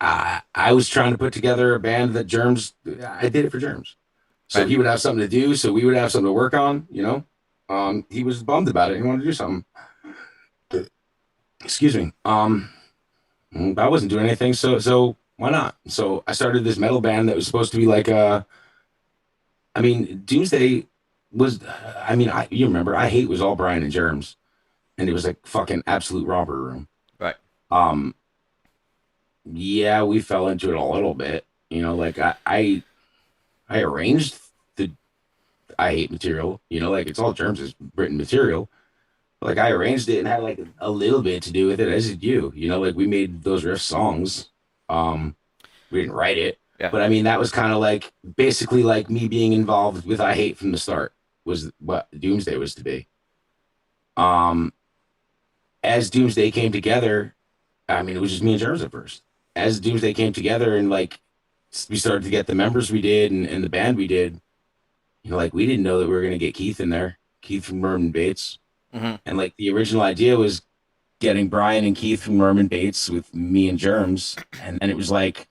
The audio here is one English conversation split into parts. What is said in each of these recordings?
I was trying to put together a band that Germs. I did it for Germs, so Right. he would have something to do, so we would have something to work on. He was bummed about it. He wanted to do something. Excuse me. I wasn't doing anything, so why not? So I started this metal band that was supposed to be like I mean, Doomsday was. I mean, you remember? I hate was all Brian and Germs, and it was like fucking absolute romper room. Right. Um, yeah, we fell into it a little bit. Like I arranged the I hate material. Like it's all Germs' written material. Like I arranged it and had like a little bit to do with it, as did you. Like we made those riff songs. Um, we didn't write it, Yeah. but I mean that was kind of like basically like me being involved with I hate from the start was what Doomsday was to be. Um, as Doomsday came together, I mean it was just me and Germs at first. As Doomsday came together and like we started to get the members we did and the band we did, like we didn't know that we were gonna get Keith in there, Keith from Merman Bates, Hmm. and like the original idea was getting Brian and Keith from Merman Bates with me and Germs, and then it was like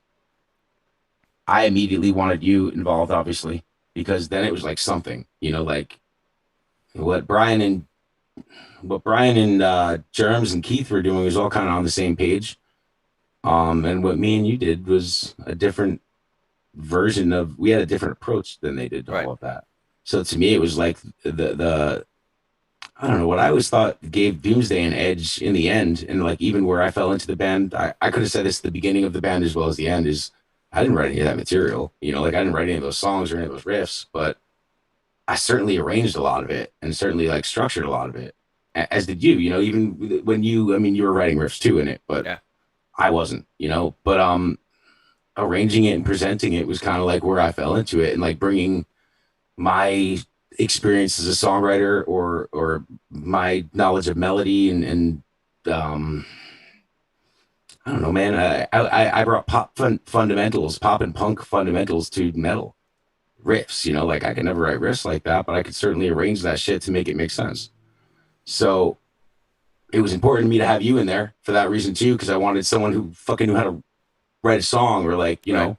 I immediately wanted you involved, obviously, because then it was like something, like what Brian and Germs and Keith were doing was all kind of on the same page. And what me and you did was a different version of. We had a different approach than they did to Right. all of that. So to me, it was like the I don't know what I always thought gave Doomsday an edge in the end, and like even where I fell into the band, I could have said this at the beginning of the band as well as the end is I didn't write any of that material, like I didn't write any of those songs or any of those riffs, but I certainly arranged a lot of it and certainly like structured a lot of it, as did you, even when I mean, you were writing riffs too in it, but Yeah. I wasn't, but arranging it and presenting it was kind of like where I fell into it and like bringing my experience as a songwriter or my knowledge of melody and um I don't know, man. I brought fundamentals, pop and punk fundamentals to metal riffs. Like I could never write riffs like that, but I could certainly arrange that shit to make it make sense. So it was important to me to have you in there for that reason too, because I wanted someone who fucking knew how to write a song or like Right.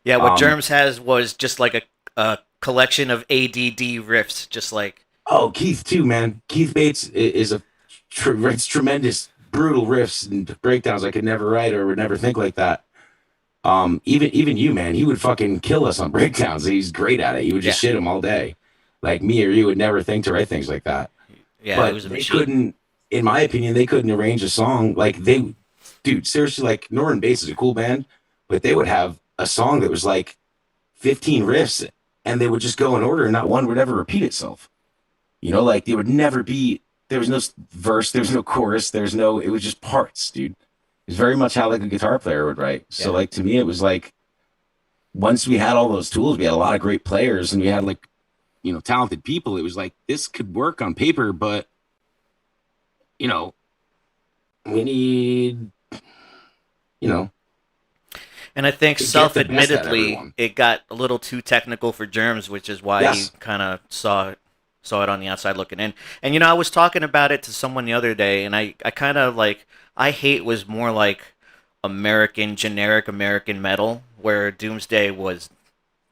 Yeah. What um Germs has was just like a collection of ADD riffs, just like. oh, Keith too, man. Keith Bates is writes tremendous, brutal riffs and breakdowns I could never write or would never think like that. Even you, man, he would fucking kill us on breakdowns. He's great at it. He would just Yeah. shit him all day. Like me or you would never think to write things like that. Yeah. It But was a they machine. couldn't, in my opinion, they couldn't arrange a song like dude, seriously, like Northern Bass is a cool band, but they would have a song that was like 15 riffs and they would just go in order and not one would ever repeat itself. Like there would never be, there was no verse, there was no chorus, it was just parts, dude. It's very much how like a guitar player would write. So Yeah. like to me, it was like once we had all those tools, we had a lot of great players and we had like, talented people. It was like this could work on paper, but you know, we need, you know, And I think to get the best out of self-admittedly, everyone. it got a little too technical for Germs, which is why he Yes. kind of saw it on the outside looking in. And I was talking about it to someone the other day, and I kind of like I hate was more like generic American metal, where Doomsday was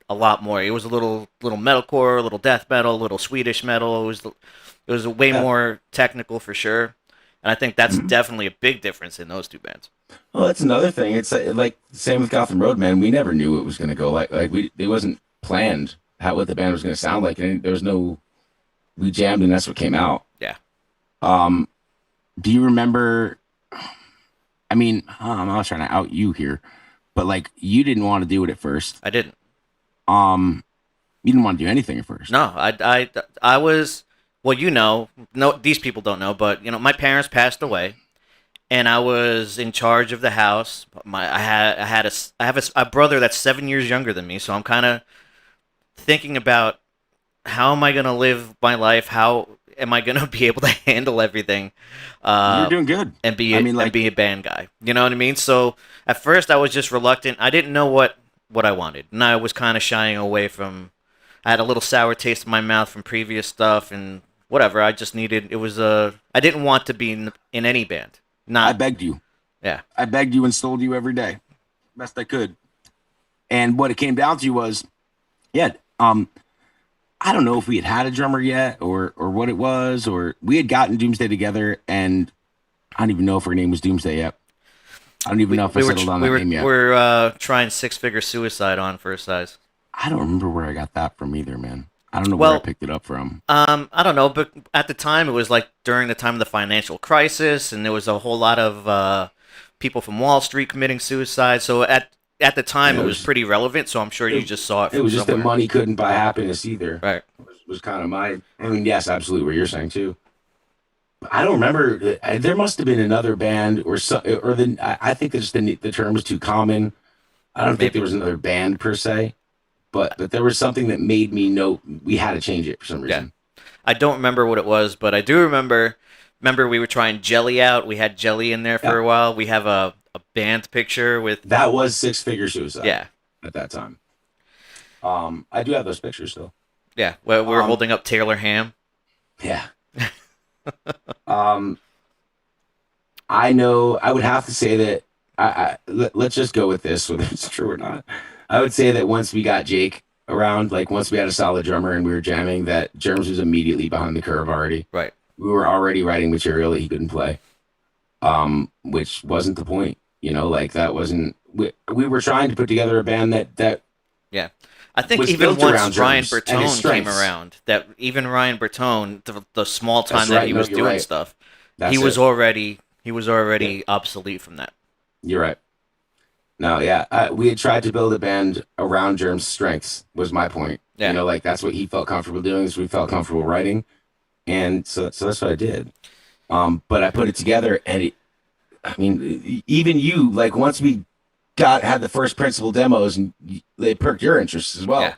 a lot more. It was a little metalcore, a little death metal, a little Swedish metal. It was way Yeah. more technical for sure. And I think that's Mhm. definitely a big difference in those two bands. Well, that's another thing. It's like same with Gotham Road, man. We never knew it was going to go like it wasn't planned how what the band was going to sound like, and there was no we jammed and that's what came out. Yeah, Um, do you remember? I mean, I'm not trying to out you here, but like you didn't want to do it at first. I didn't. Um, you didn't want to do anything at first. No, I was. Well, no, these people don't know, but my parents passed away, and I was in charge of the house. I have a brother that's 7 years younger than me, so I'm kind of thinking about how am I gonna live my life? How am I gonna be able to handle everything, You're uh, doing good. and I mean, like, be a band guy? You know what I mean? So at first I was just reluctant. I didn't know what I wanted, and I was kind of shying away from. I had a little sour taste in my mouth from previous stuff, and whatever. I just needed. It was I didn't want to be in any band. I Not. begged you. Yeah. I begged you and stole you every day. best I could. And what it came down to was, yeah, I don't know if we had a drummer yet or what it was, or we had gotten Doomsday together, and I don't even know if her name was Doomsday yet. I don't even know if I settled on that name yet. We're trying Six Figure Suicide on First Size. I don't remember where I got that from either, man. I don't know where I Well, picked it up from. I don't know, but at the time it was like during the time of the financial crisis, and there was a whole lot of people from Wall Street committing suicide. So at the time it was pretty relevant. So I'm sure you just saw it. From It was just that somewhere. money couldn't buy happiness either. Right. Was kind of my. I mean, yes, absolutely, what you're saying too. I don't remember. There must have been another band or so, or the. I think just the term was too common. I don't think there was another band per se, but there was something that made me know we had to change it for some reason. Yeah. I don't remember what it was, but I do remember. Remember, we were trying Jelly out. We had Jelly in there for a while. We have a band picture with. That was Six Figure Suicide. Yeah. At that time. I do have those pictures still. Yeah, we're holding up Taylor Ham. Yeah. I know. I would have to say that. Let's just go with this, whether it's true or not. I would say that once we got Jake around, like once we had a solid drummer and we were jamming, that Germs was immediately behind the curve already. Right. We were already writing material that he couldn't play, which wasn't the point. Like that wasn't. We were trying to put together a band that. Yeah. I think even once Ryan Bertone came around, that even Ryan Bertone, the small time that he was doing stuff, he was already obsolete from that. You're right. No, yeah, we had tried to build a band around Germ's strengths. Was my point. Yeah. Like that's what he felt comfortable doing. So we felt comfortable writing, and so that's what I did. But I put it together, and I mean, even you, like once we had the first principal demos, and they perked your interest as well. Yeah.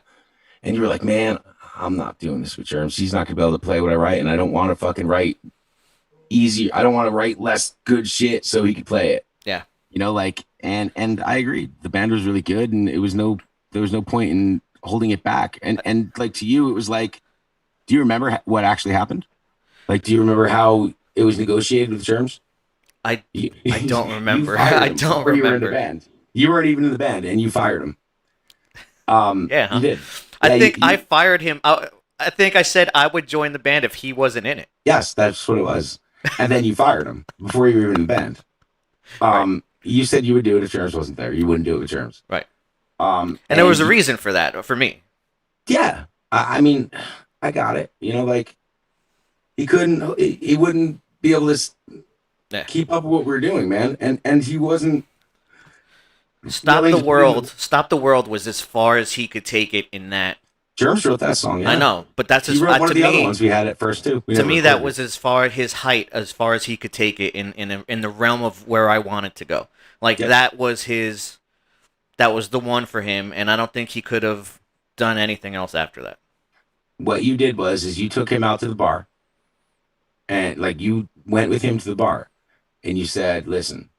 And you were like, man, I'm not doing this with Germs. He's not gonna be able to play what I write, and I don't want to fucking write easier. I don't want to write less good shit so he could play it. Yeah. And I agreed. The band was really good, and there was no point in holding it back. And like to you, it was like, do you remember what actually happened? Like, do you remember how it was negotiated with Germs? I don't remember. I don't remember. You were in the band. You weren't even in the band, and you fired him. Yeah, huh? You did. I think I fired him. I think I said I would join the band if he wasn't in it. Yes, that's what it was. And then you fired him before you were even in the band. Right. You said you would do it if Germs wasn't there. You wouldn't do it with Germs. Right. And there was a reason for that, for me. Yeah. I mean, I got it. Like he wouldn't be able to keep up with what we were doing, man. And he wasn't. Stop the World. Stop the World was as far as he could take it in that. Germs wrote that song. Yeah. I know, but that's he wrote one of the other ones we had at first too. To me, that was as far his height, as far as he could take it in the realm of where I wanted to go. Like that was the one for him, and I don't think he could have done anything else after that. What you did is you took him out to the bar, and like you went with him to the bar, and you said, "Listen,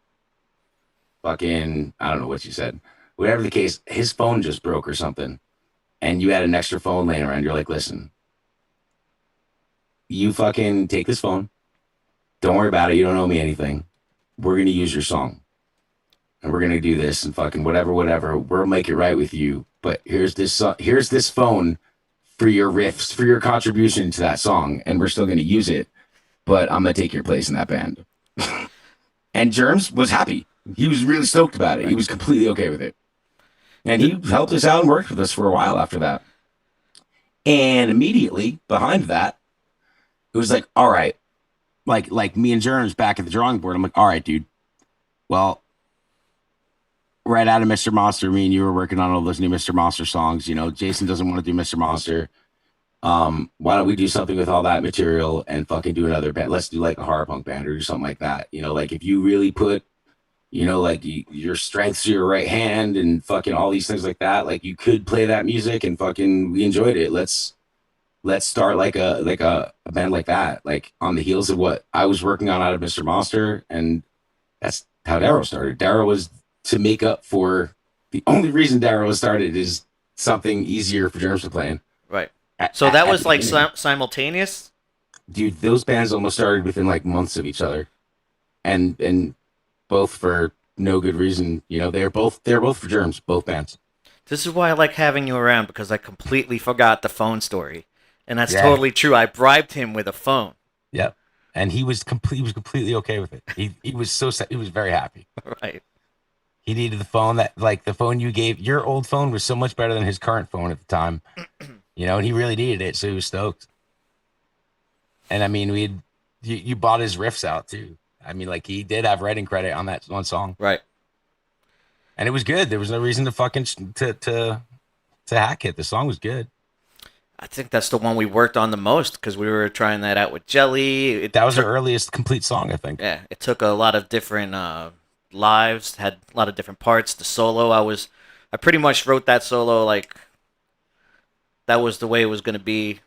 fucking, I don't know what you said. Whatever the case, his phone just broke or something, and you had an extra phone laying around. You're like, listen, you fucking take this phone. Don't worry about it. You don't owe me anything. We're gonna use your song, and we're gonna do this and fucking whatever. We'll make it right with you. But here's this phone for your riffs, for your contribution to that song, and we're still gonna use it. But I'm gonna take your place in that band." And Germs was happy. He was really stoked about it. He was completely okay with it. And he helped us out and worked with us for a while after that. And immediately behind that, it was like, all right, like me and Germs back at the drawing board. I'm like, all right, dude. Well, right out of Mr. Monster, me and you were working on all those new Mr. Monster songs. Jason doesn't want to do Mr. Monster. Why don't we do something with all that material and fucking do another band? Let's do like a horror punk band or do something like that. Like if you really put, like your strengths to your right hand and fucking all these things like that, like you could play that music and fucking we enjoyed it. Let's start like a band like that, like on the heels of what I was working on out of Mr. Monster, and that's how Darrow started. Darrow was to make up for the only reason Darrow was started is something easier for Germs to play in. Right. So that was like simultaneous? Dude, those bands almost started within like months of each other. And both for no good reason. You know, they're both for germs, both bands. This is why I like having you around because I completely forgot the phone story, and that's Yeah, totally true. I bribed him with a phone. yep. And he was completely okay with it. He was he was very happy. Right. He needed the phone that like the phone you gave. Your old phone was so much better than his current phone at the time. You know, and he really needed it, so he was stoked. And I mean, you bought his riffs out too. I mean, like he did have writing credit on that one song, Right. and it was good. There was no reason to fucking to hack it. The song was good. I think that's the one we worked on the most because we were trying that out with Jelly. It That was our took, earliest complete song, I think. yeah, it took a lot of different lives, had a lot of different parts. The solo, I pretty much wrote that solo like that was the way it was gonna be.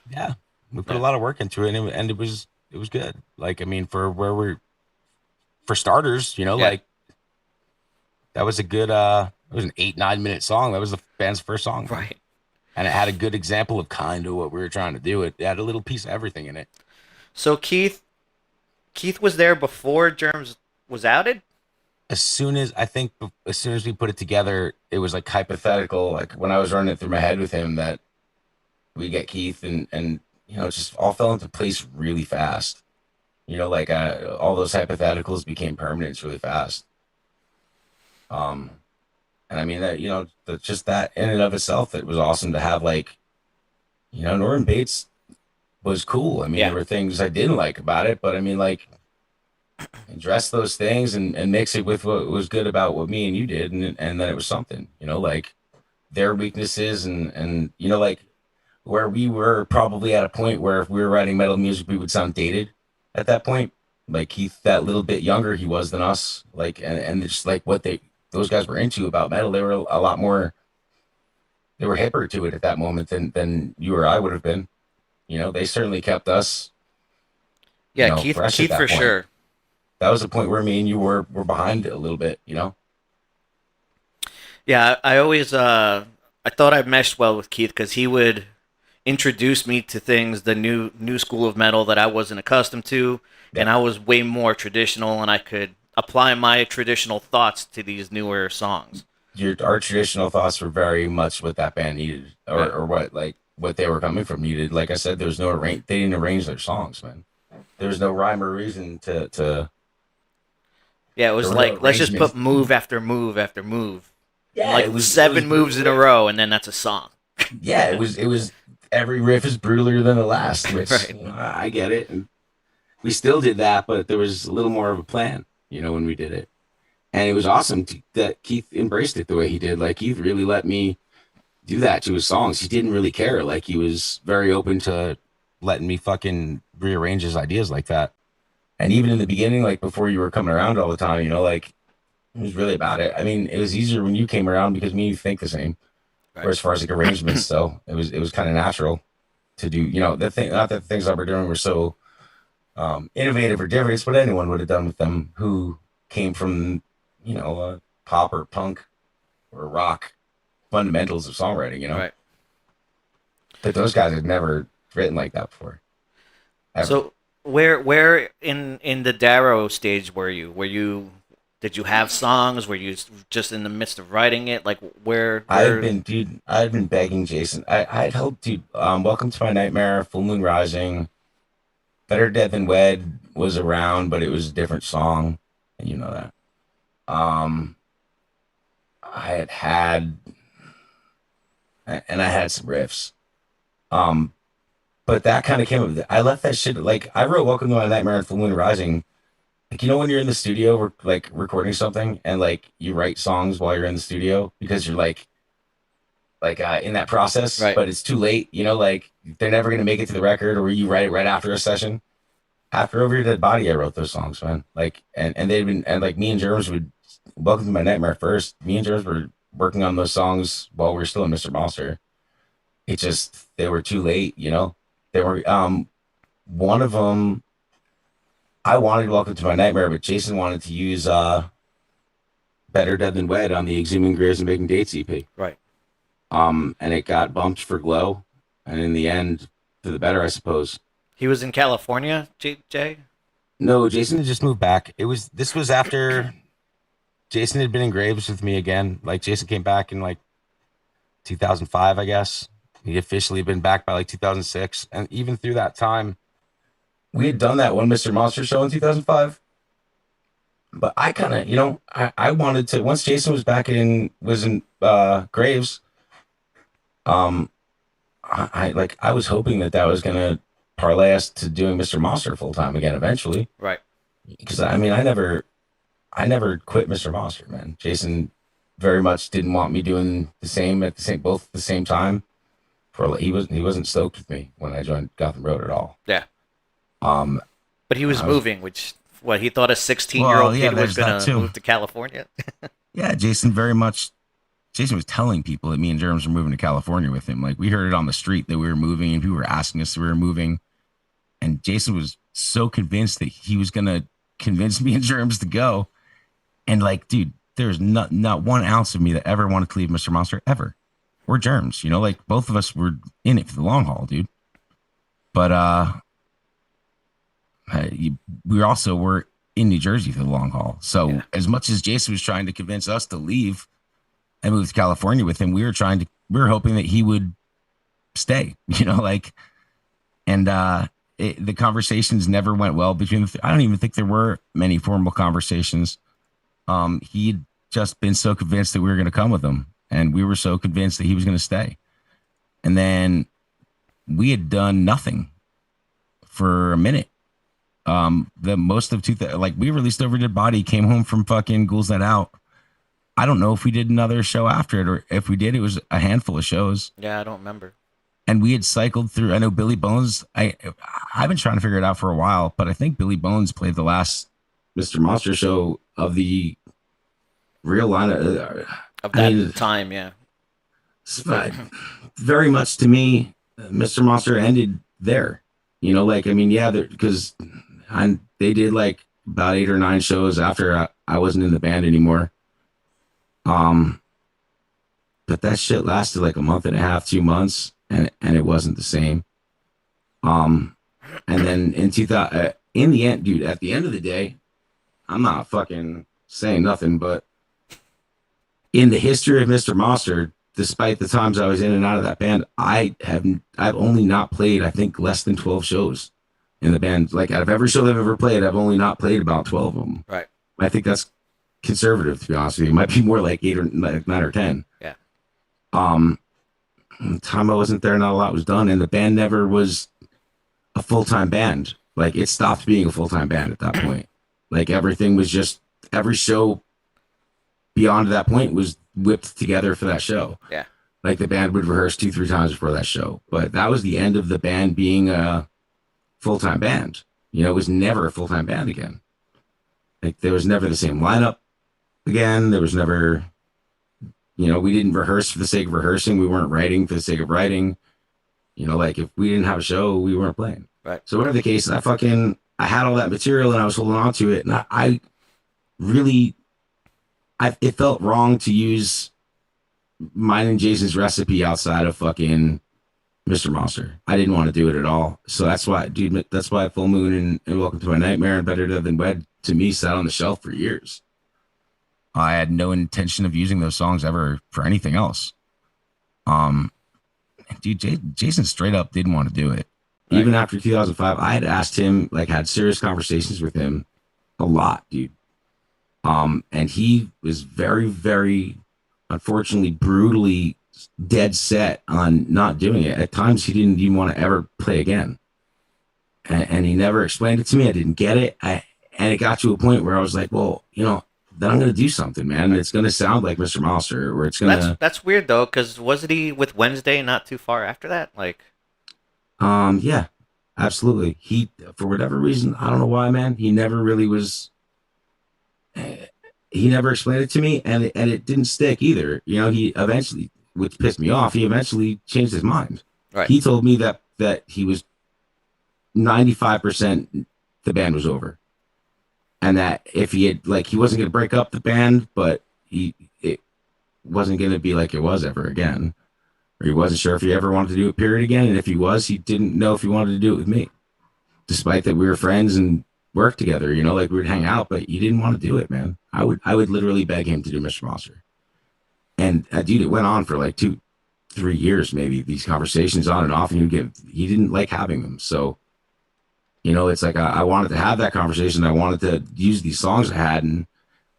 Yeah, we put a Yeah. lot of work into it, and it was good. Like I mean, for where we're for starters, you know, Yeah. like that was a good it was an 8 9 minute song. That was the band's first song, man. Right. And it had a good example of kind of what we were trying to do. It had a little piece of everything in it. So Keith was there before Germs was outed. As soon as I think as soon as we put it together, it was like hypothetical. Like when I was running it through my head with him, that we get Keith, and you know, it just all fell into place really fast. You know, like all those hypotheticals became permanents really fast. Um, and I mean that you know, just that in and of itself, it was awesome to have. Like you know, Norman Bates was cool. I mean, Yeah. there were things I didn't like about it, but I mean, like address those things and mix it with what was good about what me and you did, and then it was something. You know, like their weaknesses and you know, like where we were probably at a point where if we were writing metal music, we would sound dated at that point. Like Keith, that little bit younger he was than us. Like and just like what those guys were into about metal, they were a lot more. They were hipper to it at that moment than you or I would have been. You know, they certainly kept us, you Yeah, know, Keith fresh at Keith for that point. sure. That was the point where me and you were behind it a little bit. You know, Yeah, I always I thought I meshed well with Keith because he would introduce me to things, the new school of metal that I wasn't accustomed to, and yep. I was way more traditional, and I could apply my traditional thoughts to these newer songs. Our traditional thoughts were very much what that band needed, Right. or what like what they were coming from needed. Like I said, there was no arrange. They didn't arrange their songs, man. There was no rhyme or reason to. Yeah, it There was were no like let's just put arrangements. move after move after move, and Yeah, like it was seven moves brutal in a riff. row, and then that's a song. Yeah, it was every riff is brutaler than the last, which Right. you know, I get it. And we still did that, but there was a little more of a plan, you know, when we did it. And it was awesome that Keith embraced it the way he did. Like Keith really let me do that to his songs. He didn't really care. Like he was very open to letting me fucking rearrange his ideas like that. And even in the beginning, like before you were coming around all the time, you know, like he was really about it. I mean, it was easier when you came around because me and you think the same. Or Right. as far as like arrangements, so it was kind of natural to do. You know, the thing, not that the things that we're doing were so innovative or different. It's what anyone would have done with them who came from, you know, pop or punk or rock fundamentals of songwriting. You know, Right. but those guys had never written like that before, ever. So where in the Darrow stage were you? Were you did you have songs? Were you just in the midst of writing it? Like where? Dude, I had been begging Jason. I had helped, dude. Welcome to My Nightmare, Full Moon Rising, Better Dead Than Wed was around, but it was a different song, and you know that. Um, I had, and I had some riffs. Um, but that kind of came up. I left that shit like I wrote "Welcome to My Nightmare" and "Full Moon Rising." Like you know when you're in the studio, like recording something, and like you write songs while you're in the studio because you're like in that process, Right. but it's too late. You know, like they're never gonna make it to the record, or you write it right after a session. After Over Your Dead Body, I wrote those songs, man. Like, and they'd been, and like me and Germs would, Welcome to My Nightmare first. Me and Germs were working on those songs while we were still in Mr. Monster. It just, they were too late, you know? They were, one of them, I wanted Welcome to My Nightmare, but Jason wanted to use, Better Dead Than Wed on the Exhuming Graves and Making Dates EP. Right. And it got bumped for Glow. And in the end, for the better, I suppose. He was in California, Jay? No, Jason had just moved back. This was after Jason had been in Graves with me again. Like Jason came back in like 2005, I guess. He officially had been back by like 2006, and even through that time, we had done that one Mr. Monster show in 2005. But I kind of, I wanted to once Jason was in Graves. Um, I was hoping that was gonna parlay us to doing Mr. Monster full time again eventually. Right. Because I mean, I never quit Mr. Monster, man. Jason very much didn't want me doing the same both at the same time. He wasn't stoked with me when I joined Gotham Road at all. Yeah. Um, But he was moving, which what he thought a 16-year-old well, yeah, kid was there's that gonna too. move to California. Yeah, Jason was telling people that me and Jeremy were moving to California with him. Like we heard it on the street that we were moving, and people were asking us if we were moving. And Jason was so convinced that he was gonna convince me and Germs to go. And like, dude, there's not 1 ounce of me that ever wanted to leave Mr. Monster ever. We're Germs, like both of us were in it for the long haul, dude. But we also were in New Jersey for the long haul. So Yeah. as much as Jason was trying to convince us to leave and move to California with him, we were hoping that he would stay, and the conversations never went well between I don't even think there were many formal conversations. He'd just been so convinced that we were going to come with him, and we were so convinced that he was going to stay. And then we had done nothing for a minute. The most of we released Overdead Body, came home from fucking Ghouls That Out. I don't know if we did another show after it, or if we did, it was a handful of shows. Yeah, I don't remember. And we had cycled through. I know Billy Bones. I've been trying to figure it out for a while, but I think Billy Bones played the last Mr. Monster show of the real lineup of that time. Yeah, very much to me, Mr. Monster ended there. Because they did like about 8 or 9 shows after I wasn't in the band anymore. But that shit lasted like a month and a half, 2 months, and it wasn't the same. And then in the end, dude, at the end of the day, I'm not fucking saying nothing, but in the history of Mr. Monster, despite the times I was in and out of that band, I've only not played, I think, less than 12 shows in the band. Like out of every show I've ever played, I've only not played about 12 of them. right. I think that's conservative, to be honest with you. It might be more like 8 or 9 or 10. Yeah. The time I wasn't there, not a lot was done, and the band never was a full-time band. Like it stopped being a full-time band at that point. Like everything was just every show beyond that point was whipped together for that show. Yeah. Like the band would rehearse 2-3 times before that show. But that was the end of the band being a full-time band. It was never a full-time band again. Like there was never the same lineup again. There was never, we didn't rehearse for the sake of rehearsing. We weren't writing for the sake of writing. Like if we didn't have a show, we weren't playing. Right. So whatever the case, I had all that material and I was holding on to it. And I really, it felt wrong to use mine and Jason's recipe outside of fucking Mr. Monster. I didn't want to do it at all. So that's why, dude, that's why Full Moon and Welcome to My Nightmare and Better Dead Than Wed to me sat on the shelf for years. I had no intention of using those songs ever for anything else. Dude, Jason straight up didn't want to do it. Right. Even after 2005, I had asked him, had serious conversations with him a lot, dude. And he was very, very, unfortunately, brutally dead set on not doing it. At times, he didn't even want to ever play again. And he never explained it to me. I didn't get it. And it got to a point where I was like, well, then I'm going to do something, man. It's going to sound like Mr. Monster, or it's going to... That's weird, though, because wasn't he with Wednesday not too far after that? Yeah, absolutely. He, for whatever reason, I don't know why, man, he never really was... He never explained it to me, and it didn't stick either. He eventually, which pissed me off, he eventually changed his mind. Right. He told me that he was 95% the band was over. And that if he had, he wasn't going to break up the band, but it wasn't going to be like it was ever again. Or he wasn't sure if he ever wanted to do it, period, again. And if he was, he didn't know if he wanted to do it with me. Despite that we were friends and work together, you know, like we would hang out, but he didn't want to do it, man. I would literally beg him to do Mr. Monster. And dude, it went on for like 2, 3 years, maybe, these conversations on and off, and he didn't like having them. So, you know, it's like I wanted to have that conversation. I wanted to use these songs I had. And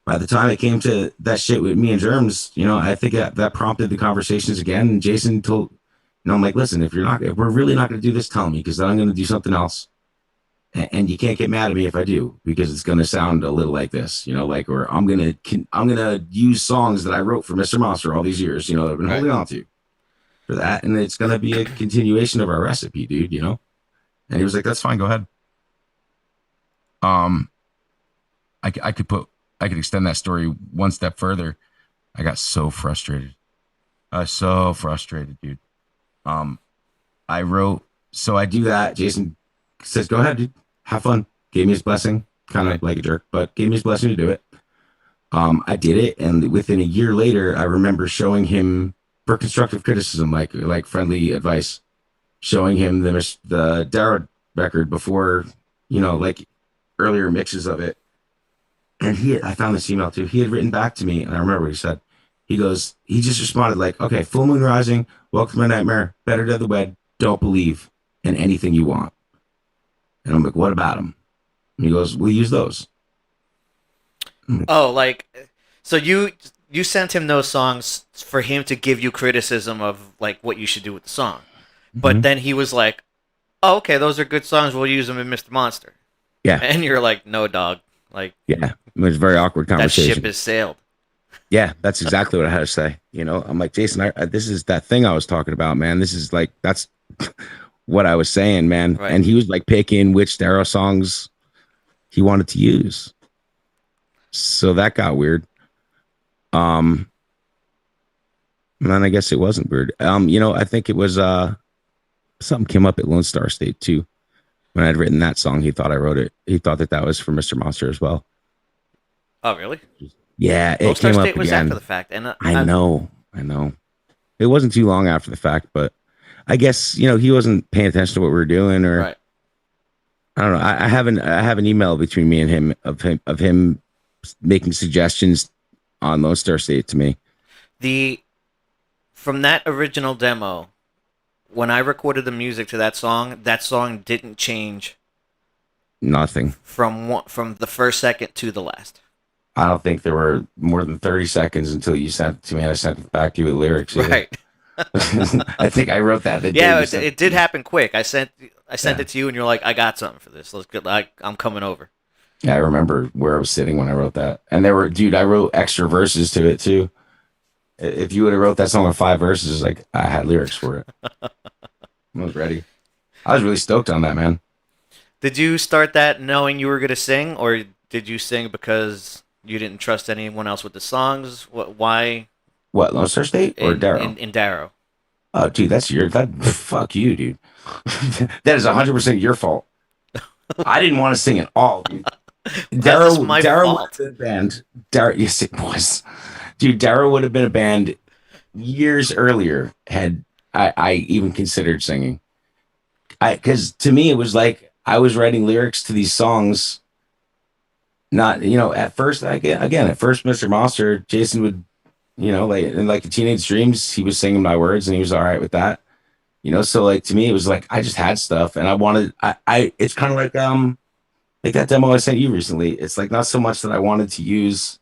by the time it came to that shit with me and Germs, you know, I think that prompted the conversations again. And Jason told, you know, I'm like, listen, if we're really not going to do this, tell me, because then I'm going to do something else. And you can't get mad at me if I do, because it's going to sound a little like this, you know, like, or I'm going to use songs that I wrote for Mr. Monster all these years, you know, that I've been holding on to for that. And it's going to be a continuation of our recipe, dude, you know? And he was like, that's fine. Go ahead. Um, I could extend that story one step further. I got so frustrated. I was so frustrated, dude. Um, I wrote, so I do that. Jason says, go ahead, dude. Have fun. Gave me his blessing, kind of like a jerk, but gave me his blessing to do it. I did it, and within a year later, I remember showing him, for constructive criticism, like friendly advice, showing him the Darrow record before, you know, like earlier mixes of it. And I found this email too. He had written back to me, and I remember what he said. He just responded like, okay, full moon rising, welcome to my nightmare, better dead than wed, don't believe in anything you want. And I'm like, what about him? And he goes, we'll use those. Oh, like, so you sent him those songs for him to give you criticism of like what you should do with the song, but then he was like, "Oh, okay, those are good songs. We'll use them in Mr. Monster." Yeah. And you're like, "No, dog. Like, yeah, it was a very awkward conversation. That ship has sailed." Yeah, that's exactly what I had to say. You know, I'm like, Jason, this is that thing I was talking about, man. This is like, that's what I was saying, man. Right. And he was like picking which Darrow songs he wanted to use. So that got weird. And then I guess it wasn't weird. You know, I think it was something came up at Lone Star State too. When I'd written that song, he thought I wrote it. He thought that was for Mr. Monster as well. Oh, really? Yeah, it came up was again. After the fact, and I know. It wasn't too long after the fact, but I guess, you know, he wasn't paying attention to what we were doing, or right. I don't know. I have an email between me and him of him making suggestions on Lone Star State to me. From that original demo, when I recorded the music to that song didn't change. Nothing from the first second to the last. I don't think there were more than 30 seconds until you sent it to me, and I sent it back to you with lyrics. Right. I think I wrote that. Yeah, it did happen quick. I sent it to you, and you're like, "I got something for this. Let's get. I'm coming over." Yeah, I remember where I was sitting when I wrote that, and I wrote extra verses to it too. If you would have wrote that song with 5 verses, like, I had lyrics for it. I was ready. I was really stoked on that, man. Did you start that knowing you were going to sing, or did you sing because you didn't trust anyone else with the songs? Why? What, Lone Star State or Darrow? In Darrow. Oh, dude, fuck you, dude. That is 100% your fault. I didn't want to sing at all, dude. Darrow would have been a band. Yes, it was. Dude, Darrow would have been a band years earlier had I even considered singing. Because to me, it was like I was writing lyrics to these songs. Not, you know, at first, Mr. Monster, Jason would, you know, like the Teenage Dreams, he was singing my words and he was all right with that. You know, so like to me, it was like I just had stuff and I wanted, it's kind of like that demo I sent you recently. It's like not so much that I wanted to use,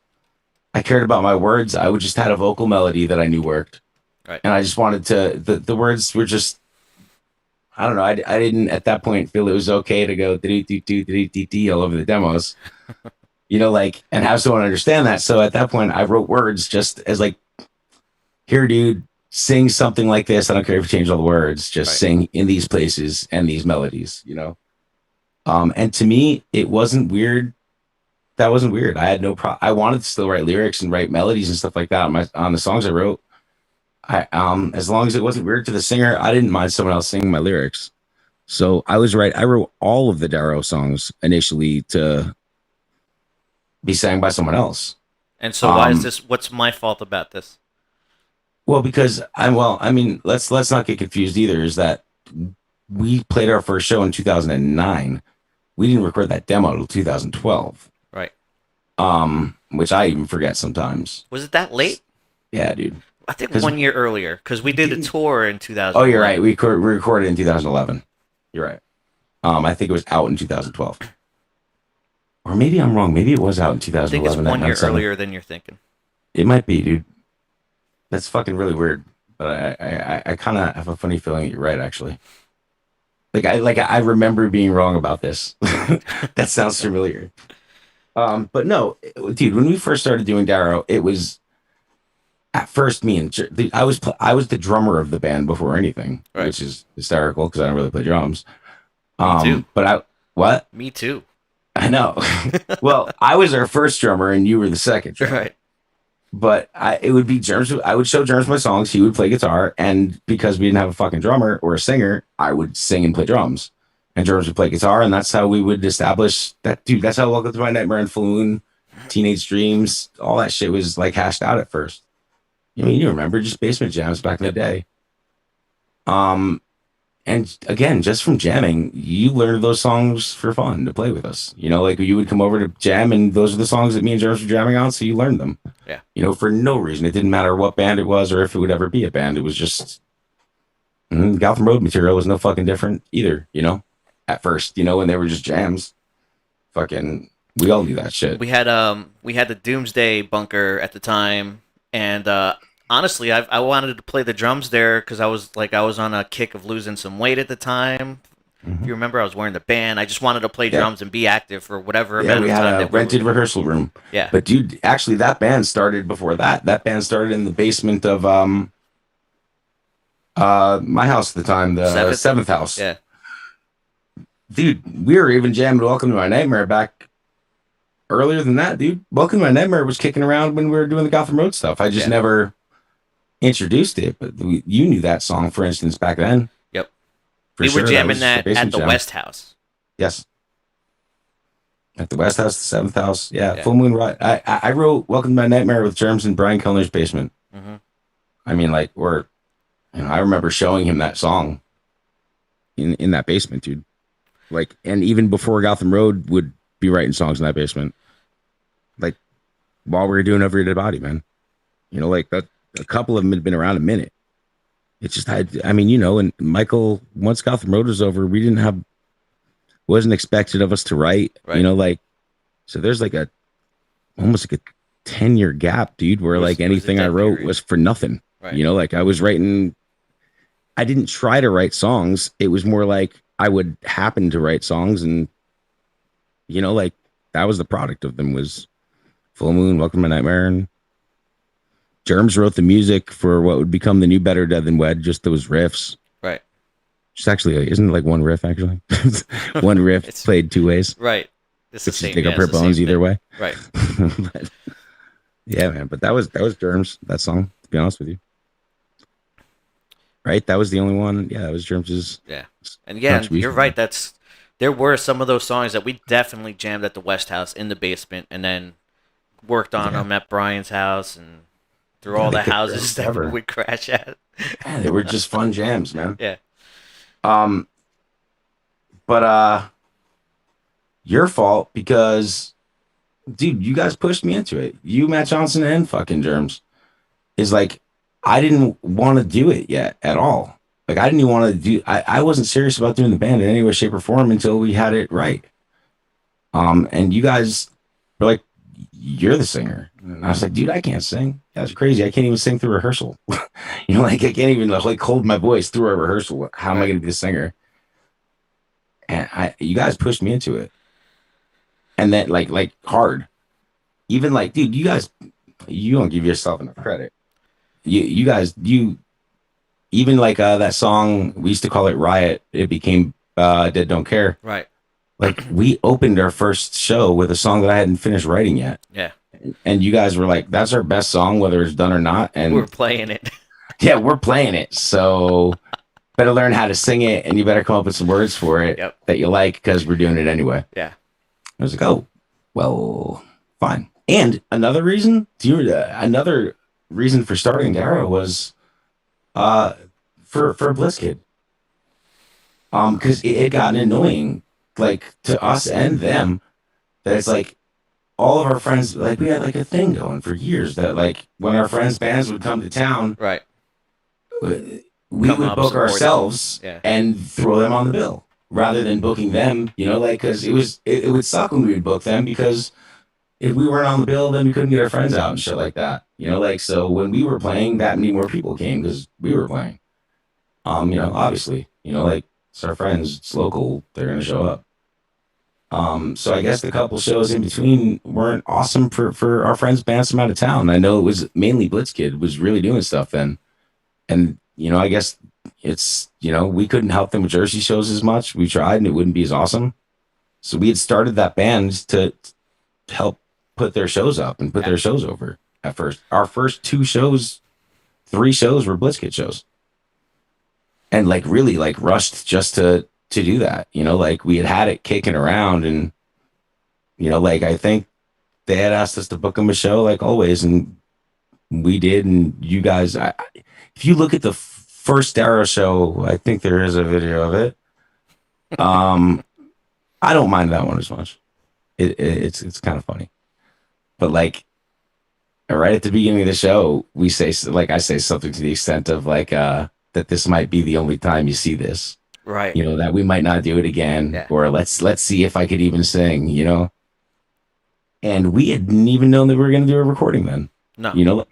I cared about my words. I would just had a vocal melody that I knew worked. Right. And I just wanted to, the words were just, I don't know. I didn't at that point feel it was okay to go all over the demos, you know, like, and have someone understand that. So at that point, I wrote words just as like, here, dude, sing something like this. I don't care if you change all the words. Just sing in these places and these melodies, you know. And to me, it wasn't weird. That wasn't weird. I had no problem. I wanted to still write lyrics and write melodies and stuff like that on the songs I wrote. As long as it wasn't weird to the singer, I didn't mind someone else singing my lyrics. So I wrote all of the Darrow songs initially to be sang by someone else. And so why is this? What's my fault about this? Well, because let's not get confused either. Is that we played our first show in 2009. we didn't record that demo until 2012. Right. Which I even forget sometimes. Was it that late? Yeah, dude. I think Because 1 year earlier, because we did a tour in oh, you're right. 2011. We recorded in 2011. You're right. I think it was out in 2012. Or maybe I'm wrong. Maybe it was out in I think it's 2011. 1 year earlier than you're thinking. It might be, dude. That's fucking really weird. But I kind of have a funny feeling you're right, actually. I remember being wrong about this. That sounds familiar. But no, dude. When we first started doing Darrow, it was at first me and I was the drummer of the band before anything, Right. which is hysterical because I don't really play drums. Me too. But what? Me too. I know. Well, I was our first drummer and you were the second drummer. Right. But it would be Germs. I would show Germs my songs. He would play guitar, and because we didn't have a fucking drummer or a singer, I would sing and play drums, and Germs would play guitar, and that's how we would establish that. Dude, that's how Welcome to My Nightmare and Full Moon, Teenage Dreams, all that shit was like hashed out at first. I mean, you remember just basement jams back in the day. And again, just from jamming, you learned those songs for fun to play with us. You know, like you would come over to jam, and those are the songs that me and James were jamming on, so you learned them. Yeah. You know, for no reason. It didn't matter what band it was or if it would ever be a band. It was just Gotham Road material was no fucking different either, you know, at first, you know, when they were just jams. Fucking, we all knew that shit. We had the Doomsday bunker at the time, and honestly, I wanted to play the drums there because I was on a kick of losing some weight at the time. If you remember, I was wearing the band. I just wanted to play drums and be active for whatever amount of time. We had a rented rehearsal room. Yeah. But dude, actually, that band started before that. That band started in the basement of my house at the time, the seventh house. Yeah. Dude, we were even jamming Welcome to My Nightmare back earlier than that, dude. Welcome to My Nightmare was kicking around when we were doing the Gotham Road stuff. I just never introduced it, but you knew that song, for instance, back then. Yep. We were jamming that at the West House. Yes. At the West House, the seventh house. Yeah. Full Moon Ride. I wrote Welcome to My Nightmare with Germs in Brian Kellner's basement. Mm-hmm. I mean, like, I remember showing him that song in that basement, dude. Like, and even before Gotham Road would be writing songs in that basement. Like, while we were doing Every Dead Body, man. You know, like, that, a couple of them had been around a minute. It's just, I mean, you know, and Michael, once Gotham Road was over, wasn't expected of us to write, you know, like, so there's like almost like a 10-year gap, dude, where like anything I wrote was for nothing. Right. You know, like I didn't try to write songs. It was more like I would happen to write songs, and, you know, like that was the product of them was Full Moon, Welcome to My Nightmare, and Germs wrote the music for what would become the new Better Dead Than Wed, just those riffs. Right. Just actually, isn't it like one riff, actually? One riff played two ways. Right. It's the same. Dig up her bones either way. Right. But, yeah, man. But that was Germs, that song, to be honest with you. Right? That was the only one. Yeah, that was Germs's. Yeah. And yeah, you're right. There were some of those songs that we definitely jammed at the West House in the basement, and then worked on them at Brian's house and through all the houses that we would crash at. Yeah, they were just fun jams, man. Yeah. But your fault because, dude, you guys pushed me into it. You, Matt Johnson, and fucking Germs. Is like, I didn't want to do it yet at all. Like, I didn't even want to do. I wasn't serious about doing the band in any way, shape, or form until we had it right. And you guys were like, "You're the singer." And I was like, "Dude, I can't sing. That's crazy. I can't even sing through rehearsal. You know, like I can't even like hold my voice through a rehearsal. How am I going to be the singer?" And you guys pushed me into it, and then like hard. Even like, dude, you guys, you don't give yourself enough credit. You guys, even like that song, we used to call it Riot. It became Dead Don't Care. Right. Like, we opened our first show with a song that I hadn't finished writing yet. Yeah. And you guys were like, that's our best song, whether it's done or not. And we're playing it. Yeah, we're playing it. So better learn how to sing it, and you better come up with some words for it that you like, because we're doing it anyway. Yeah. I was like, oh, well, fine. And another reason for starting Darrow was for Blitzkid. Because it had gotten annoying like to us and them, that it's like all of our friends, like we had like a thing going for years that like when our friends' bands would come to town, Right. we Come would up, book support them. ourselves Yeah. and throw them on the bill rather than booking them, like, because it would suck when we would book them because if we weren't on the bill, then we couldn't get our friends out and shit like that. Like, so when we were playing, that many more people came because we were playing. Obviously, like it's our friends, it's local, they're gonna show up. So I guess the couple shows in between weren't awesome for our friends' bands from out of town. I know it was mainly Blitzkid was really doing stuff then, and I guess it's we couldn't help them with Jersey shows as much. We tried, and it wouldn't be as awesome. So we had started that band to help put their shows up and put their shows over. At first, our first 3 shows were Blitzkid shows, and like really like rushed just to do that. Like we had it kicking around, and like I think they had asked us to book them a show like always, and we did. And you guys, if you look at the first Darrow show, I think there is a video of it. I don't mind that one as much. It's kind of funny, but like right at the beginning of the show, we say like I say something to the extent of like that this might be the only time you see this. Right. That we might not do it again, or let's see if I could even sing, and we hadn't even known that we were going to do a recording then. No.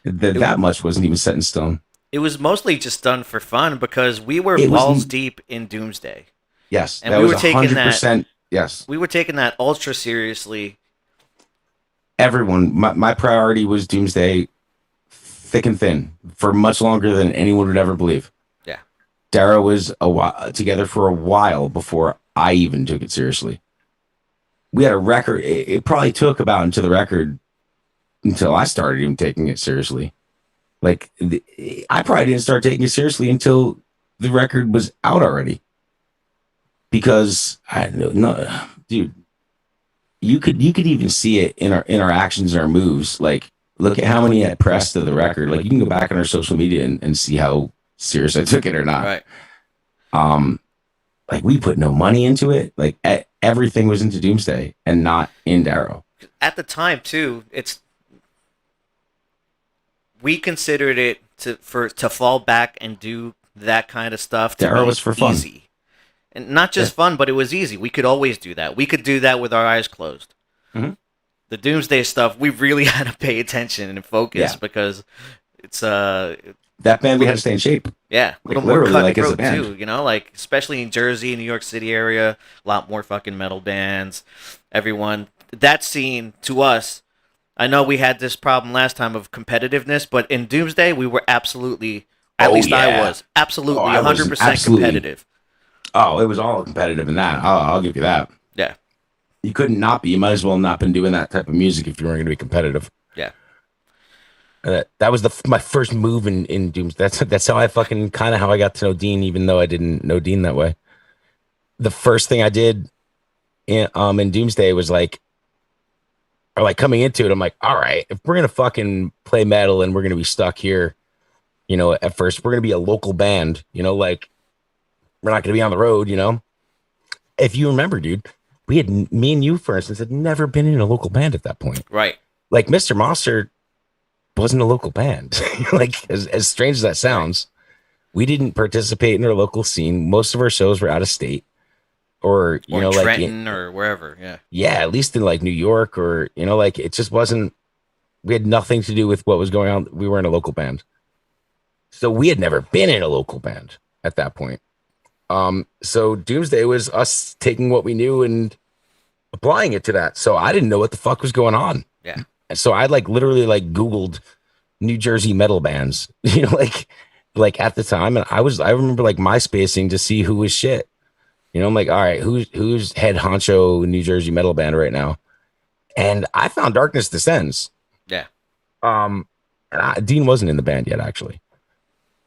That much wasn't even set in stone. It was mostly just done for fun because we were balls deep in Doomsday. Yes, and we were taking 100%. Yes, we were taking that ultra seriously. Everyone, my priority was Doomsday, thick and thin, for much longer than anyone would ever believe. Yeah, Darrow was together for a while before I even took it seriously. We had a record. It probably took about until the record until I started even taking it seriously. Like I probably didn't start taking it seriously until the record was out already. Because I no, dude, you could even see it in our actions and our moves. Like look at how many had pressed to the record. Like you can go back on our social media and see how serious I took it or not. Right. Like we put no money into it. Like everything was into Doomsday and not in Darrow. At the time too, we considered it to fall back and do that kind of stuff. Darrow was for fun. Easy. And not just fun, but it was easy. We could always do that. We could do that with our eyes closed. Mm-hmm. The Doomsday stuff, we really had to pay attention and focus because it's that band we had to stay in shape. Yeah, a little more cutthroat too. Like especially in Jersey, New York City area, a lot more fucking metal bands. Everyone, that scene to us, I know we had this problem last time of competitiveness, but in Doomsday we were absolutely, at least I was absolutely 100% competitive. Oh, it was all competitive in that. I'll give you that. Yeah. You couldn't not be. You might as well not been doing that type of music if you weren't going to be competitive. Yeah. That was my first move in Doomsday. That's how I fucking kind of how I got to know Dean, even though I didn't know Dean that way. The first thing I did in Doomsday was like coming into it, I'm like, all right, if we're going to fucking play metal and we're going to be stuck here, at first we're going to be a local band, like, we're not going to be on the road, If you remember, dude, me and you, for instance, had never been in a local band at that point. Right. Like Mr. Monster wasn't a local band. Like as strange as that sounds, we didn't participate in our local scene. Most of our shows were out of state or Trenton or wherever. Yeah. Yeah. At least in like New York or, like it just wasn't, we had nothing to do with what was going on. We weren't a local band. So we had never been in a local band at that point. So Doomsday was us taking what we knew and applying it to that. So I didn't know what the fuck was going on. Yeah. And so I literally Googled New Jersey metal bands, like at the time. And I remember MySpacing to see who was shit. I'm like, all right, who's head honcho New Jersey metal band right now? And I found Darkness Descends. Yeah. Dean wasn't in the band yet, actually.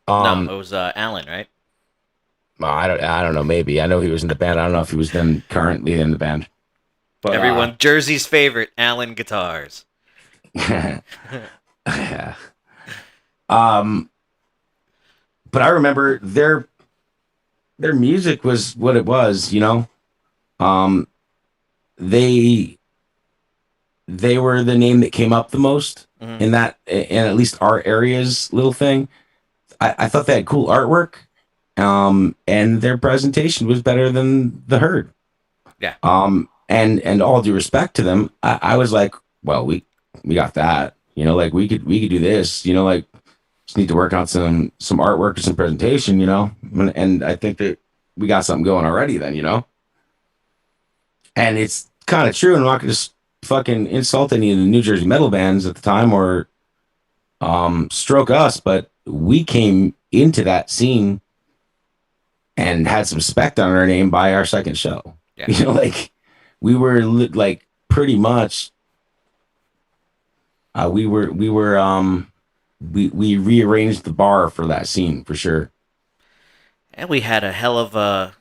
No, it was Alan, right? I don't know. Maybe I know he was in the band. I don't know if he was then currently in the band. But everyone, Jersey's favorite, Alan guitars. But I remember their music was what it was, Um, they they were the name that came up the most Hmm. in at least our area's little thing. I thought they had cool artwork, and their presentation was better than the Herd. Yeah. And all due respect to them, I was like, well, we got that, like we could do this, like just need to work on some artwork or some presentation, and I think that we got something going already then, and it's kind of true. And I'm not going to fucking insult any of the New Jersey metal bands at the time or stroke us, but we came into that scene and had some spec on our name by our second show. Yeah. Like we were like pretty much we rearranged the bar for that scene for sure. And we had a hell of a.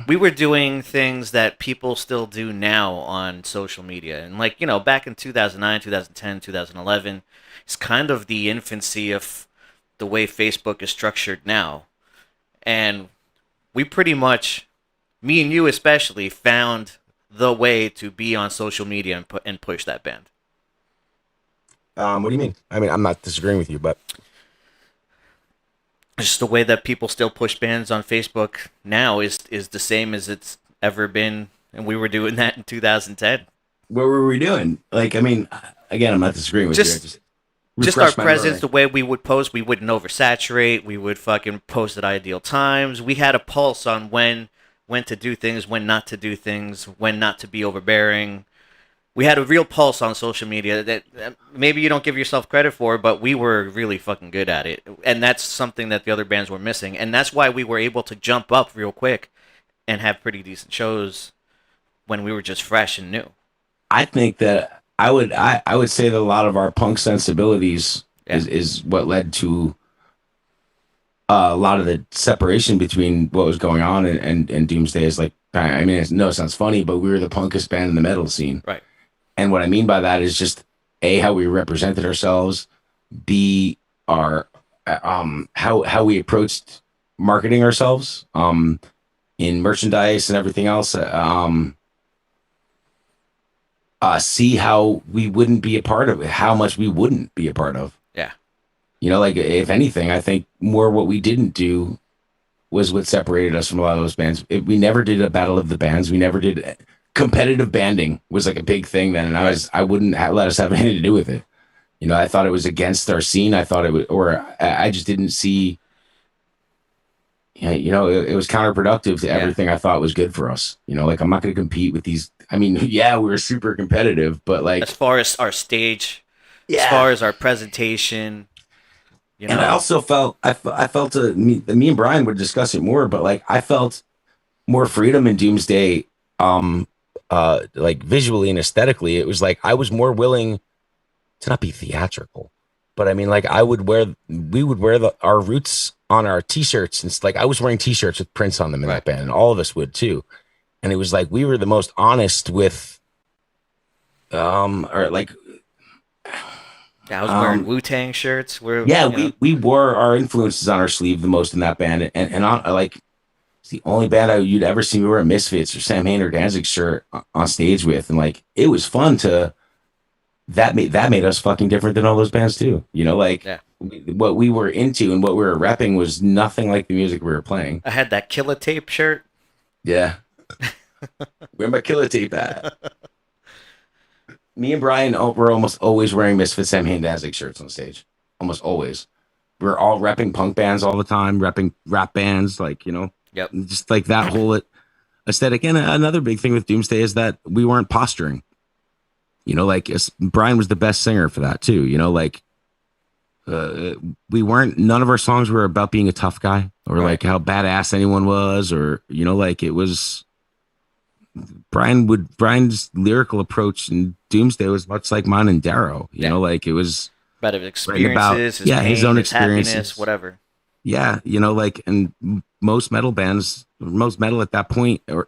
We were doing things that people still do now on social media. And, like, back in 2009, 2010, 2011, it's kind of the infancy of the way Facebook is structured now. And we pretty much, me and you especially, found the way to be on social media and push that band. What do you mean? I mean, I'm not disagreeing with you, but Just the way that people still push bands on Facebook now is the same as it's ever been, and we were doing that in 2010. what were we doing? Like, I mean, again, I'm not disagreeing with you. I Just just just our refresh my presence, memory. the way we would post, we wouldn't oversaturate. We would fucking post at ideal times. We had a pulse on when to do things, when not to do things, when not to be overbearing. We had a real pulse on social media that maybe you don't give yourself credit for, but we were really fucking good at it. And that's something that the other bands were missing. And that's why we were able to jump up real quick and have pretty decent shows when we were just fresh and new. I think that I would say that a lot of our punk sensibilities Yeah. is what led to a lot of the separation between what was going on and Doomsday. Is like, I mean, it sounds funny, but we were the punkest band in the metal scene. Right. And what I mean by that is just A, how we represented ourselves, B, our how we approached marketing ourselves in merchandise and everything else. See how we wouldn't be a part of it, how much we wouldn't be a part of. Yeah. Like if anything, I think more what we didn't do was what separated us from a lot of those bands. We never did a battle of the bands. We never did competitive banding was like a big thing then, and Right. I wouldn't let us have anything to do with it. I thought it was against our scene. I thought it would, or I just didn't see. Yeah, it was counterproductive to Yeah. everything I thought was good for us. Like I'm not going to compete with these. I mean, yeah, we were super competitive, but As like, far as our stage, as yeah. far as our presentation, And I also felt, I felt me and Brian would discuss it more, but like I felt more freedom in Doomsday, like visually and aesthetically. It was like I was more willing to not be theatrical, but I mean, like we would wear our roots on our t-shirts. And it's like I was wearing t-shirts with prints on them in Right. that band, and all of us would too. And it was like we were the most honest with, or like, Yeah, I was wearing Wu-Tang shirts. yeah, we wore our influences on our sleeve the most in that band, and on like it's the only band you'd ever see me wear a Misfits or Sam Hain or Danzig shirt on stage with, and like it was fun to that made us fucking different than all those bands too. Like Yeah. what we were into and what we were repping was nothing like the music we were playing. I had that Killer Tape shirt. Yeah, where my Killer Tape at? Me and Brian were almost always wearing Misfits, Sam Hain, Danzig shirts on stage. Almost always. We were all repping punk bands all the time, repping rap bands, like Yep. just like that whole aesthetic. And another big thing with Doomsday is that we weren't posturing. Like Brian was the best singer for that too. Like we weren't. None of our songs were about being a tough guy or Right. like how badass anyone was, or like it was. Brian's lyrical approach in Doomsday was much like mine and Darrow. Yeah. Like it was About his experiences, about- his yeah, pain, his own his happiness, experiences. whatever. yeah, like and most metal bands, most metal at that point, or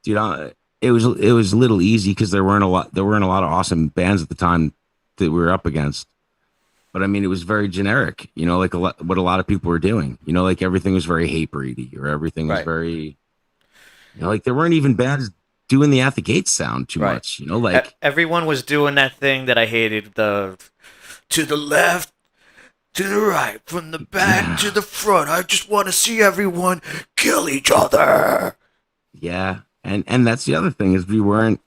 it was a little easy because there weren't a lot of awesome bands at the time that we were up against. But I mean, it was very generic, like what a lot of people were doing. Like everything was very hate breedy, or everything was Right. very You know, like there weren't even bands doing the At the Gates sound too Right. much. You know, like Everyone was doing that thing that I hated. The to the left, to the right, from the back to yeah, the front. I just want to see everyone kill each other. yeah, and that's the other thing is we weren't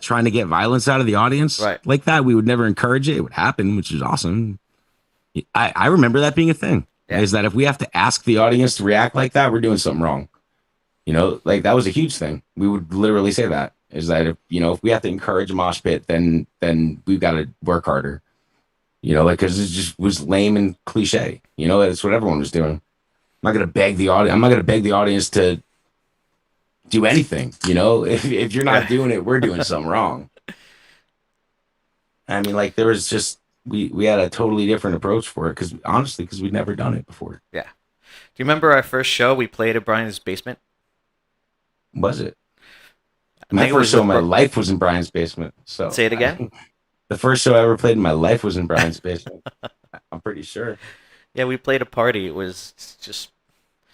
trying to get violence out of the audience Right. like that. We would never encourage it. It would happen, which is awesome. I remember that being a thing. Yeah. Is that if we have to ask the audience to react like that, we're doing something wrong. You know, like that was a huge thing. We would literally say that is that if we have to encourage a mosh pit, then we've got to work harder. You know, like because it just was lame and cliche. You know, that's what everyone was doing. I'm not gonna beg the audience to do anything. You know, if you're not doing it, we're doing something wrong. I mean, like there was just we had a totally different approach for it because honestly, because we'd never done it before. Yeah. Do you remember our first show we played at Brian's basement? Was it? I My think it first was show in with my life was in Brian's basement. So Say it again. the first show I ever played in my life was in Brian's basement. I'm pretty sure. Yeah, we played a party. It was just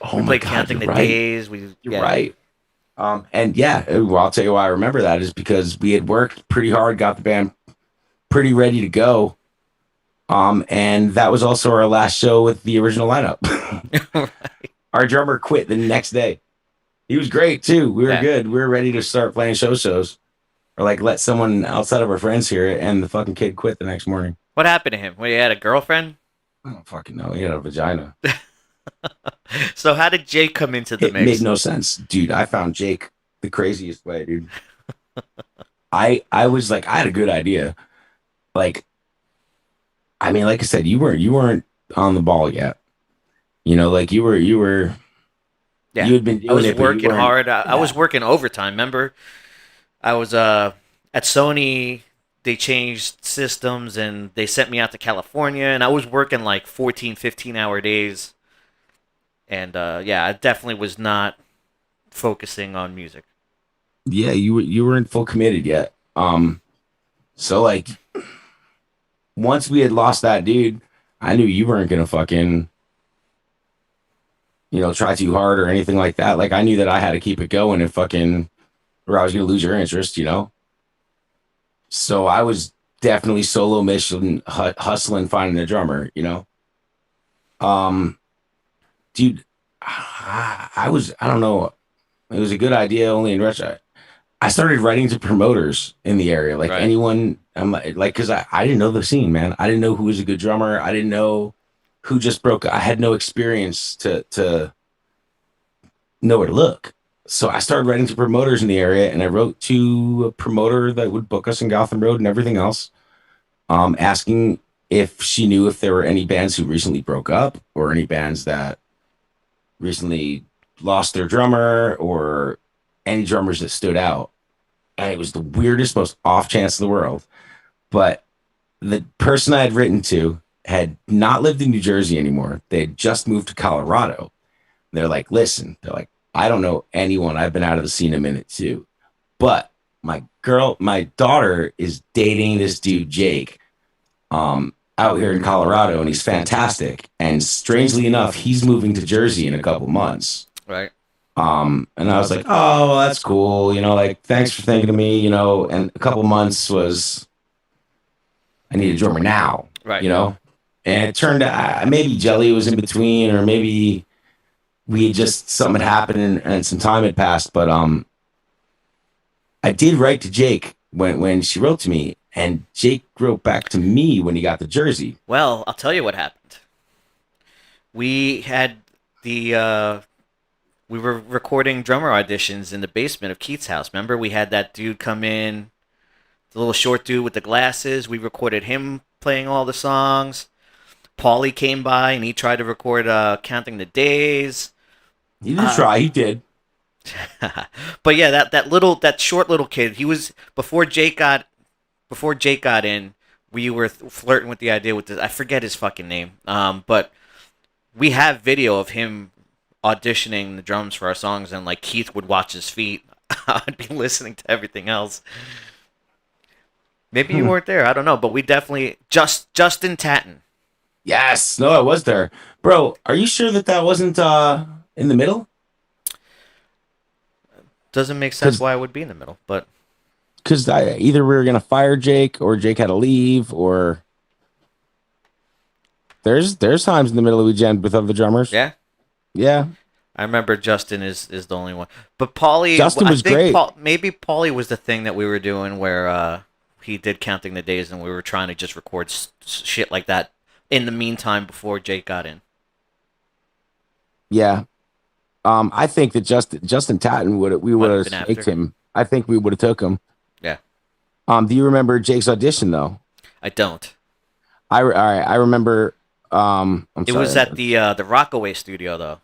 Oh we my played God, Counting you're the right. Days. We You're yeah. right. And yeah, well, I'll tell you why I remember that is because we had worked pretty hard, got the band pretty ready to go. And that was also our last show with the original lineup. Our drummer quit the next day. He was great too. We were Yeah. good. We were ready to start playing shows or like let someone outside of our friends hear it. And the fucking kid quit the next morning. What happened to him? Well, he had a girlfriend. I don't fucking know. He had a vagina. So how did Jake come into the It made mix? no sense, dude. I found Jake the craziest way, dude. I was like, I had a good idea. Like, I mean, like I said, you weren't on the ball yet. You know, like Yeah, you had been I doing was it, but you working weren't. hard. I was Yeah, working overtime. Remember, I was at Sony. They changed systems and they sent me out to California, and I was working like 14, 15-hour days. And yeah, I definitely was not focusing on music. yeah, you weren't full committed yet. So like once we had lost that dude, I knew you weren't gonna fucking try too hard or anything like that. Like I knew that I had to keep it going and fucking or I was gonna lose your interest. So I was definitely solo mission hustling finding a drummer. Um, dude, I don't know. It was a good idea only in retro. I started writing to promoters in the area, like Right. anyone. I'm like, because I didn't know the scene, man. I didn't know who was a good drummer. I didn't know who just broke. I had no experience to know where to look. So I started writing to promoters in the area, and I wrote to a promoter that would book us in Gotham Road and everything else, asking if she knew if there were any bands who recently broke up or any bands that recently lost their drummer or any drummers that stood out. And it was the weirdest, most off chance in the world. But the person I had written to had not lived in New Jersey anymore. They had just moved to Colorado. They're like, listen, they're like, I don't know anyone. I've been out of the scene a minute too. But my daughter is dating this dude, Jake, out here in Colorado, and he's fantastic. And strangely enough, he's moving to Jersey in a couple months. Right. And I was like, oh, well, that's cool. Like, thanks for thinking of me, and a couple months was, I need a drummer now, Right. you know? And it turned out maybe Jelly was in between, or maybe we had just, something had happened and some time had passed. But, I did write to Jake when she wrote to me, and Jake wrote back to me when he got the jersey. Well, I'll tell you what happened. We had the we were recording drummer auditions in the basement of Keith's house. Remember, we had that dude come in, the little short dude with the glasses. We recorded him playing all the songs. Paulie came by and he tried to record "Counting the Days." He didn't try, he did. But yeah, that short little kid. He was before Jake got in. We were flirting with the idea with this. I forget his fucking name. But we have video of him auditioning the drums for our songs, and like Keith would watch his feet. I'd be listening to everything else. Maybe you weren't there. I don't know, but we definitely Justin Tatton. Yes, no, I was there, bro. Are you sure that that wasn't in the middle? Doesn't make sense Because why it would be in the middle, but either we were gonna fire Jake or Jake had to leave, or there's times in the middle we jammed with other drummers. yeah. Yeah, I remember Justin is the only one. But Paulie, Justin I was think great. Maybe Paulie was the thing that we were doing where he did Counting the Days and we were trying to just record shit like that in the meantime before Jake got in. Yeah, I think that Justin Tatton would Might have have been snaked after. him. I think we would have took him. Yeah. Do you remember Jake's audition though? I don't. All right, I remember. I'm It was sorry. at the Rockaway studio though.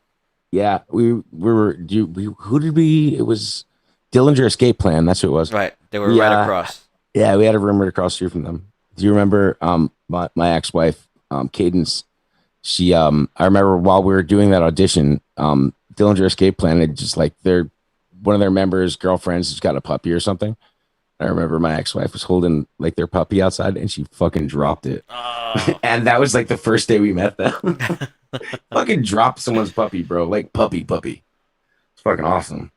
Yeah, we were. Who did we? It was Dillinger Escape Plan. That's who it was. Right. They were We right across. yeah, we had a room right across the street from them. Do you remember my ex-wife, Cadence? She I remember while we were doing that audition, Dillinger Escape Plan had just like their one of their members' girlfriends just got a puppy or something. I remember my ex-wife was holding like their puppy outside and she fucking dropped it. Oh. And that was like the first day we met them. Fucking dropped someone's puppy, bro. Like puppy. It's fucking awesome.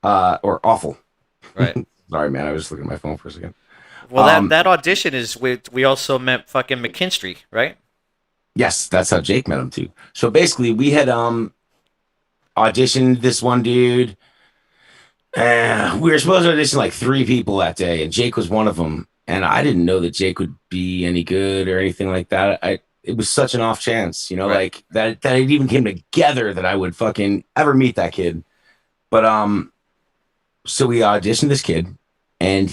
Or awful. Right. Sorry, man. I was just looking at my phone for a second. Well, that audition is we also met fucking McKinstry, right? Yes, that's how Jake met him too. So basically, we had auditioned this one dude. We were supposed to audition like three people that day, and Jake was one of them. And I didn't know that Jake would be any good or anything like that. It was such an off chance, Right. like that it even came together that I would fucking ever meet that kid. But so we auditioned this kid, and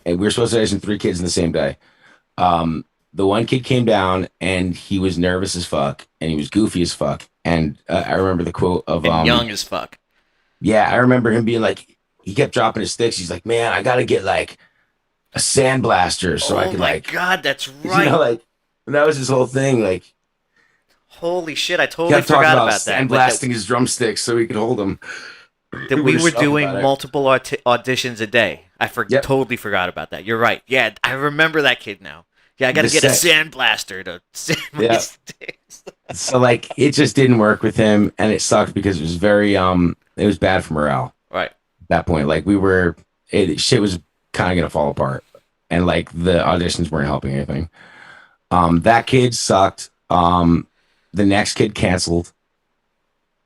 and we were supposed to audition three kids in the same day. The one kid came down, and he was nervous as fuck, and he was goofy as fuck. And I remember the quote of And young as fuck. yeah, I remember him being like, he kept dropping his sticks. He's like, man, I gotta get like a sandblaster so I Oh could my like, god, that's right. like that was his whole thing. Like, Holy shit, I he totally kept talking forgot about about that. sandblasting his drumsticks so he could hold them. That we were doing multiple auditions a day. Yep. Totally forgot about that. You're right. Yeah, I remember that kid now. Yeah, I got to get a sandblaster to sand my sticks. So like it just didn't work with him, and it sucked because it was very it was bad for morale Right. at that point. Like shit was kind of gonna fall apart, and like the auditions weren't helping anything. That kid sucked. The next kid canceled,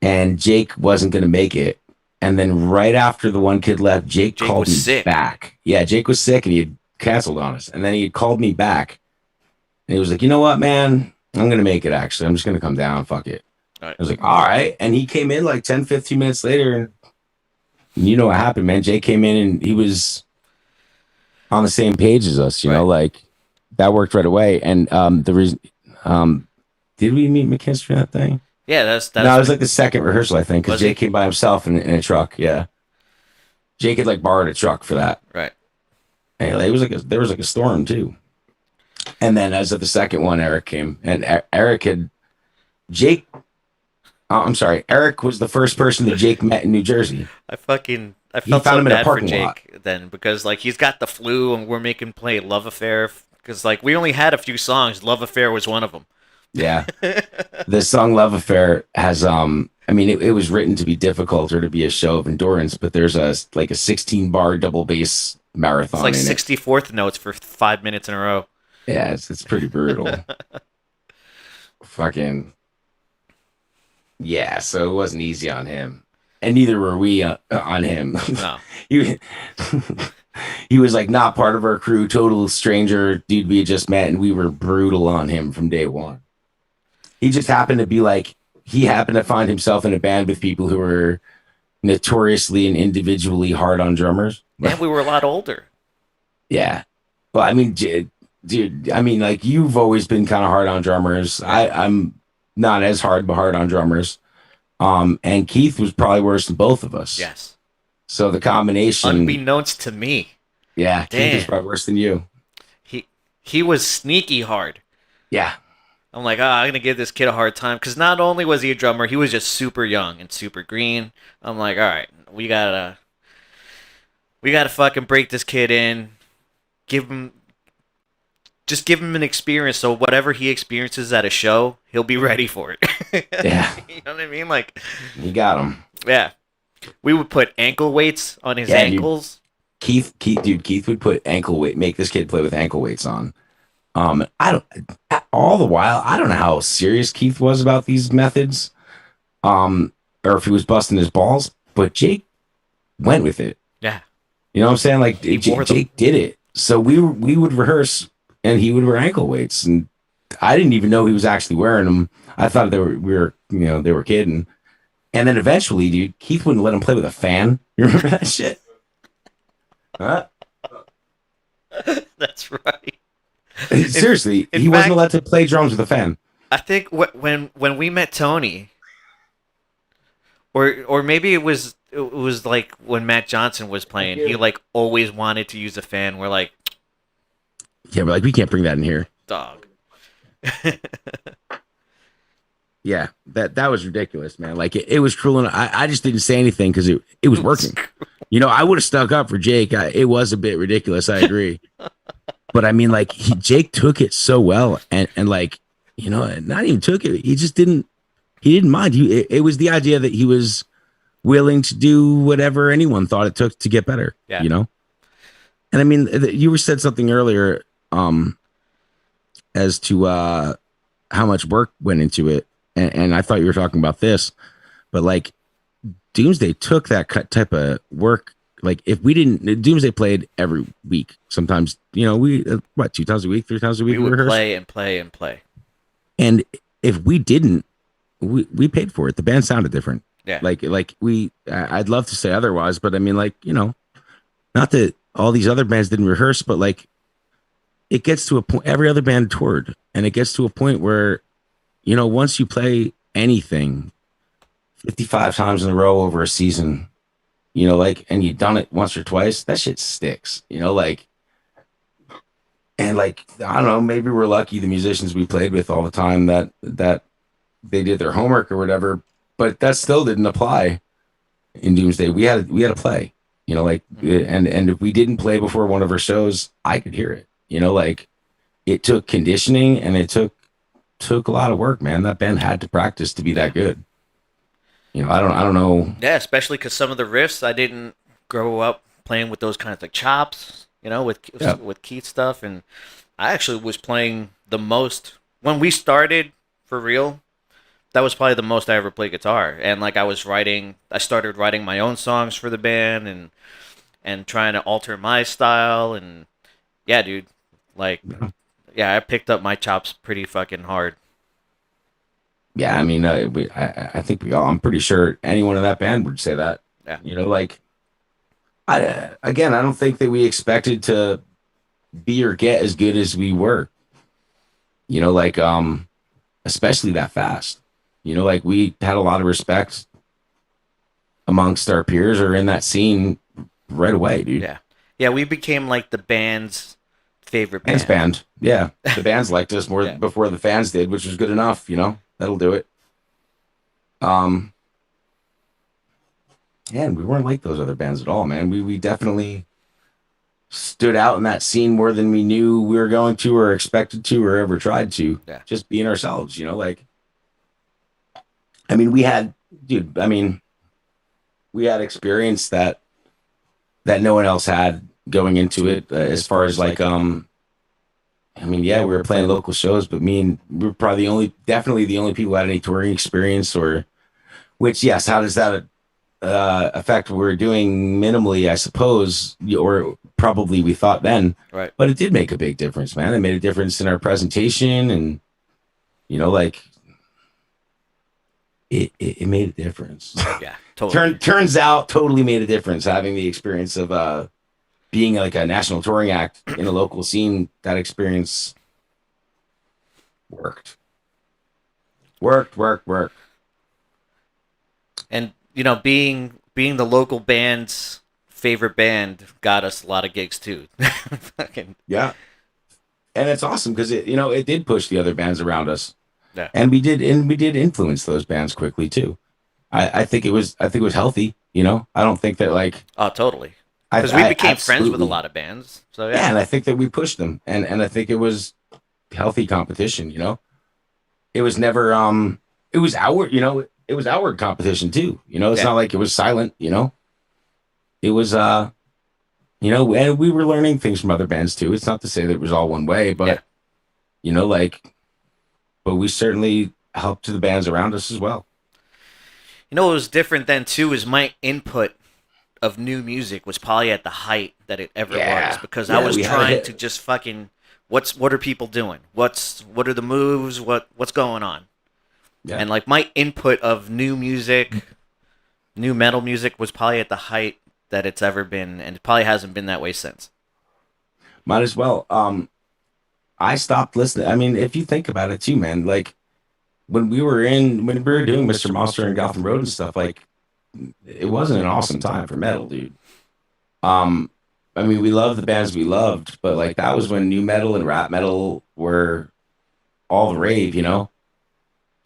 and Jake wasn't gonna make it. And then right after the one kid left, Jake called me sick. back. Yeah, Jake was sick and he had canceled on us. And then he had called me back and he was like, you know what, man? I'm going to make it actually. I'm just going to come down. Fuck it. Right. I was like, all right. And he came in like 10, 15 minutes later. And you know what happened, man? Jake came in and he was on the same page as us, you know, like that worked right away. And the reason, did we meet McKinstry that thing? Yeah, that's no, it was like the second rehearsal, I think, because Was he? Jake came by himself in a truck. Yeah, Jake had like borrowed a truck for that. right. And it was like there was like a storm too. And then as of the second one, Eric came, and Eric had Jake. I'm sorry, Eric was the first person that Jake met in New Jersey. I felt found so him in a bad for parking lot. Jake then because like he's got the flu and we're making play Love Affair because like we only had a few songs. Love Affair was one of them. Yeah, the song "Love Affair" has I mean, it was written to be difficult or to be a show of endurance, but there's a 16 bar double bass marathon. It's like 64th notes for 5 minutes in a row. Yeah, it's pretty brutal. Fucking yeah. So it wasn't easy on him, and neither were we on him. No. he, he was like not part of our crew, total stranger, dude. We had just met, and we were brutal on him from day one. He just happened to be like, he happened to find himself in a band with people who were notoriously and individually hard on drummers. And we were a lot older. Yeah. Well, I mean, dude, I mean, like you've always been kind of hard on drummers. I'm not as hard, but hard on drummers. And Keith was probably worse than both of us. Yes. So the combination. Unbeknownst to me. Yeah. Damn. Keith was probably worse than you. He was sneaky hard. Yeah. I'm like, I'm going to give this kid a hard time. Because not only was he a drummer, he was just super young and super green. I'm like, all right, we gotta fucking break this kid in. Give him just give him an experience. So whatever he experiences at a show, he'll be ready for it. Yeah, You know what I mean? Like, you got him. yeah, we would put ankle weights on his Yeah, dude. ankles. Keith would put ankle weight, make this kid play with ankle weights on. I don't. All the while, I don't know how serious Keith was about these methods, or if he was busting his balls. But Jake went with it. Yeah, You know what I'm saying? Like Jake did it. So we would rehearse, and he would wear ankle weights, and I didn't even know he was actually wearing them. I thought they were kidding. And then eventually, dude, Keith wouldn't let him play with a fan. You remember that shit? Huh? that's right. Seriously, in he fact, wasn't allowed to play drums with a fan. I think when we met Tony, or maybe it was like when Matt Johnson was playing, he like always wanted to use a fan. We're like, Yeah, but like we can't bring that in here. dog. Yeah, that was ridiculous, man. Like it was cruel, and I just didn't say anything because it was working. You know, I would have stuck up for Jake. It was a bit ridiculous. I agree. But I mean, like Jake took it so well, and like, you know, not even took it. He just didn't. He didn't mind. It was the idea that he was willing to do whatever anyone thought it took to get better. Yeah. You know. And I mean, you said something earlier, as to how much work went into it, and I thought you were talking about this, but like Doomsday took that type of work. Like if we didn't, Doomsday played every week. Sometimes, you know, we 2 times a week, 3 times a week We would rehearse. play and play and play. And if we didn't, we paid for it. The band sounded different. Yeah. Like I'd love to say otherwise, but I mean, like, you know, not that all these other bands didn't rehearse, but like it gets to a point. Every other band toured, and it gets to a point where, you know, once you play anything 55 times in a row over a season, you know, like, and you've done it once or twice, that shit sticks, you know, like, and like, I don't know, maybe we're lucky the musicians we played with all the time that they did their homework or whatever, but that still didn't apply in Doomsday. We had to play, you know, like, and if we didn't play before one of our shows, I could hear it, you know, like it took conditioning and it took a lot of work, man. That band had to practice to be that good. You know, I don't know. Yeah, especially because some of the riffs I didn't grow up playing with those kinds of chops, you know, with Keith stuff, and I actually was playing the most when we started for real. That was probably the most I ever played guitar, and like I started writing my own songs for the band, and trying to alter my style, and yeah, dude, like, yeah, I picked up my chops pretty fucking hard. Yeah, I mean, I think I'm pretty sure anyone in that band would say that. Yeah. You know, like, I don't think that we expected to be or get as good as we were. You know, like, especially that fast. You know, like we had a lot of respect amongst our peers or in that scene right away, dude. Yeah, yeah, we became like the band's favorite band. Band. Yeah, the bands liked us more before the fans did, which was good enough. You know, that'll do it. And we weren't like those other bands at all, man. We definitely stood out in that scene more than we knew we were going to or expected to or ever tried to. Yeah. Just being ourselves, you know, like, I mean, we had experience that no one else had going into it, as far as like, we were playing local shows, but we were probably definitely the only people who had any touring experience, yes, how does that affect what we were doing minimally, I suppose, or probably we thought then, right? But it did make a big difference, man. It made a difference in our presentation, and, you know, like, it made a difference. Yeah, totally. Turns out totally made a difference having the experience of being like a national touring act in a local scene. That experience worked. And, you know, being the local band's favorite band got us a lot of gigs too. Fucking yeah. And it's awesome because it did push the other bands around us. Yeah. And we did influence those bands quickly too. I think it was healthy, you know. I don't think that, like, oh, totally. Because we I became friends with a absolutely, lot of bands. So yeah, yeah, and I think that we pushed them, and I think it was healthy competition. It was never it was outward. It was outward competition too. It's yeah, not like it was silent. It was and we were learning things from other bands too. It's not to say that it was all one way, yeah. but like, but we certainly helped to the bands around us as well. What was different then too is my input of new music was probably at the height that it ever was Yeah, because I yeah, was we had a trying to hit. just fucking what are people doing? What are the moves? What's going on? Yeah, And like my input of new music, new metal music was probably at the height that it's ever been, and it probably hasn't been that way since. might as well. I stopped listening. I mean, if you think about it too, man, like when we were doing Mr. Monster and Gotham Road and stuff, like it wasn't an awesome time for metal, dude. Um, I mean, we loved the bands we loved, but like that was when new metal and rap metal were all the rave.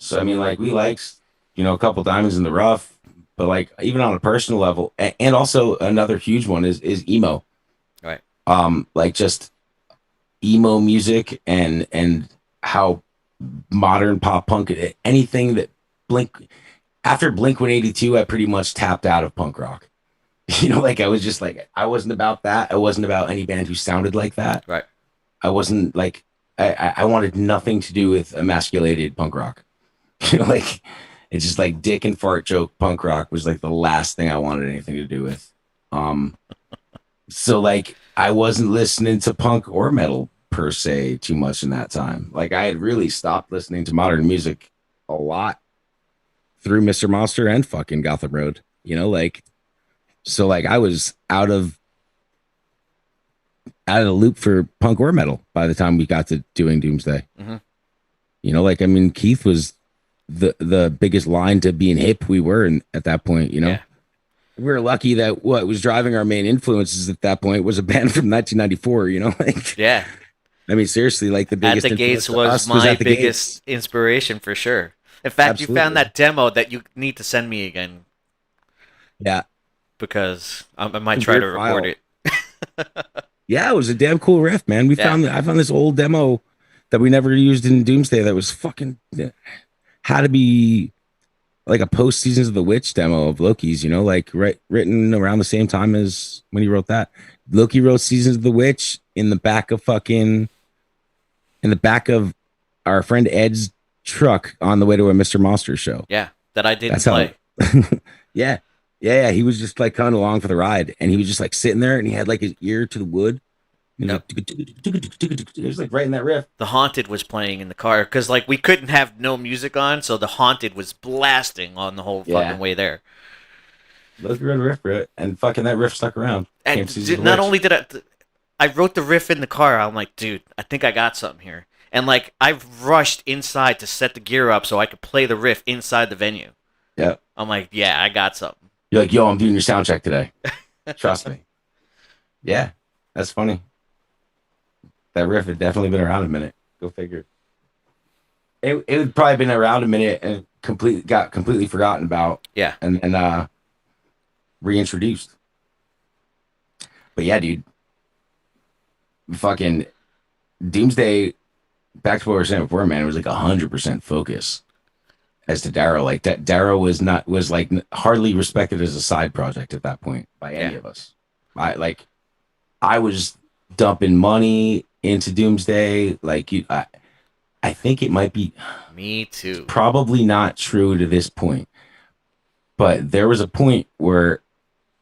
So I mean, like we liked, a couple diamonds in the rough, but like even on a personal level, and also another huge one is emo. Right. Like just emo music and how modern pop punk, anything that Blink after Blink 182, I pretty much tapped out of punk rock. Like I was just like I wasn't about that. I wasn't about any band who sounded like that. Right. I wasn't like I wanted nothing to do with emasculated punk rock. Like it's just like dick and fart joke punk rock was like the last thing I wanted anything to do with. Um, so like I wasn't listening to punk or metal per se too much in that time. Like I had really stopped listening to modern music a lot through Mr. Monster and fucking Gotham Road. Like so like I was out of the loop for punk or metal by the time we got to doing Doomsday. Mm-hmm. Like I mean Keith was the biggest line to being hip we were at that point. Yeah. We were lucky that what was driving our main influences at that point was a band from 1994. Like Yeah. I mean seriously, like the At biggest the influence Gates to was us was my at the biggest Gates. inspiration for sure. In fact, you found Absolutely. that demo that you need to send me again Yeah. because I might A try to weird record file. it. Yeah, it was a damn cool riff, man. Yeah. I found this old demo that we never used in Doomsday that was fucking had to be like a post Seasons of the Witch demo of Loki's, like written around the same time as when he wrote that. Loki wrote Seasons of the Witch in the back of our friend Ed's truck on the way to a Mr. Monster show. Yeah. That I didn't That's how play. yeah. Yeah. He was just like coming along for the ride and he was just like sitting there and he had like his ear to the wood. And he was Yep. like, it was like right in that riff. The Haunted was playing in the car because like we couldn't have no music on, so the Haunted was blasting on the whole fucking Yeah. way there. Loki wrote a riff for it. And fucking that riff stuck around. Came And Seasons of the not Witch. only did I wrote the riff in the car. I'm like, dude, I think I got something here. And like I rushed inside to set the gear up so I could play the riff inside the venue. Yeah. I'm like, yeah, I got something. You're like, yo, I'm doing your sound check today. Trust me. Yeah. That's funny. That riff had definitely been around a minute. Go figure. It had probably been around a minute and got completely forgotten about Yeah. and then reintroduced. But yeah, dude. Fucking Doomsday, back to what we were saying before, man, it was like 100% focus as to Darrow. Like that Darrow was like hardly respected as a side project at that point by any Yeah. of us. I was dumping money into Doomsday. Like I think it might be Me too. probably not true to this point, but there was a point where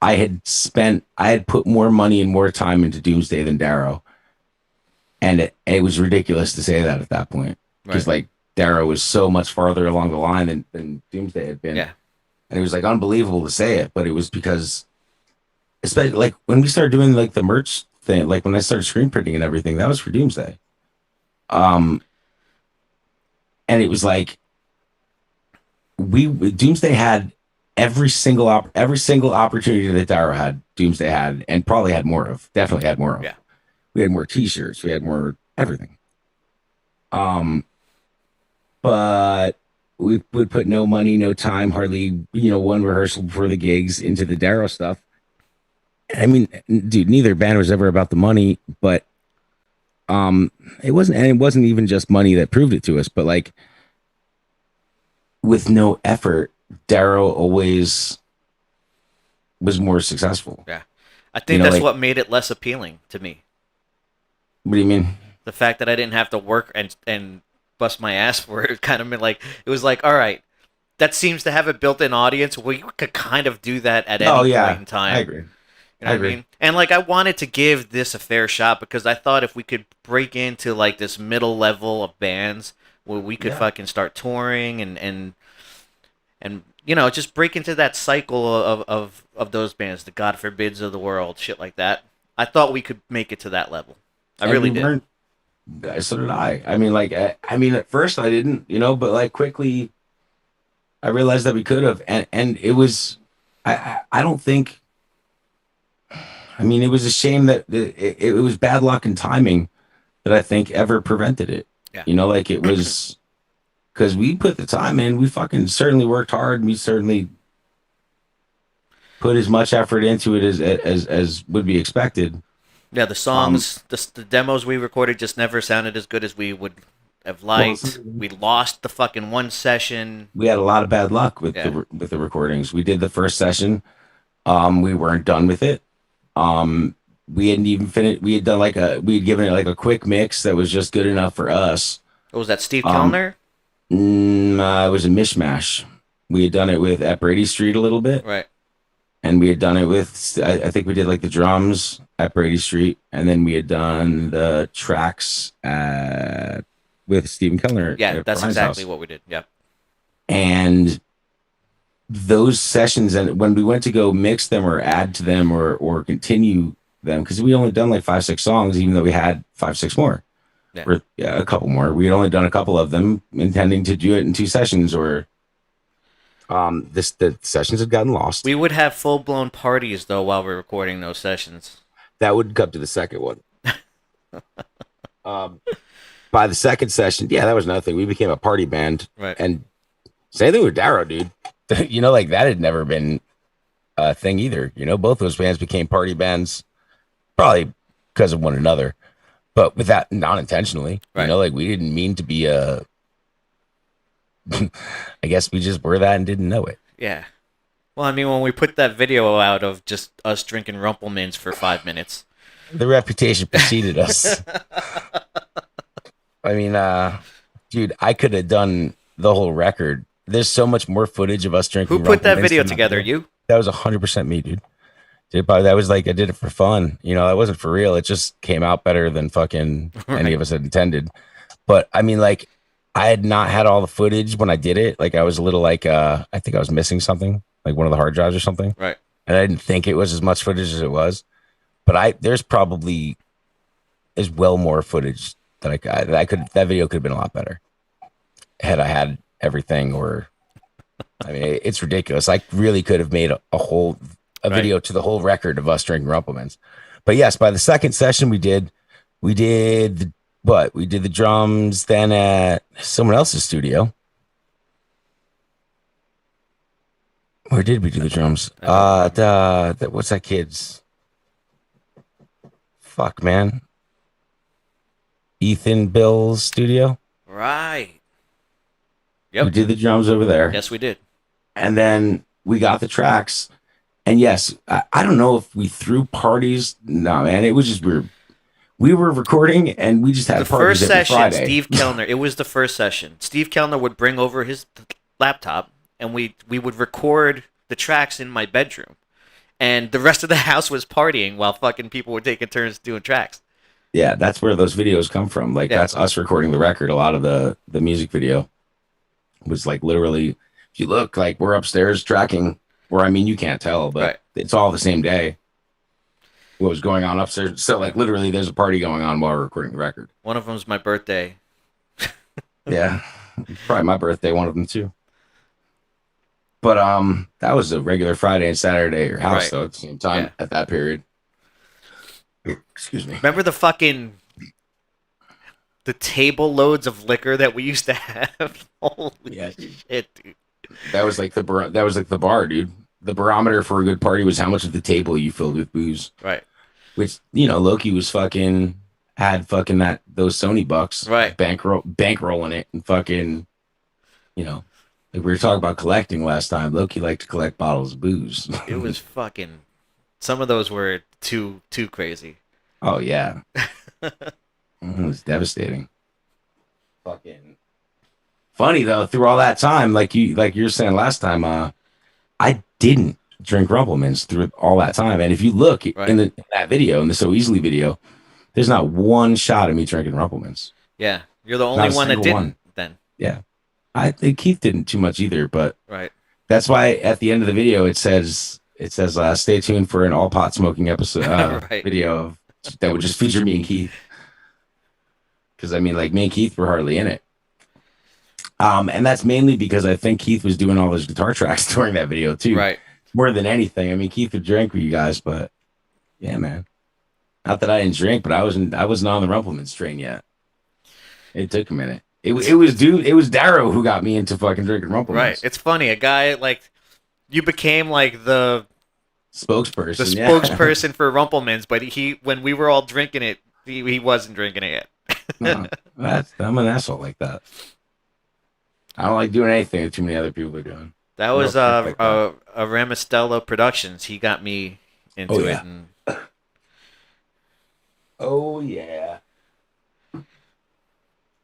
I had put more money and more time into Doomsday than Darrow. And it was ridiculous to say that at that point because Right. like Darrow was so much farther along the line than Doomsday had been. Yeah. And it was like unbelievable to say it, but it was because especially like when we started doing like the merch thing, like when I started screen printing and everything, that was for Doomsday. Um, and it was like we Doomsday had every single opportunity that Darrow had, Doomsday had, and probably had more of, definitely had more of. Yeah. We had more T-shirts, we had more everything. Um, but we would put no money, no time, hardly one rehearsal before the gigs into the Darrow stuff. I mean, dude, neither band was ever about the money, but um, it wasn't even just money that proved it to us, but like with no effort, Darrow always was more successful. Yeah. I You think know, that's like what made it less appealing to me. what do you mean? The fact that I didn't have to work and bust my ass for it kind of meant like it was like, all right, that seems to have a built-in audience. Well, you could kind of do that at Oh any point yeah, in I time. agree. You know I what I agree. mean? And like I wanted to give this a fair shot because I thought if we could break into like this middle level of bands where we could Yeah. fucking start touring and you know just break into that cycle of those bands, the God Forbids of the world, shit like that. I thought we could make it to that level. I And really we did. weren't. So did I. I mean, like, I mean, at first I didn't, but like quickly I realized that we could have, and it was. I don't think. I mean, it was a shame that it was bad luck and timing that I think ever prevented it. Yeah. Like it was because we put the time in. We fucking certainly worked hard. We certainly put as much effort into it as would be expected. Yeah, the Um, songs, the demos we recorded just never sounded as good as we would have well, liked. We lost the fucking one session. we had a lot of bad luck with Yeah. the recordings. We did the first session. We weren't done with it. We hadn't even finished. We had done we had given it like a quick mix that was just good enough for us. What was that, Steve Um, Kellner? it was a mishmash. We had done it with at Brady Street a little bit, Right. and we had done it with. I think we did like the drums at Brady Street, and then we had done the tracks with Stephen Kellner Yeah, at that's Brian's exactly house, what we did. Yeah. and those sessions. And when we went to go mix them or add to them or continue them, because we only done like 5 6 songs, even though we had 5 6 more. Yeah. Or yeah, a couple more. We had only done a couple of them, intending to do it in 2 sessions. Or the sessions had gotten lost. We would have full blown parties though while we're recording those sessions. That would come to the second one. um, by the second session, yeah, that was another thing. We became a party band, Right. and same thing with Darrow, dude. Like that had never been a thing either. Both those bands became party bands, probably because of one another, but with that non intentionally. Right. Like we didn't mean to be a. I guess we just were that and didn't know it. Yeah. Well, I mean, when we put that video out of just us drinking Rumplemans for 5 minutes, The reputation preceded us. I mean, dude, I could have done the whole record. There's so much more footage of us who drinking put that Rumplemans video than together? You? That was 100% me, dude. But that was like I did it for fun. That wasn't for real. It just came out better than fucking any Right. of us had intended. But I mean, like, I had not had all the footage when I did it. Like, I was a little like, I think I was missing something, like one of the hard drives or something. Right. And I didn't think it was as much footage as it was. But there's probably is well more footage that video could have been a lot better had I had everything. Or I mean, it's ridiculous. I really could have made a Right. video to the whole record of us drinking Rumplemans. But yes, by the second session we did we did the drums then at someone else's studio. Where did we do the drums? I don't remember. What's that kid's? Fuck, man. Ethan Bill's studio. Right. We Yep. did the drums over there. Yes, we did. And then we got the tracks. And yes, I don't know if we threw parties. No, man, it was just we were recording and we just had The parties first every session, Friday. Steve Kellner. It was the first session. Steve Kellner would bring over his laptop, and we would record the tracks in my bedroom, and the rest of the house was partying while fucking people were taking turns doing tracks. Yeah, that's where those videos come from. Like Yeah. that's us recording the record. A lot of the music video was like literally, if you look, like we're upstairs tracking. Or I mean, you can't tell, but Right. it's all the same day. What was going on upstairs? So like literally, there's a party going on while we're recording the record. One of them's my birthday. Yeah, probably my birthday, one of them too. But that was a regular Friday and Saturday at your house Right. though at the same time Yeah. at that period. Excuse me. Remember the table loads of liquor that we used to have? Holy Yeah. shit, dude. That was like the bar, dude. the barometer for a good party was how much of the table you filled with booze. Right. Which, you know, Loki was fucking had fucking that those Sony bucks, Right. bankrolling it, and fucking, you know, like we were talking about collecting last time. Loki liked to collect bottles of booze. It was fucking. Some of those were too crazy. Oh yeah, it was devastating. Fucking funny though. Through all that time, like you were saying last time, I didn't drink Rumplemans through all that time. And if you look Right. in that video, in the So Easily video, there's not one shot of me drinking Rumplemans. Yeah, you're the Not only a one that single didn't. one. Then. Yeah. I think Keith didn't too much either, but Right. that's why at the end of the video it says stay tuned for an all pot smoking episode Right. video that would just feature me and Keith. Because I mean, like me and Keith were hardly in it. And that's mainly because I think Keith was doing all those guitar tracks during that video too. Right. More than anything. I mean, Keith would drink with you guys, but yeah, man. Not that I didn't drink, but I wasn't on the Rumpleman's train yet. It took a minute. It was Darrow who got me into fucking drinking Rumpleman's. Right. It's funny. A guy like you became like the spokesperson. The spokesperson for Rumplemans, but when we were all drinking it, he wasn't drinking it yet. No, I'm an asshole like that. I don't like doing anything that too many other people are doing. That was a Ramastella Productions. He got me into it. And... Oh yeah.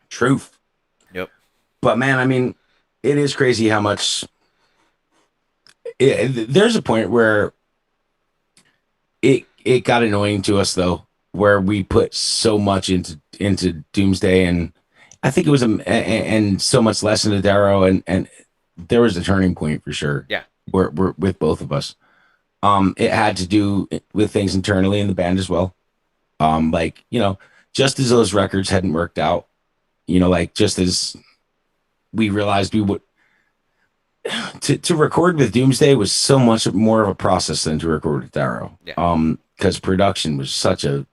Truth. Yep. But man, I mean, it is crazy how much. There's a point where it got annoying to us though, where we put so much into Doomsday, and I think it was and so much less into Darrow, and there was a turning point for sure. Yeah, we're with both of us. It had to do with things internally in the band as well. Like, you know, just as those records hadn't worked out, you know, like just as we realized we would to record with Doomsday was so much more of a process than to record with Darrow. Yeah. Because production was such a,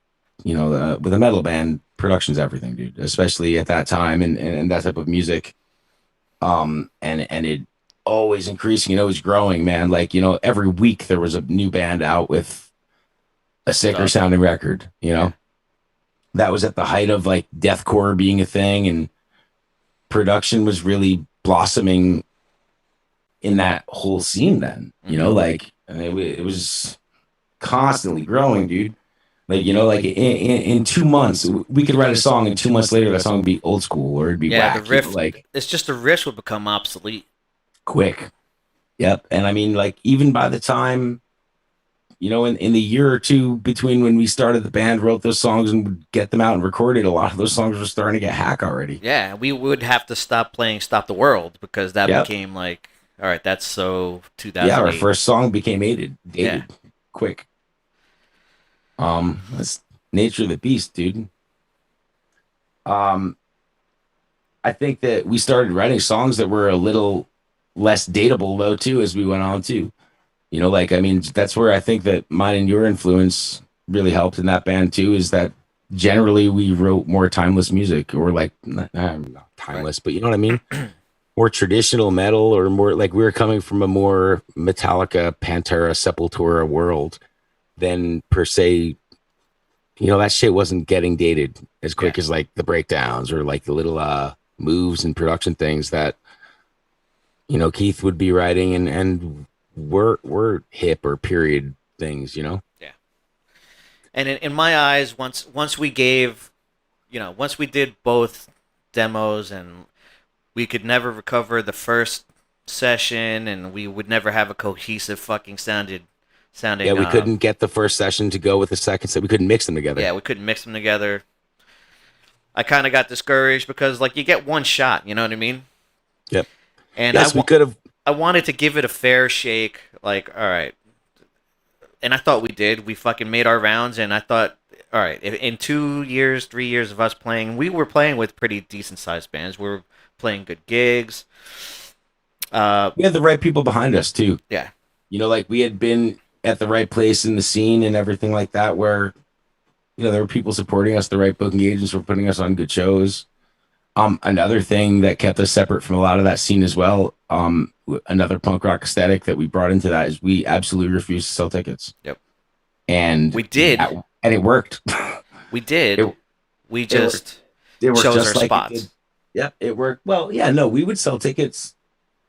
you know, with a metal band, production's everything, dude, especially at that time and that type of music. And it always increasing and always growing, man. Like, you know, every week there was a new band out with a sicker sounding record, you know. That was at the height of like deathcore being a thing, and production was really blossoming in that whole scene then, you know, like it was constantly growing, dude. Like, you know, like in 2 months we could write a song, and 2 months later that song would be old school or it'd be whack. The riff, you know, like it's just the riffs would become obsolete quick. Yep. And I mean, like, even by the time, you know, in the year or two between when we started the band, wrote those songs and would get them out and recorded, a lot of those songs were starting to get hack already. Yeah, we would have to stop playing Stop the World because that became like, all right, that's so 2008. Yeah, our first song became dated quick. That's nature of the beast, dude. I think that we started writing songs that were a little less dateable though too as we went on too. You know, like, I mean, that's where I think that mine and your influence really helped in that band too, is that generally we wrote more timeless music, or like not timeless, but you know what I mean? More traditional metal, or more like we were coming from a more Metallica, Pantera, Sepultura world than per se, you know, that shit wasn't getting dated as quick as like the breakdowns or like the little moves and production things that, you know, Keith would be writing and we're hip or period things, you know? Yeah. And in my eyes, once we gave, you know, once we did both demos and we could never recover the first session and we would never have a cohesive fucking sounding. Yeah, we couldn't get the first session to go with the second set. We couldn't mix them together. Yeah, we couldn't mix them together. I kind of got discouraged because, like, you get one shot, you know what I mean? Yep. And yes, we could have. I wanted to give it a fair shake, like, all right. And I thought we did. We fucking made our rounds, and I thought, all right, in 2 years, 3 years of us playing, we were playing with pretty decent-sized bands. We were playing good gigs. We had the right people behind us, too. Yeah. You know, like, we had been at the right place in the scene and everything like that, where, you know, there were people supporting us. The right booking agents were putting us on good shows. Another thing that kept us separate from a lot of that scene as well, another punk rock aesthetic that we brought into that is we absolutely refused to sell tickets. Yep. And We did. and it worked. We did. It, We it worked. just It worked chose just our like it spots. did. Yeah, it worked. Well, yeah, no, we would sell tickets.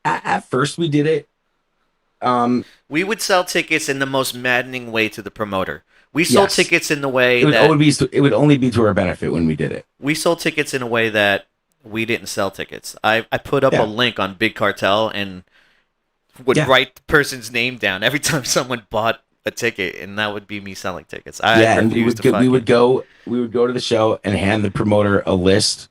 At first, we did it. We would sell tickets in the most maddening way to the promoter. We sold Yes. tickets in the way It would that always be. It would only be to our benefit when we did it. we sold tickets in a way that we didn't sell tickets. I put up Yeah. a link on Big Cartel and would Yeah. write the person's name down every time someone bought a ticket, and that would be me selling tickets. Yeah, and we refused would to go, we would fucking- go to the show and hand the promoter a list,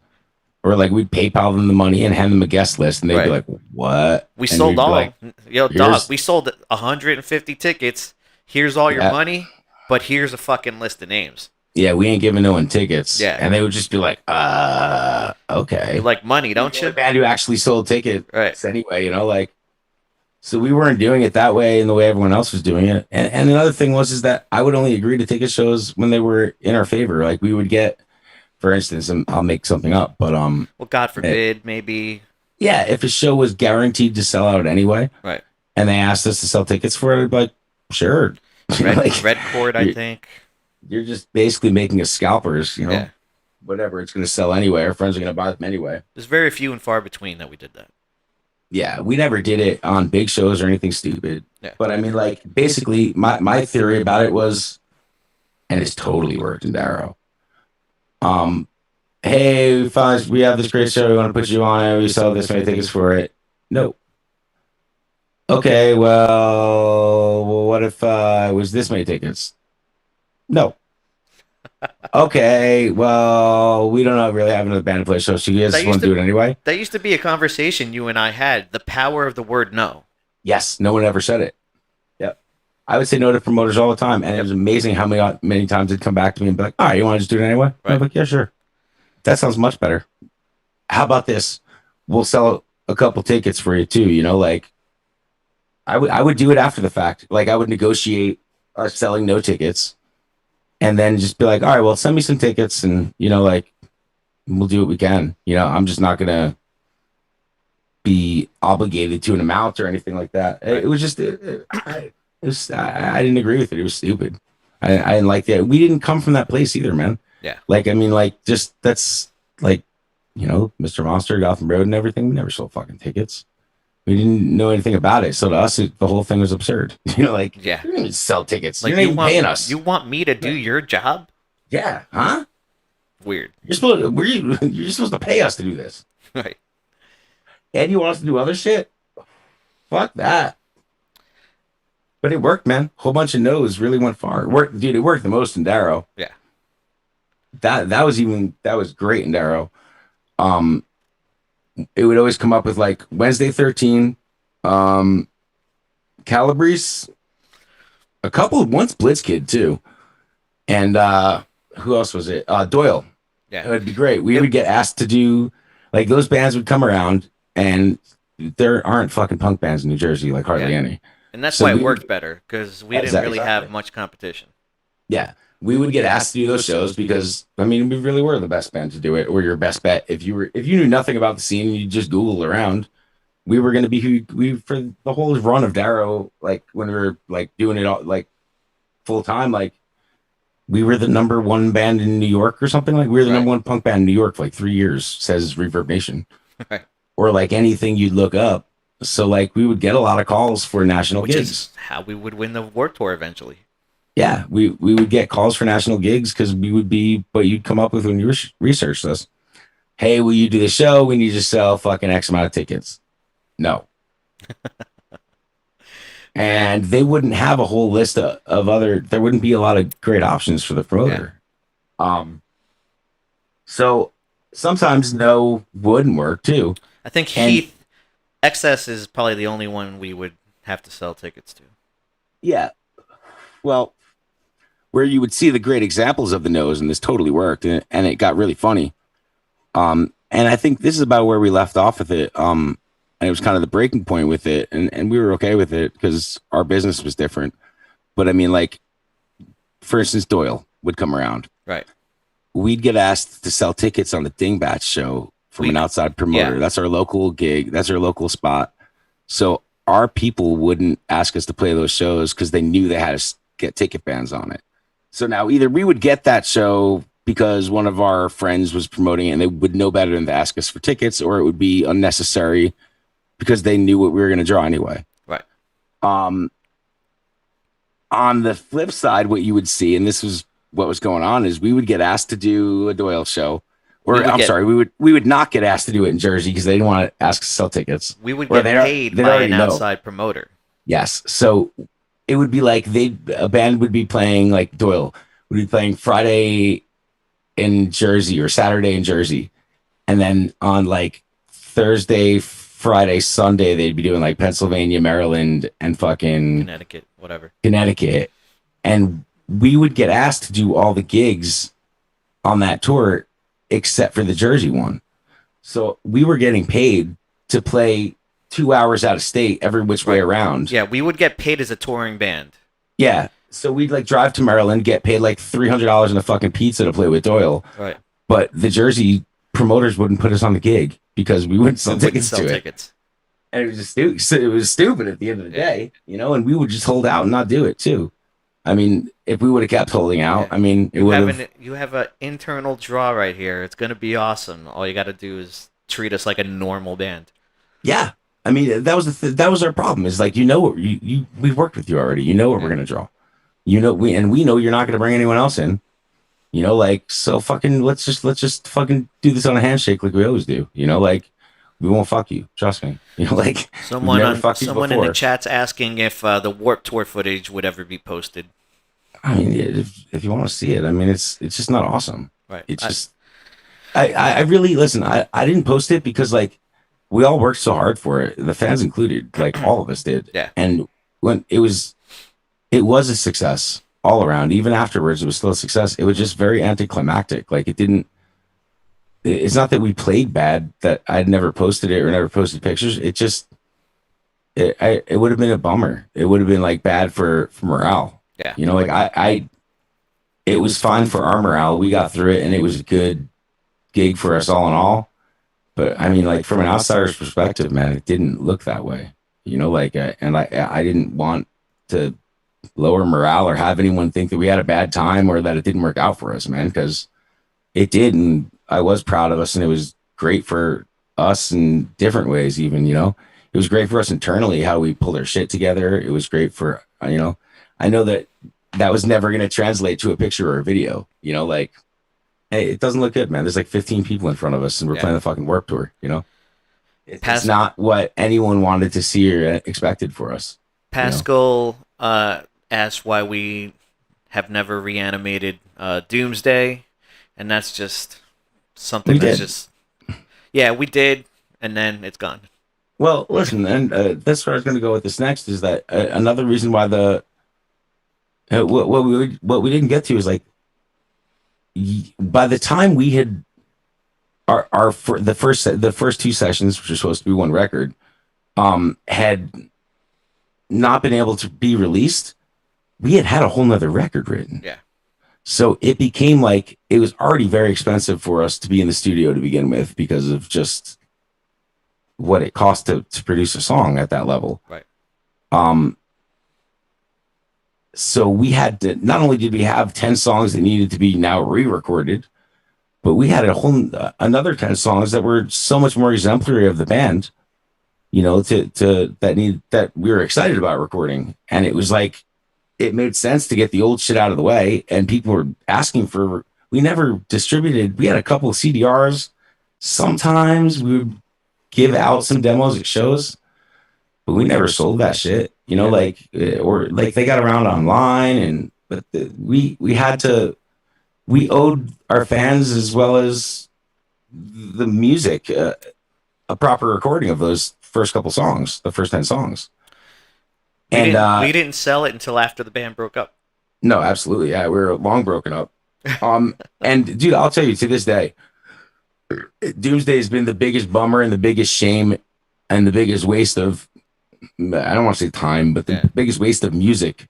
or like we'd PayPal them the money and hand them a guest list, and they'd be Right. like, "What?" We And sold we'd be all. like, Yo, dog, "Here's- we sold 150 tickets. Here's all your Yeah. money, but here's a fucking list of names. Yeah, we ain't giving no one tickets." Yeah. And they would just be like, okay. You like money, don't The you? band who actually sold tickets Right. anyway, like. So we weren't doing it that way and the way everyone else was doing it. And another thing is that I would only agree to ticket shows when they were in our favor. Like we would get, for instance, and I'll make something up, but Well, God forbid, maybe. yeah, if a show was guaranteed to sell out anyway, Right. and they asked us to sell tickets for it, I'd be like, sure. Red, Like, red cord, I think. you're just basically making us scalpers, Yeah. whatever. It's going to sell anyway. Our friends are going to buy them anyway. There's very few and far between that we did that. Yeah, we never did it on big shows or anything stupid. Yeah. But I mean, like, basically, my theory about it was, and it's totally worked in Darrow. Hey, we have this great show. We want to put you on it. We sell this many tickets for it. No. Okay, well, what if it was this many tickets? No. Okay, well, we don't really have another band to play, so you guys That want used to do it anyway? That used to be a conversation you and I had. The power of the word no. Yes, no one ever said it. Yep. I would say no to promoters all the time, and it was amazing how many times they'd come back to me and be like, all right, you want to just do it anyway? Right. I'm like, yeah, sure. That sounds much better. How about this? We'll sell a couple tickets for you too, like I would do it after the fact. Like I would negotiate us selling no tickets and then just be like, all right, well, send me some tickets and, like we'll do what we can. I'm just not going to be obligated to an amount or anything like that. It was just, I didn't agree with it. It was stupid. I didn't like that. We didn't come from that place either, man. Yeah. Like, I mean, like, just that's like, Mr. Monster, Gotham Road and everything. We never sold fucking tickets. We didn't know anything about it. So to us, the whole thing was absurd. Like, Yeah. you didn't even sell tickets. Like You're not even paying us. You want me to do your job? Yeah. Huh? Weird. You're supposed to pay us to do this. Right. And you want us to do other shit? Fuck that. But it worked, man. Whole bunch of no's really went far. It worked the most in Darrow. Yeah. That was great in Darrow. It would always come up with like Wednesday 13, Calabrese, once Blitzkid too. And who else was it? Doyle. Yeah. It would be great. We would get asked to do, like, those bands would come around, and there aren't fucking punk bands in New Jersey, like hardly any. And that's So why it we- worked better, because we didn't really Exactly. have much competition. Yeah, we would get asked to do those shows because, I mean, we really were the best band to do it, or your best bet. If you knew nothing about the scene and you just Google around, we were going to be for the whole run of Darrow, like when we were like doing it all like full time, like we were the number one band in New York or something. Like we were the number one punk band in New York for like 3 years, says Reverb Nation. Right. Or like anything you'd look up. So like we would get a lot of calls for national Which gigs. is how we would win the Warped Tour eventually. Yeah, we would get calls for national gigs because we would be what you'd come up with when you researched us. Hey, will you do the show? We need to sell fucking X amount of tickets. No. And they wouldn't have a whole list of there wouldn't be a lot of great options for the promoter. So sometimes no wouldn't work too. I think Heath XS is probably the only one we would have to sell tickets to. Yeah. Well, where you would see the great examples of the no's, and this totally worked, and it got really funny. And I think this is about where we left off with it. And it was kind of the breaking point with it, and we were okay with it because our business was different. But I mean, like, for instance, Doyle would come around. Right. We'd get asked to sell tickets on the Dingbatch show from an outside promoter. Yeah. That's our local gig. That's our local spot. So our people wouldn't ask us to play those shows because they knew they had to get ticket bans on it. So now either we would get that show because one of our friends was promoting it and they would know better than to ask us for tickets, or it would be unnecessary because they knew what we were going to draw anyway. Right. On the flip side, what you would see, and this was what was going on, is we would get asked to do a Doyle show. Or we would not get asked to do it in Jersey because they didn't want to ask us to sell tickets. We would get paid by an outside promoter. Yes. So it would be like a band would be playing, like Doyle would be playing Friday in Jersey or Saturday in Jersey. And then on like Thursday, Friday, Sunday, they'd be doing like Pennsylvania, Maryland, and fucking Connecticut. And we would get asked to do all the gigs on that tour except for the Jersey one. So we were getting paid to play 2 hours out of state every which way around. Yeah, we would get paid as a touring band. Yeah. So we'd like drive to Maryland, get paid like $300 in a fucking pizza to play with Doyle. Right. But the Jersey promoters wouldn't put us on the gig because we wouldn't sell tickets to it. And it was just it was stupid at the end of the day, you know, and we would just hold out and not do it too. I mean, if we would have kept holding out, I mean, it would have. You have an internal draw right here. It's going to be awesome. All you got to do is treat us like a normal band. Yeah, I mean, that was our problem. Is like, you know what, we've worked with you already. You know what we're going to draw. You know, we know you're not going to bring anyone else in. You know, like, so fucking let's just fucking do this on a handshake like we always do. You know, like, we won't fuck you. Trust me. You know, like, someone in the chat's asking if the Warped Tour footage would ever be posted. I mean, if you want to see it, I mean, it's just not awesome. Right. It's just, I really, listen, I didn't post it because, like, we all worked so hard for it, the fans included, like, all of us did. Yeah. And when it was a success all around. Even afterwards, it was still a success. It was just very anticlimactic. Like, it's not that we played bad, that I'd never posted it or never posted pictures. It just, it would have been a bummer. It would have been like bad for morale. Yeah. You know, like it was fine for our morale. We got through it and it was a good gig for us all in all. But I mean, like, from an outsider's perspective, man, it didn't look that way. You know, like, and I didn't want to lower morale or have anyone think that we had a bad time or that it didn't work out for us, man, because it did. And I was proud of us, and it was great for us in different ways. Even, you know, it was great for us internally, how we pulled our shit together. It was great for, you know, I know that was never going to translate to a picture or a video, you know, like, hey, it doesn't look good, man. There's like 15 people in front of us and we're playing the fucking Warped Tour, you know. It's not what anyone wanted to see or expected for us. Pascal asked why we have never reanimated Doomsday, and that's just something we did, and then it's gone. Well, listen, and that's where I was going to go with this next, is that another reason why what we didn't get to is, like, by the time we had the first two sessions, which are supposed to be one record, had not been able to be released, we had a whole nother record written. Yeah. So it became like it was already very expensive for us to be in the studio to begin with because of just what it cost to produce a song at that level. Right. So we had to, not only did we have 10 songs that needed to be now re-recorded, but we had another 10 songs that were so much more exemplary of the band, you know, that we were excited about recording. And it was like, it made sense to get the old shit out of the way, and people were asking for, we never distributed. We had a couple of CDRs. Sometimes we would give out some demos at shows, but we never sold that shit, you know, like, or like they got around online, but we owed our fans as well as the music a proper recording of those first couple songs, the first 10 songs. We didn't sell it until after the band broke up. No, absolutely. Yeah, we were long broken up. And dude, I'll tell you, to this day, Doomsday has been the biggest bummer and the biggest shame and the biggest waste of, I don't want to say time, but the biggest waste of music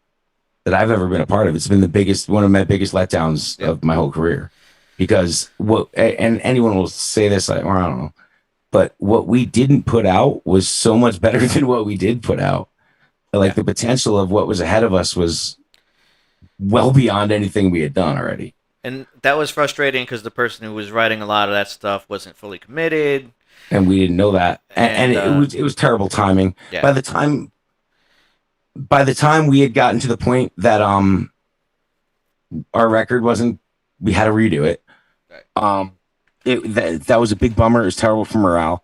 that I've ever been a part of. It's been one of my biggest letdowns of my whole career. because and anyone will say this, like, or I don't know, but what we didn't put out was so much better than what we did put out. Like the potential of what was ahead of us was well beyond anything we had done already. And that was frustrating because the person who was writing a lot of that stuff wasn't fully committed, And we didn't know that, and and it was terrible timing. yeah, By the time we had gotten to the point that our record wasn't, we had to redo it. right. That was a big bummer. It was terrible for morale.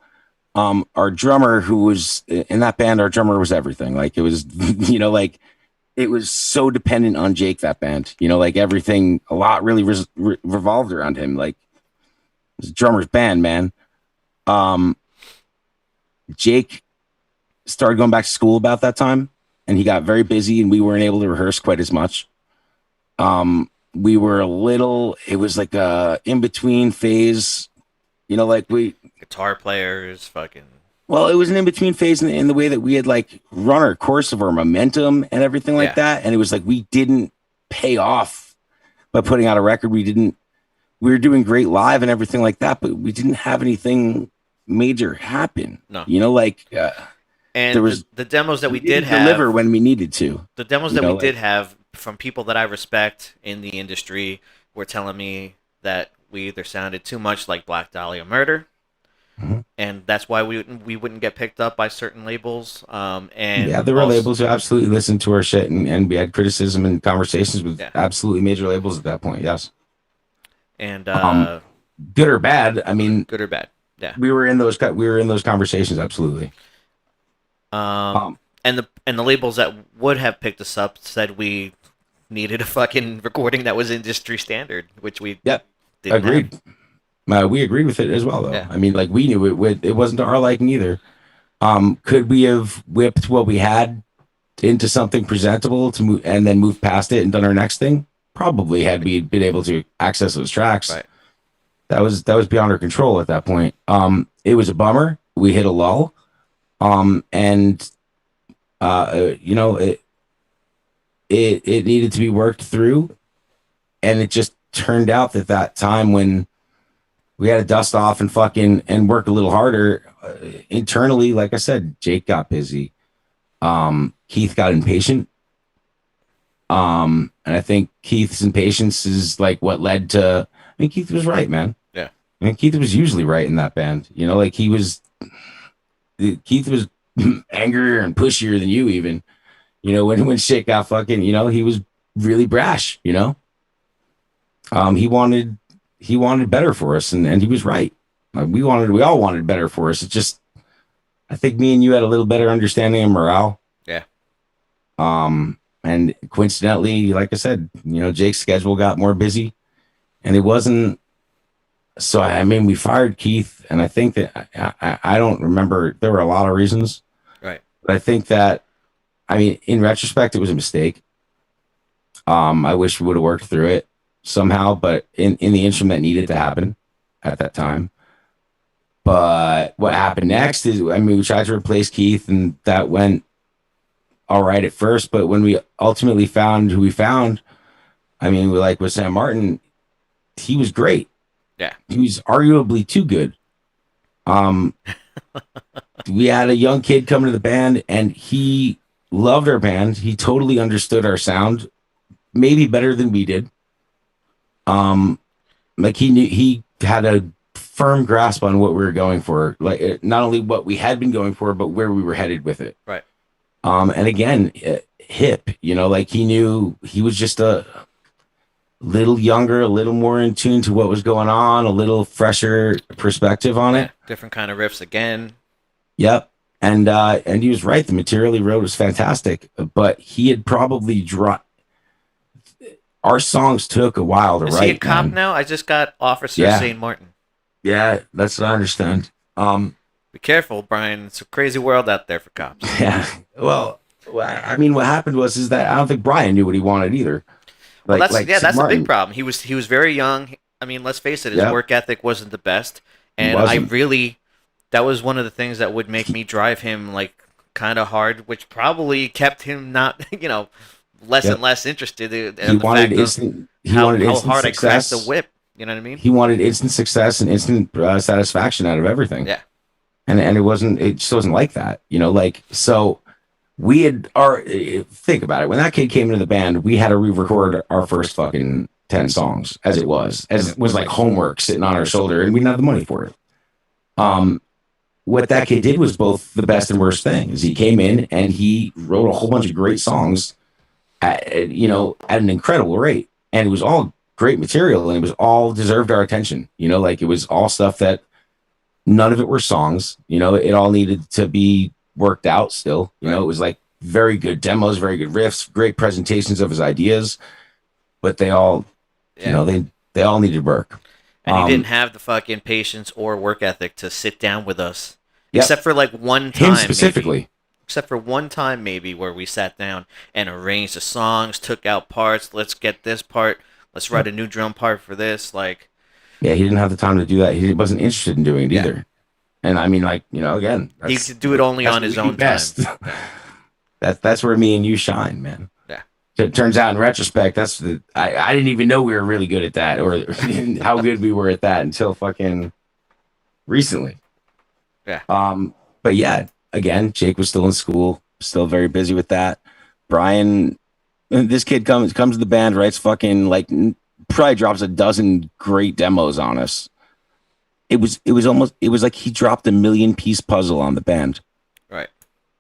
Our drummer, who was in that band, our drummer was everything. Like it was, like it was so dependent on Jake, that band. Like everything, a lot really revolved around him. Like it was a drummer's band, man. Jake started going back to school about that time, and he got very busy, and we weren't able to rehearse quite as much. We were it was like a in between phase, like Guitar players, fucking well, it was an in between phase in the way that we had like run our course of our momentum and everything like that. And it was like, we didn't pay off by putting out a record. We were doing great live and everything like that, but we didn't have anything major happen. No. And there was the demos that we did have deliver when we needed to. The demos that we did have from people that I respect in the industry were telling me that we either sounded too much like Black Dahlia Murder, and that's why we wouldn't get picked up by certain labels. And there were labels who absolutely listened to our shit, and we had criticism and conversations with absolutely major labels at that point. Yes, and good or bad. I mean, good or bad. Yeah, we were in those conversations. Absolutely. And the labels that would have picked us up said we needed a fucking recording that was industry standard, which we didn't agreed. We agreed with it as well, though. Yeah. I mean, like we knew it wasn't to our liking either. Could we have whipped what we had into something presentable to move and then moved past it and done our next thing? Probably, had we been able to access those tracks. Right. That was beyond our control at that point. It was a bummer. We hit a lull. And it needed to be worked through, and it just turned out that time when we had to dust off and work a little harder internally, like I said, Jake got busy, Keith got impatient, and I think Keith's impatience is like what led to. I mean, Keith was right, man. Yeah, I mean, Keith was usually right in that band. Like Keith was angrier and pushier than you even. When shit got fucking, he was really brash, he wanted better for us, and he was right. We all wanted better for us. It's just, I think me and you had a little better understanding of morale. Yeah. And coincidentally, like I said, Jake's schedule got more busy, and it wasn't. So, I mean, we fired Keith, and I think that I don't remember. There were a lot of reasons. Right. But I think that, I mean, in retrospect, it was a mistake. I wish we would have worked through it somehow, but in the interim, that needed to happen at that time. But what happened next is, I mean, we tried to replace Keith, and that went all right at first. But when we ultimately found who we found, I mean, with Sam Martin, he was great. Yeah. He was arguably too good. We had a young kid come to the band, and he loved our band. He totally understood our sound, maybe better than we did. Like he had a firm grasp on what we were going for, like not only what we had been going for, but where we were headed with it. Right. And again, hip, like he knew he was just a little younger, a little more in tune to what was going on, a little fresher perspective on it. Different kind of riffs again. Yep. And he was right. The material he wrote was fantastic, but he had probably dropped. Our songs took a while to write. Is he a cop now? I just got Officer St. Martin. Yeah, that's what I understand. Be careful, Brian. It's a crazy world out there for cops. Yeah. Well, I mean, what happened was that I don't think Brian knew what he wanted either. That's a big problem. He was very young. I mean, let's face it, his work ethic wasn't the best, and that was one of the things that would make me drive him like kind of hard, which probably kept him not, less and less interested in he wanted instant how hard success. I cracked the whip. You know what I mean? He wanted instant success and instant satisfaction out of everything. Yeah. And it just wasn't like that, like, so we had our, think about it. When that kid came into the band, we had to re-record our first fucking 10 songs as it was like homework sitting on our shoulder, and we didn't have the money for it. Um, what that kid did was both the best and worst thing. Is he came in and he wrote a whole bunch of great songs at an incredible rate. And it was all great material, and it was all deserved our attention. Like, it was all stuff that none of it were songs. It all needed to be worked out still. It was like very good demos, very good riffs, great presentations of his ideas, but they all, they all needed work. And he didn't have the fucking patience or work ethic to sit down with us. Yep. Except for like one time. Him specifically. Maybe. Except for one time maybe where we sat down and arranged the songs, took out parts, let's get this part, let's write a new drum part for this. Like, yeah, he didn't have the time to do that. He wasn't interested in doing it either. And I mean, like, again, he could do it only on his own best. time. That's where me and you shine, man. Yeah. It turns out in retrospect, I didn't even know we were really good at that, or how good we were at that until fucking recently. Yeah. But yeah, again, Jake was still in school, still very busy with that. Brian, this kid comes to the band, writes fucking like probably drops a dozen great demos on us. It was like he dropped a 1,000,000-piece puzzle on the band. Right.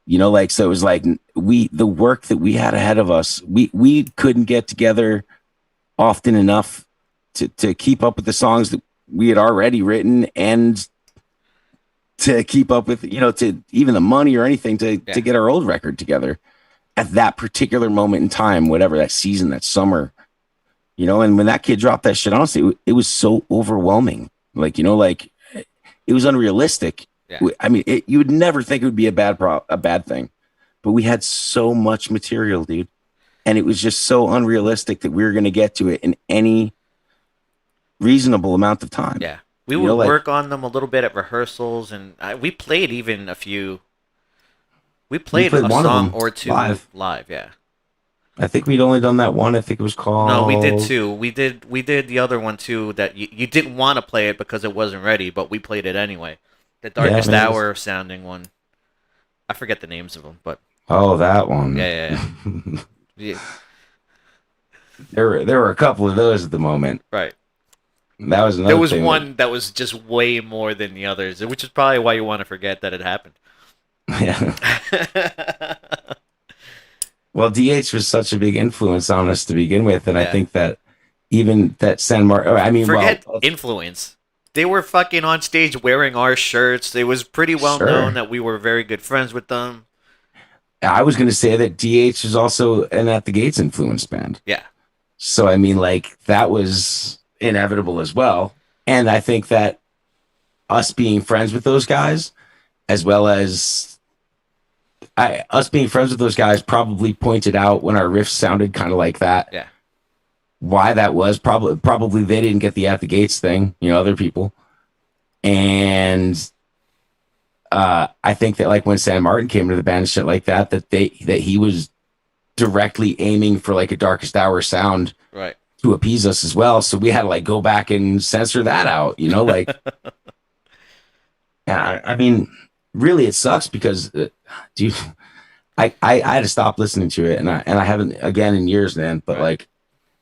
Like, so it was like the work that we had ahead of us, we couldn't get together often enough to keep up with the songs that we had already written, and to keep up with, to even the money or anything to get our old record together at that particular moment in time, whatever, that season, that summer, and when that kid dropped that shit, honestly, it was so overwhelming. Like, like it was unrealistic. Yeah. I mean, you would never think it would be a bad thing, but we had so much material, dude. And it was just so unrealistic that we were going to get to it in any reasonable amount of time. Yeah. We would work on them a little bit at rehearsals, and we played even a few. We played a song or two live, yeah. I think we'd only done that one. I think it was called... No, we did two. We did the other one too that you didn't want to play it because it wasn't ready, but we played it anyway. The Darkest Hour sounding one. I forget the names of them, but... Oh, that one. Yeah. Yeah. There were a couple of those at the moment. Right. That was another. There was one that was just way more than the others, which is probably why you want to forget that it happened. Yeah. Well, DH was such a big influence on us to begin with, and I think that even that San Marco, forget influence. They were fucking on stage wearing our shirts. It was pretty well known that we were very good friends with them. I was going to say that DH is also an At the Gates influence band. Yeah. So, I mean, like, that was inevitable as well. And I think that us being friends with those guys, as well as us being friends with those guys, probably pointed out when our riffs sounded kind of like that. Yeah. Why that was. Probably they didn't get the At the Gates thing, other people. And I think that, like, when San Martin came to the band and shit like that, that he was directly aiming for like a Darkest Hour sound, right, to appease us as well. So we had to like go back and censor that out, like. Yeah, I mean, really, it sucks because, dude, I had to stop listening to it, and I haven't again in years, man. But like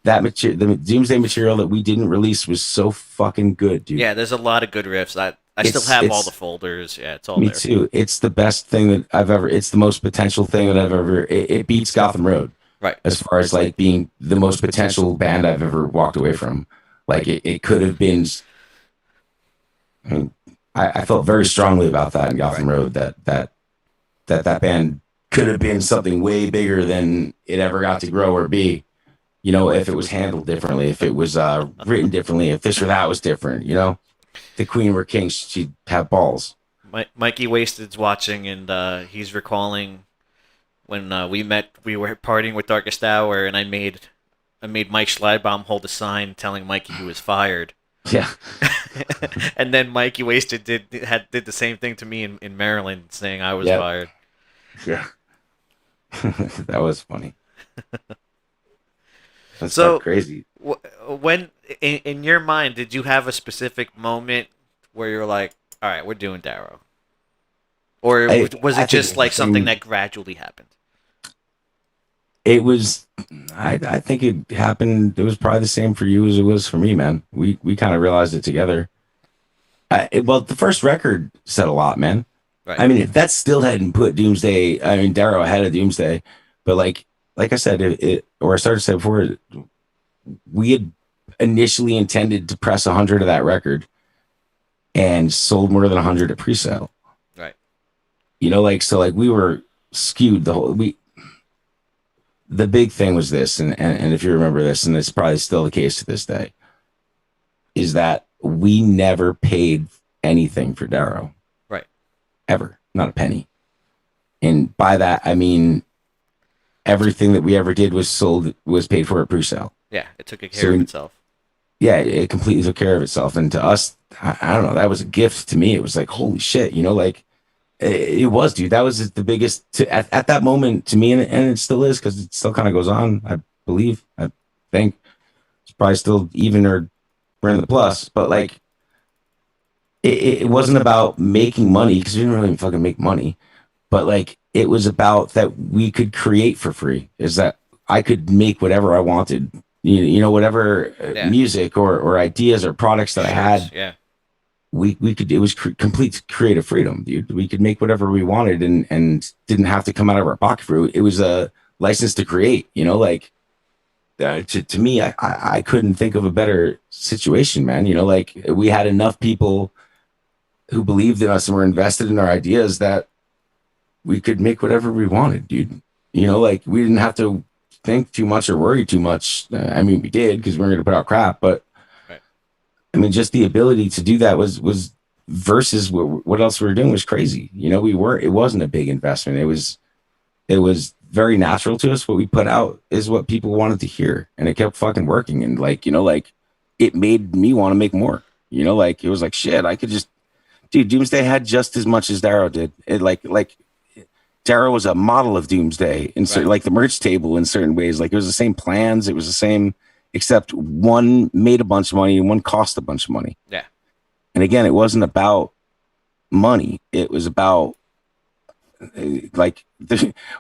that material, the Doomsday material that we didn't release was so fucking good, dude. Yeah, there's a lot of good riffs. I still have all the folders. Yeah, it's all me there. Too. It's the best thing that I've ever. It's the most potential thing that I've ever. It beats Gotham Road, right? As far as like being the most potential band I've ever walked away from. Like it could have been. I mean, I felt very strongly about that in Gotham Road. That band could have been something way bigger than it ever got to grow or be. If it was handled differently, if it was written differently, if this or that was different. The Queen were king, she'd have balls. Mikey Wasted's watching, and he's recalling when we met. We were partying with Darkest Hour, and I made Mike Schleidbaum hold a sign telling Mikey he was fired. Yeah. And then Mikey Wasted did the same thing to me in Maryland, saying I was fired. Yeah. That was funny. That's so crazy. when in your mind did you have a specific moment where you're like, all right, we're doing Darrow, or was I it think it just was the like something same. that gradually happened? It was. I think it happened. It was probably the same for you as it was for me, man. We kind of realized it together. Well, the first record said a lot, man. Right. I mean, if that still hadn't put Doomsday, I mean, Darrow ahead of Doomsday, but like I said, or I started to say before, we had initially intended to press 100 of that record and sold more than 100 at pre-sale. Right. So like we were skewed the big thing was this, and if you remember this, and it's probably still the case to this day, is that we never paid anything for Darrow. Right. Ever. Not a penny. And by that I mean everything that we ever did was paid for at pre-sale. Yeah, it took care of So itself. yeah, it completely took care of itself. And to us, I don't know, that was a gift to me. It was like, holy shit, like it was, dude. That was the biggest at that moment to me, and it still is because it still kind of goes on. I believe, I think it's probably still even or we're in the plus, but like it wasn't about making money because we didn't really fucking make money, but like it was about that we could create for free. Is that I could make whatever I wanted, whatever Yeah. music or ideas or products that I Shirts, had. yeah. We could, it was complete creative freedom, dude. We could make whatever we wanted and didn't have to come out of our pocket for it. It was a license to create, like to me, I couldn't think of a better situation, man. Like we had enough people who believed in us and were invested in our ideas that we could make whatever we wanted, dude. Like we didn't have to think too much or worry too much. I mean, we did because we were going to put out crap, but Right. I mean, just the ability to do that was versus what else we were doing was crazy. It wasn't a big investment. It was very natural to us. What we put out is what people wanted to hear, and it kept fucking working. And like it made me want to make more. Like it was like shit. I could just, dude. Doomsday had just as much as Darrow did. It like Darrow was a model of Doomsday in certain, Right. like the merch table in certain ways. Like it was the same plans. It was the same, except one made a bunch of money and one cost a bunch of money. Yeah. And again, it wasn't about money. It was about like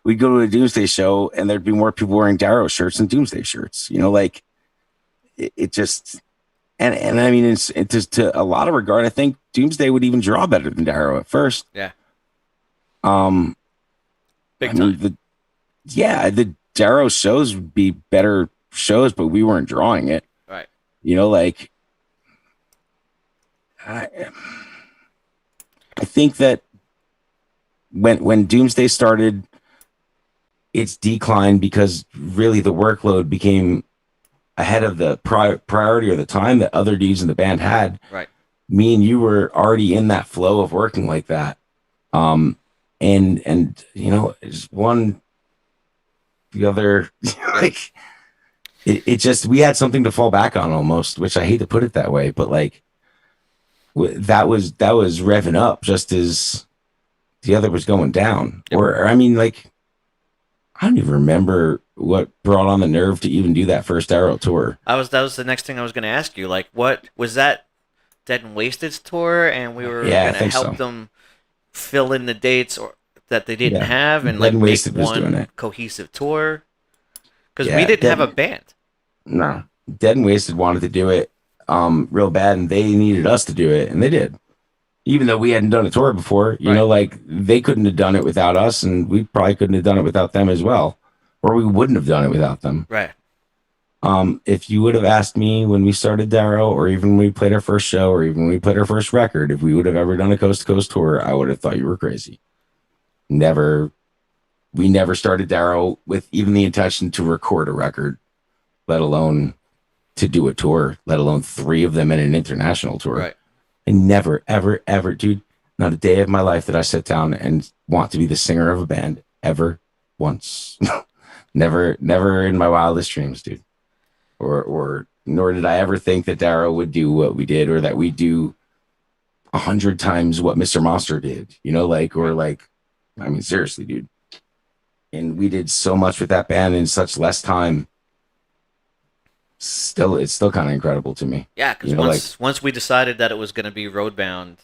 we'd go to a Doomsday show and there'd be more people wearing Darrow shirts than Doomsday shirts. Like it just, and I mean, it's just to a lot of regard. I think Doomsday would even draw better than Darrow at first. Yeah. Big time. The Darrow shows would be better shows, but we weren't drawing it. Right. Like I think that when Doomsday started its decline because really the workload became ahead of the priority or the time that other dudes in the band had. Right. Me and you were already in that flow of working like that. And it's one the other like it just, we had something to fall back on almost, which I hate to put it that way, but like that was revving up just as the other was going down. Yep. Or I mean, like I don't even remember what brought on the nerve to even do that first Darrow tour. That was the next thing I was going to ask you. Like, what was that Dead and Wasted's tour, and we were going to help them fill in the dates or that they didn't have, and Dead like Wasted make one cohesive tour. Because we didn't have a band. No, Dead and Wasted wanted to do it real bad, and they needed us to do it, and they did. Even though we hadn't done a tour before, you know, like they couldn't have done it without us, and we probably couldn't have done it without them as well, or we wouldn't have done it without them. Right. If you would have asked me when we started Darrow, or even when we played our first show, or even when we played our first record, if we would have ever done a coast to coast tour, I would have thought you were crazy. Never. We never started Darrow with even the intention to record a record, let alone to do a tour, let alone 3 of them in an international tour. Right. I never, ever, ever, dude, not a day of my life that I sit down and want to be the singer of a band ever once. Never in my wildest dreams, dude. Or nor did I ever think that Darrow would do what we did, or that we do 100 times what Mr. Monster did, you know, like, or like, I mean, seriously, dude. And we did so much with that band in such less time. It's still kind of incredible to me. Yeah, because You know, like, once we decided that it was going to be roadbound,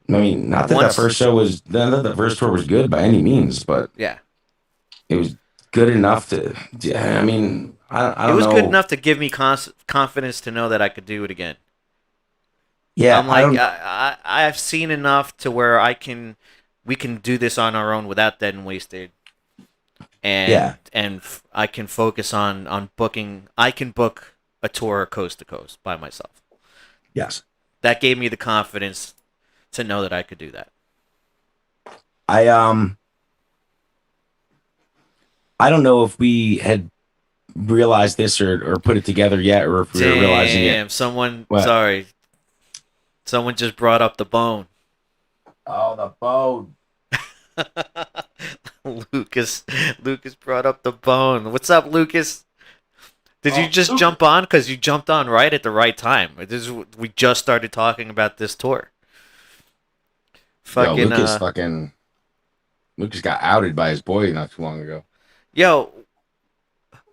I mean, not that that once first show was, not that the first tour was good by any means, but yeah, it was good enough to, yeah, I mean, I it don't was good know. enough to give me confidence to know that I could do it again. Yeah, I'm I like don't, I've seen enough to where we can do this on our own without Dead and Wasted, yeah, I can focus on booking. I can book a tour coast to coast by myself. yes. That gave me the confidence to know that I could do that. I, I don't know if we had realized this or put it together yet, or if we were realizing it. Damn, someone What? sorry, someone just brought up the bone. Oh, the phone. Lucas Lucas brought up the bone. What's up, Lucas? Did you Oh, just Lucas. jump on? Because you jumped on right at the right time. We just started talking about this tour. Yo, Fucking Lucas got outed by his boy not too long ago. yo,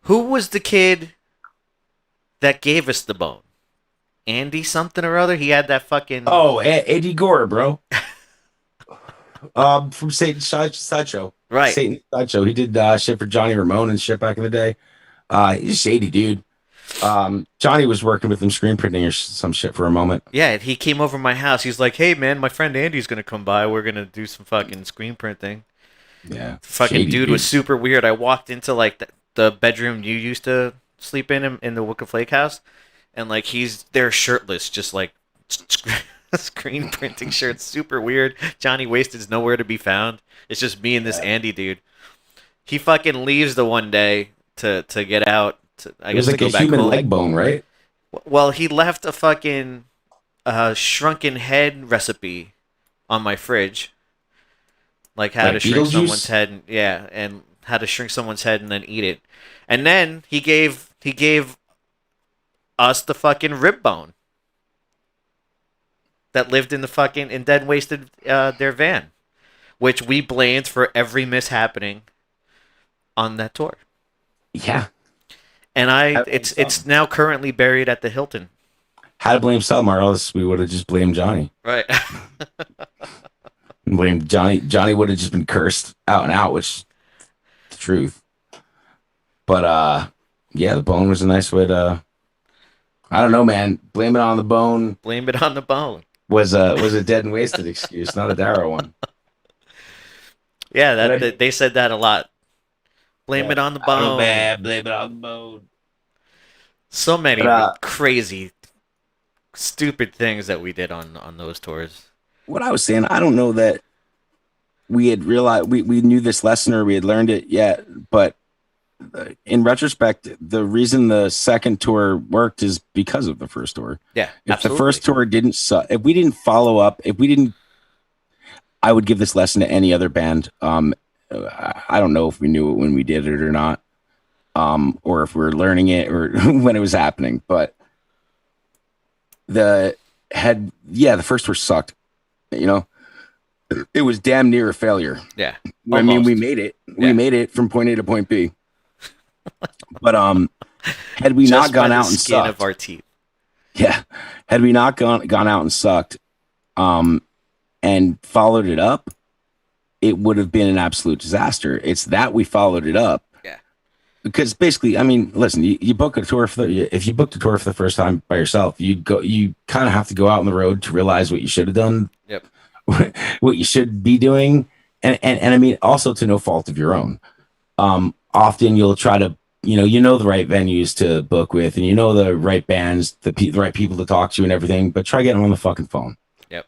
who was the kid that gave us the bone? Andy something or other. He had that fucking Oh, Eddie Gore, bro. From Satan Sideshow. right. Satan Sideshow. He did shit for Johnny Ramone and shit back in the day. He's a shady dude. Johnny was working with him screen printing or some shit for a moment. Yeah, he came over my house. He's like, "Hey man, my friend Andy's gonna come by. We're gonna do some fucking screen printing." Yeah, Fucking shady dude was dude. super weird. I walked into like the bedroom you used to sleep in the Wicca Flake house, and like he's there shirtless, just like screen printing shirts. Super weird. Johnny Wasted's nowhere to be found. It's just me and this Yeah. Andy dude. He fucking leaves the one day to get out. I It was guess to like a go back human home. leg bone, right? Well, he left a fucking shrunken head recipe on my fridge, like how to Like shrink someone's Beetlejuice. head. Yeah, and how to shrink someone's head and then eat it. And then he gave us the fucking rib bone that lived in the fucking in dead and wasted their van, which we blamed for every mishappening on that tour. Yeah. And Had to blame it's some. now currently buried at the Hilton. Had to blame some, or else we would have just blamed Johnny. Right. Blamed Johnny. Johnny would have just been cursed out and out, which is the truth. But yeah, the bone was a nice way to. I don't know, man. Blame it on the bone Blame it on the bone. was a dead and wasted excuse, not a Darrow one. Yeah, And I, they said that a lot. Blame yeah, it on the I don't know, bone. man. Blame it on the bone. So But many crazy, stupid things that we did on those tours. what I was saying, I don't know that we had realized we knew this lesson or we had learned it yet, but in retrospect, the reason the second tour worked is because of the first tour. Yeah, If the absolutely. first tour didn't suck, if we didn't follow up, if we didn't, I would give this lesson to any other band. I don't know if we knew it when we did it or not, or if we were learning it or when it was happening. But the first tour sucked. You know, it was damn near a failure. Yeah, I mean, we almost. made it. We Yeah, made it from point A to point B. But had we not just by gone the out and skin of sucked, our teeth. yeah, had we not gone out and sucked, um, and followed it up, it would have been an absolute disaster. It's that we followed it up Yeah. because basically, I mean, listen, you book a tour if you booked a tour for the first time by yourself, you kind of have to go out on the road to realize what you should have done, Yep. what you should be doing, and I mean, also to no fault of your own. Often you'll try to, you know the right venues to book with, and you know the right bands, the right people to talk to, and everything. But try getting them on the fucking phone. Yep.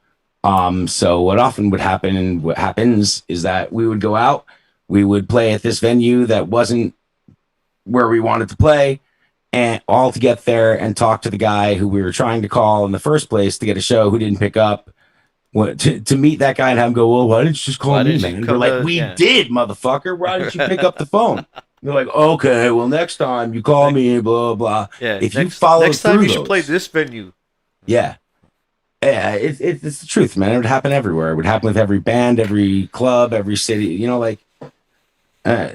So what often would happen, and what happens, is that we would go out, we would play at this venue that wasn't where we wanted to play, and all to get there and talk to the guy who we were trying to call in the first place to get a show who didn't pick up. To meet that guy and have him go, well, why didn't you just call Why me, didn't you man? We're come like, to? we Yeah. did, motherfucker. Why didn't you pick up the phone? You're like, okay, well, next time you call me, blah, blah. Yeah. If you follow Next time through you should play those, this venue. yeah, yeah, it's the truth, man. It would happen everywhere. It would happen with every band, every club, every city. Uh,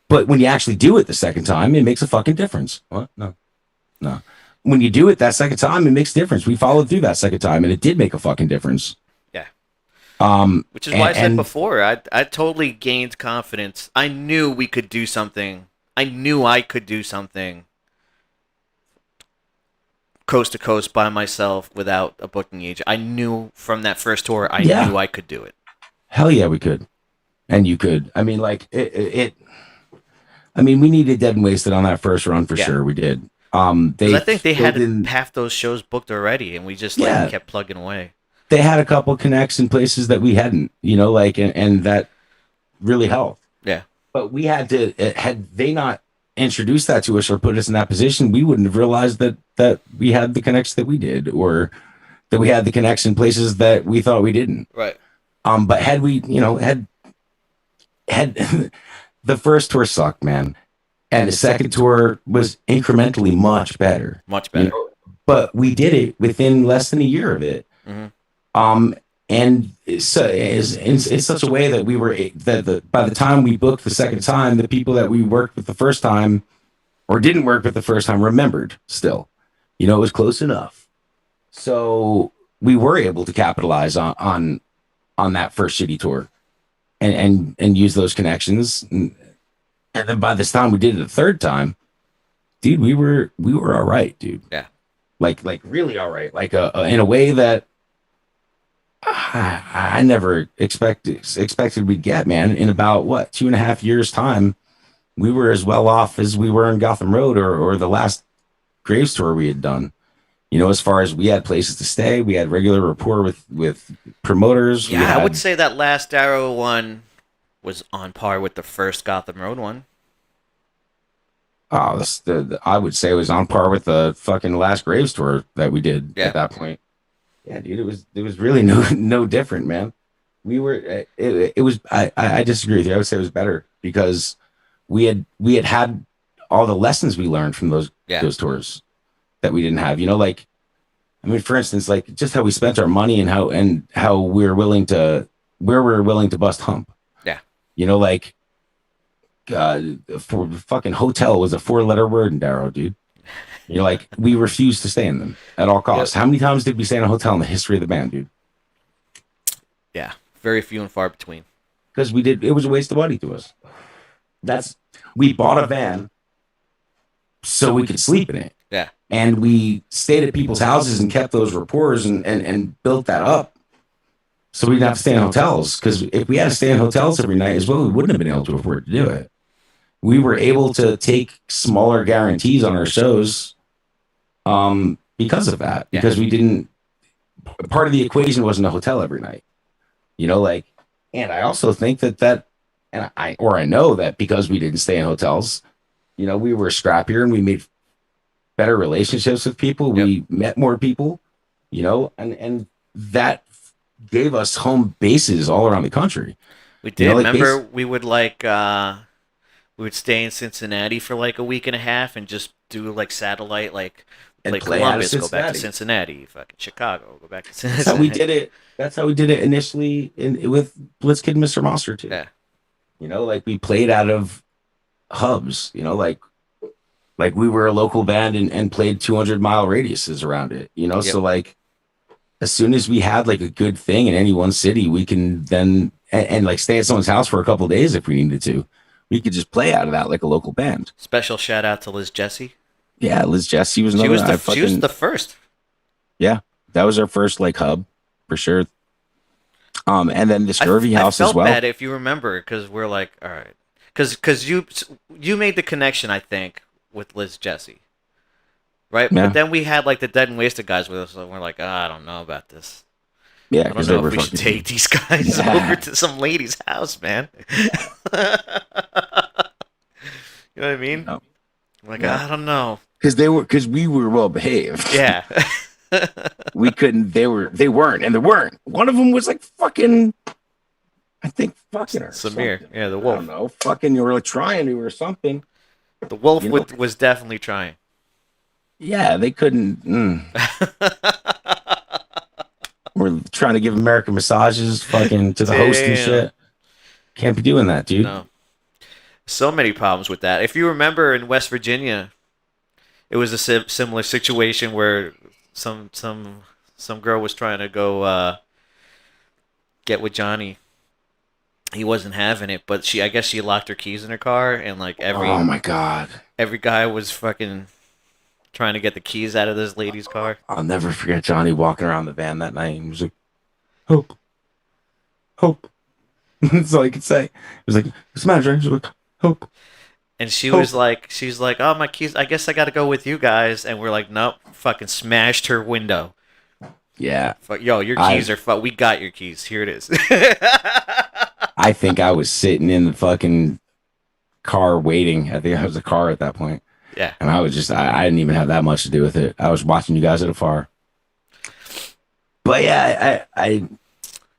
But when you actually do it the second time, it makes a fucking difference. What? No, no. When you do it that second time, it makes a difference. We followed through that second time, and it did make a fucking difference. Yeah. Which is why I said And before, I totally gained confidence. I knew we could do something. I knew I could do something coast to coast by myself without a booking agent. I knew from that first tour, I yeah, knew I could do it. hell yeah, we could, and you could. I mean, like I mean, we needed Dead and Wasted on that first run for Yeah. sure. We did. Because They I think they filled had in, half those shows booked already, and we just like yeah, kept plugging away. they had a couple connects in places that we hadn't, like, and that really helped. Yeah. But we had to, had they not introduced that to us or put us in that position, we wouldn't have realized that we had the connects that we did, or that we had the connects in places that we thought we didn't. Right. But had we, had the first tour sucked, man, and the second tour was incrementally much better. Much better. But we did it within less than a year of it. Mm-hmm. And it's in such a way that we were by the time we booked the second time, the people that we worked with the first time or didn't work with the first time remembered still. It was close enough. So we were able to capitalize on that first shitty tour and use those connections. And then by this time we did it the third time, dude, we were all right, dude. Yeah. Like really all right. Like in a way that I never expected we'd get, man. In about 2.5 years time, we were as well off as we were in Gotham Road or the last Graves tour we had done. As far as we had places to stay, we had regular rapport with promoters. Yeah, I would say that last Darrow one was on par with the first Gotham Road one. I would say it was on par with the fucking last Graves tour that we did at that point. Yeah, dude, it was really no different, man. We were it was I disagree with you. I would say it was better because we had all the lessons we learned from those tours that we didn't have. Like, I mean, for instance, like just how we spent our money and how we were willing to bust hump. Yeah. Like for fucking hotel was a 4-letter word in Darrow, dude. Like, we refused to stay in them at all costs. Yep. How many times did we stay in a hotel in the history of the band, dude? Yeah, very few and far between. Because it was a waste of money to us. We bought a van so we could sleep in it. Yeah. And we stayed at people's houses and kept those rapports and built that up so we didn't have to stay in hotels. Because if we had to stay in hotels every night as well, we wouldn't have been able to afford to do it. We were able to take smaller guarantees on our shows because of that, because we didn't, part of the equation wasn't a hotel every night, and I also think that I know that because we didn't stay in hotels, we were scrappier and we made better relationships with people. We met more people, and that gave us home bases all around the country. We did. Remember, we would we would stay in Cincinnati for like a week and a half and just do like satellite, like play Columbus, go back to Cincinnati, fucking Chicago, go back to Cincinnati. That's how we did it. That's how we did it initially with Blitzkid and Mr. Monster too. Yeah. Like we played out of hubs, like we were a local band and played 200-mile radiuses around it, so like as soon as we had like a good thing in any one city, we can then and like stay at someone's house for a couple of days if we needed to. We could just play out of that like a local band. Special shout out to Liz Jessie. Yeah, Liz Jessie was another. She was the first. Yeah, that was our first like hub for sure. And then the Scurvy House as well. I felt bad if you remember, because we're like, all right, because you made the connection, I think, with Liz Jessie, right? Yeah. But then we had like the Dead and Wasted guys with us, and we're like, I don't know about this. Yeah, I don't know if we should take these guys over to some lady's house, man. You know what I mean? No. Like, I don't know. Because we were well behaved. Yeah. We couldn't. They weren't, and they weren't. One of them was like fucking. I think fucking her. Samir. Something. Yeah, the wolf. I don't know. Fucking, you were like trying to or something. The wolf was definitely trying. Yeah, they couldn't. We're trying to give American massages fucking to the host and shit. Can't be doing that, dude. No. So many problems with that. If you remember in West Virginia, it was a similar situation where some girl was trying to go get with Johnny. He wasn't having it, but I guess she locked her keys in her car, and like Oh my god. every guy was fucking trying to get the keys out of this lady's car. I'll never forget Johnny walking around the van that night. He was like, "Hope, hope." That's all he could say. He was like, "What's the matter, Dre?" He was like, "Hope, And she hope." was like, she's like, oh, my keys. I guess I got to go with you guys. And we're like, nope. Fucking smashed her window. Yeah, Fuck, yo, your I keys are fuck. We got your keys. Here it is. I think I was sitting in the fucking car waiting. I think I was the car at that point. Yeah. And I was just, I didn't even have that much to do with it. I was watching you guys at afar. But yeah, I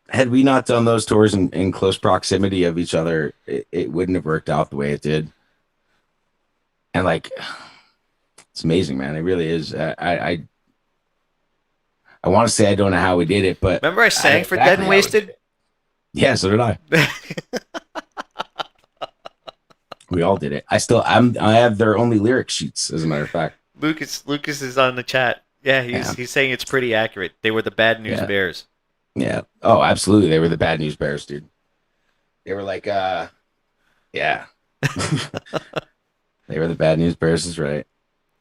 had we not done those tours in close proximity of each other, it wouldn't have worked out the way it did. And like, it's amazing, man. It really is. I want to say I don't know how we did it, but Remember I sang for Dead and Wasted? Yeah, so did I. We all did it. I have their only lyric sheets, as a matter of fact. Lucas is on the chat. Yeah, he's saying it's pretty accurate. They were the Bad News Bears. Yeah. Oh, absolutely. They were the Bad News Bears, dude. They were like, yeah. They were the Bad News Bears, is right.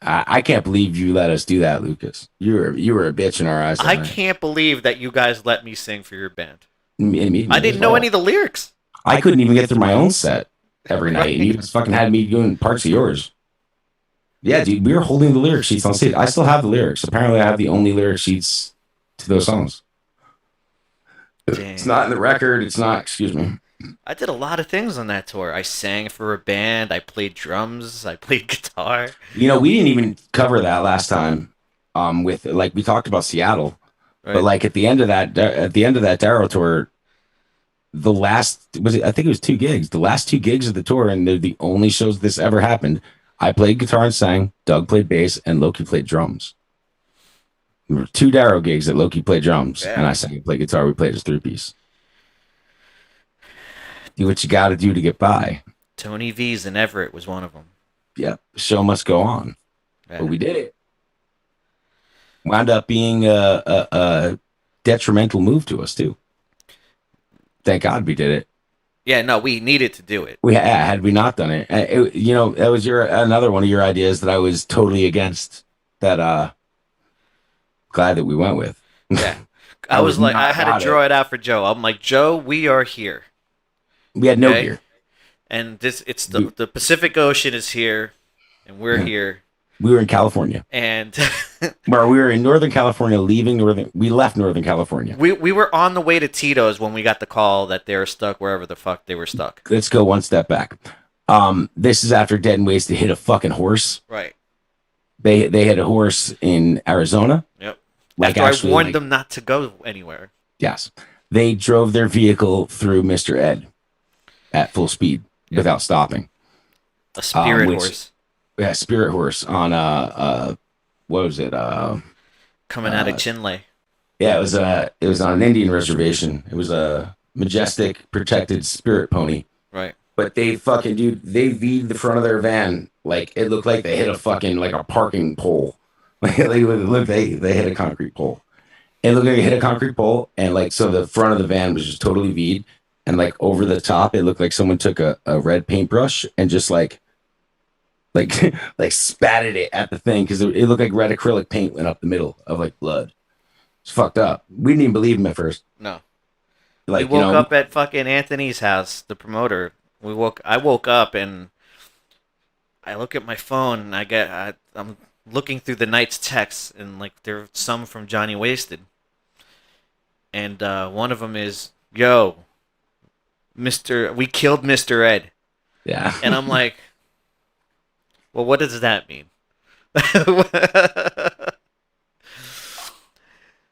I can't believe you let us do that, Lucas. You were a bitch in our eyes. I can't believe that you guys let me sing for your band. Me I didn't know any of the lyrics. I couldn't even get through my own set every night. And you guys fucking had me doing parts of yours. Yeah, dude, we were holding the lyric sheets on stage. I still have the lyrics. Apparently, I have the only lyric sheets to those songs. Dang. It's not in the record. It's not, excuse me. I did a lot of things on that tour. I sang for a band. I played drums. I played guitar. You know, we didn't even cover that last time. With like we talked about Seattle, right. But like at the end of that Darrow tour, I think it was 2 gigs. The last 2 gigs of the tour, and they're the only shows this ever happened. I played guitar and sang. Doug played bass, and Loki played drums. There were 2 Darrow gigs that Loki played drums, and I sang and played guitar. We played as 3-piece. Do what you got to do to get by. Tony V's in Everett was one of them. Yeah, the show must go on. Yeah. But we did it. Wound up being a detrimental move to us too. Thank God we did it. Yeah, no, we needed to do it. Had we not done it, that was another one of your ideas that I was totally against. That glad that we went with. Yeah, I was like, I had to draw it out for Joe. I'm like, Joe, we are here. We had no gear, and it's the Pacific Ocean is here, and we're here. We were in California, and where we were in Northern California, we left Northern California. We were on the way to Tito's when we got the call that they were stuck wherever the fuck they were stuck. Let's go one step back. This is after Dead and Wasted hit a fucking horse. Right. They hit a horse in Arizona. Yep. Like after I warned them not to go anywhere. Yes. They drove their vehicle through Mr. Ed at full speed without stopping. A spirit horse. Yeah, spirit horse on what was it? Coming out of Chinle. Yeah, it was on an Indian reservation. It was a majestic, protected spirit pony. Right. But they V'd the front of their van like it looked like they hit a fucking like a parking pole. They hit a concrete pole. It looked like it hit a concrete pole, and like so the front of the van was just totally V'd, and like over the top, it looked like someone took a red paintbrush and just like spatted it at the thing because it looked like red acrylic paint went up the middle of like blood. It's fucked up. We didn't even believe him at first. No. Like we woke up at fucking Anthony's house, the promoter. I woke up and I look at my phone and I'm looking through the night's texts and like there's some from Johnny Wasted. And one of them is, "Yo, we killed Mr. Ed." Yeah. And I'm like, well, what does that mean?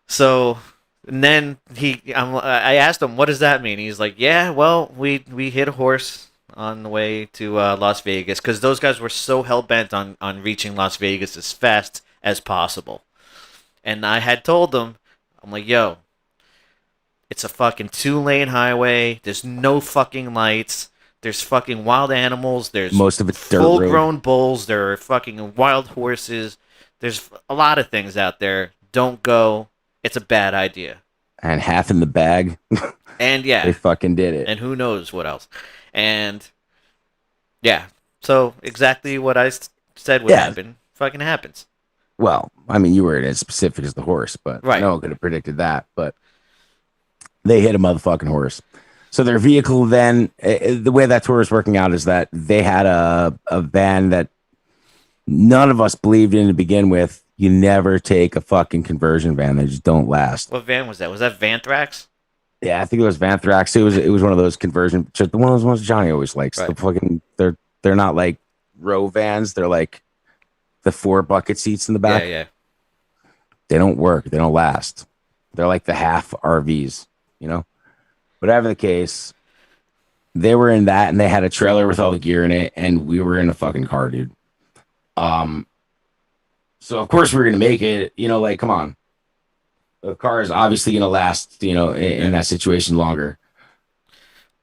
So, and then I asked him, what does that mean? He's like, yeah, well, we hit a horse on the way to Las Vegas because those guys were so hell-bent on reaching Las Vegas as fast as possible. And I had told them, I'm like, yo, it's a fucking 2-lane highway. There's no fucking lights. There's fucking wild animals. There's Most of it's dirt road. full-grown bulls. There are fucking wild horses. There's a lot of things out there. Don't go. It's a bad idea. And half in the bag. And yeah, They fucking did it. and who knows what else. And yeah, so exactly what I said would happen fucking happens. Well, I mean, you weren't as specific as the horse, but Right. no one could have predicted that. But they hit a motherfucking horse. So their vehicle then, the way that tour is working out is that they had a van that none of us believed in to begin with. You never take a fucking conversion van; they just don't last. What van was that? Was that Vanthrax? Yeah, I think it was Vanthrax. It was one of those conversion, just one of those ones Johnny always likes. Right. The fucking they're not like row vans. They're like the 4 bucket seats in the back. Yeah. They don't work. They don't last. They're like the half RVs, you know. Whatever the case, they were in that, and they had a trailer with all the gear in it, and we were in a fucking car, dude. So of course we're gonna make it. You know, like come on. The car is obviously going to last, you know, in that situation longer.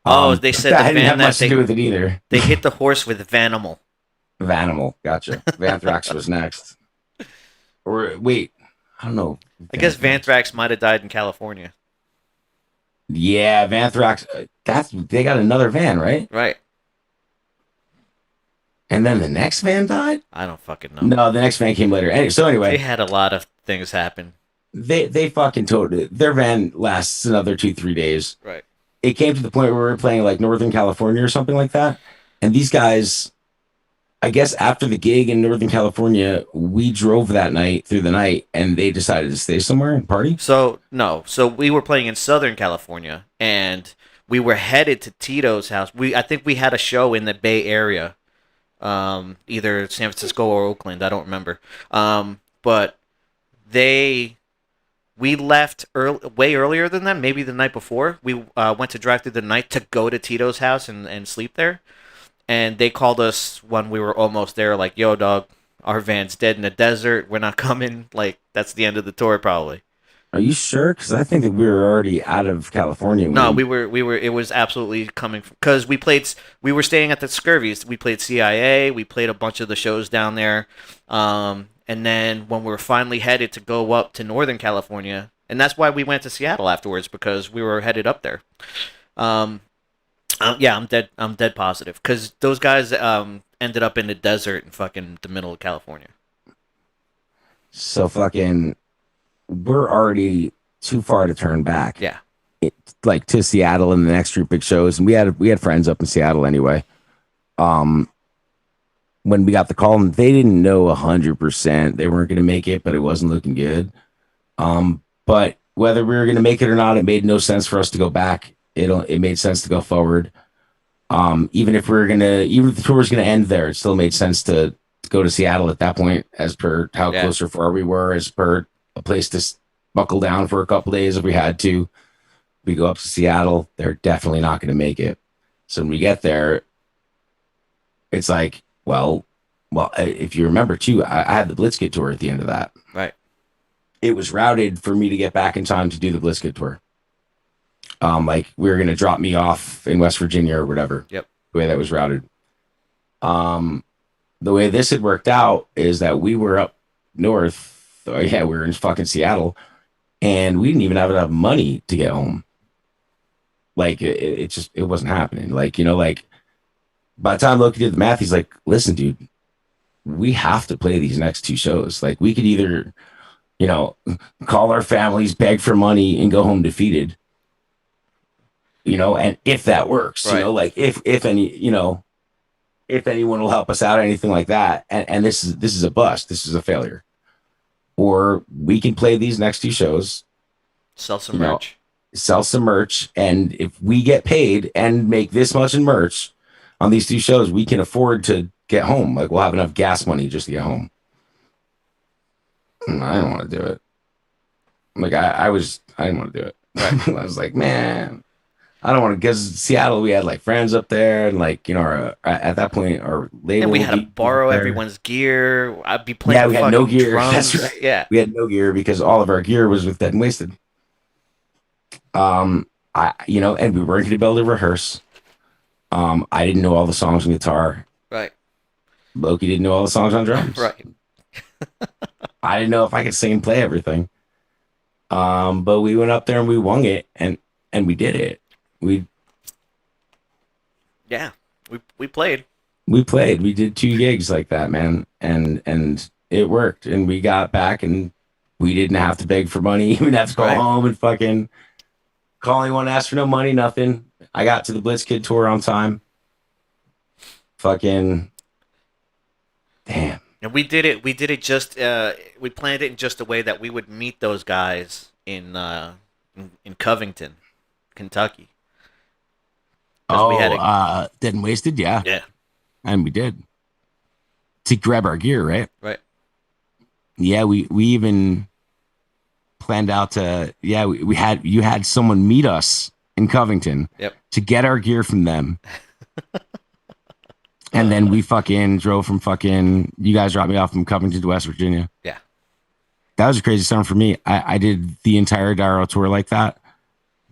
Oh, they said that the didn't van have that much to do with it either. they hit the horse with Vanimal. Vanimal, gotcha. Vanthrax was next. Or wait, I don't know. I guess Vanthrax might have died in California. Yeah, Vanthrax. They got another van, right? Right. And then the next van died. I don't fucking know. No, the next van came later. So anyway, They had a lot of things happen. They fucking towed it. Their van lasts another 2-3 days. Right. It came to the point where we were playing like Northern California or something like that. And these guys, I guess after the gig in Northern California, we drove that night through the night and they decided to stay somewhere and party. So we were playing in Southern California and we were headed to Tito's house. I think we had a show in the Bay Area, either San Francisco or Oakland. I don't remember. But we left way earlier than them, maybe the night before. We went to drive through the night to go to Tito's house and sleep there. And they called us when we were almost there, like, yo, dog, our van's dead in the desert. We're not coming. Like, that's the end of the tour, probably. Are you sure? Because I think that we were already out of California. No, we were. It was absolutely coming because we were staying at the Scurvies. We played CIA. We played a bunch of the shows down there. And then when we were finally headed to go up to Northern California, and that's why we went to Seattle afterwards because we were headed up there. Yeah, I'm dead. I'm dead positive because those guys ended up in the desert in fucking the middle of California. So fucking, we're already too far to turn back. Yeah, like to Seattle and the next group big shows, and we had friends up in Seattle anyway. When we got the call, and they didn't know 100% they weren't going to make it, but it wasn't looking good. But whether we were going to make it or not, it made no sense for us to go back. It made sense to go forward. Even if the tour was gonna end there, it still made sense to go to Seattle at that point, as per how close or far we were, as per a place to buckle down for a couple days if we had to. We go up to Seattle, they're definitely not gonna make it. So when we get there, it's like, well, if you remember too, I had the Blitzkid tour at the end of that. right. It was routed for me to get back in time to do the Blitzkid tour. Like we were gonna drop me off in West Virginia or whatever. Yep. The way that was routed. The way this had worked out is that we were up north. We were in fucking Seattle, and we didn't even have enough money to get home. Like it wasn't happening. Like, you know, like by the time Loki did the math, he's like, listen, dude, we have to play these next 2 shows. Like we could either, you know, call our families, beg for money, and go home defeated. You know, and if that works, right. You know, like if any, you know, if anyone will help us out or anything like that, and this is a bust, this is a failure. Or we can play these next 2 shows, sell some merch, and if we get paid and make this much in merch on these 2 shows, we can afford to get home. Like we'll have enough gas money just to get home. I don't want to do it. Like I didn't want to do it. Right. I was like, man, I don't want to, because Seattle, we had like friends up there, and like, you know, at that point, our label. And we had to borrow everyone's gear. I'd be playing. Yeah, we had no gear. Drums. That's right. Yeah, we had no gear because all of our gear was with Dead and Wasted. And we weren't going to be able to rehearse. I didn't know all the songs on guitar. Right. Loki didn't know all the songs on drums. Right. I didn't know if I could sing and play everything. But we went up there and we wung it, and we did it. We Yeah. We played. we played. We did 2 gigs like that, man, and it worked. And we got back, and we didn't have to beg for money. We didn't have to call Right. home and fucking call anyone, ask for no money, nothing. I got to the Blitzkid tour on time. Fucking damn. And we did it. We did it just. We planned it in just a way that we would meet those guys in Covington, Kentucky. 'Cause we had Dead and Wasted, yeah. Yeah. And we did. To grab our gear, right? Right. Yeah, we even planned out to we had you had someone meet us in Covington Yep. to get our gear from them. And then we fucking drove from you guys dropped me off from Covington to West Virginia. Yeah. That was a crazy summer for me. I did the entire Darrow tour like that.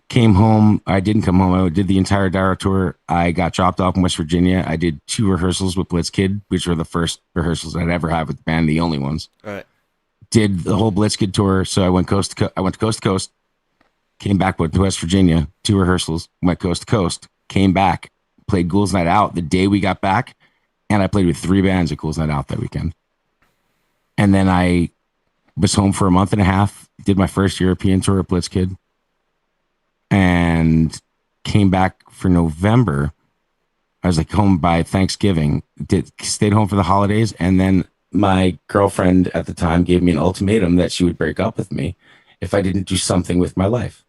Came home. I didn't come home. I did the entire Darrow tour. I got dropped off in West Virginia. I did 2 rehearsals with Blitzkid, which were the first rehearsals I'd ever had with the band, the only ones. Right. Did the whole Blitzkid tour. So I went coast to coast. Came back to West Virginia, 2 rehearsals. Went coast to coast. Came back. Played Ghouls Night Out the day we got back, and I played with 3 bands at Ghouls Night Out that weekend. And then I was home for a month and a half. Did my first European tour at Blitzkid. And came back for November. I was like home by Thanksgiving. Stayed home for the holidays, and then my girlfriend at the time gave me an ultimatum that she would break up with me if I didn't do something with my life.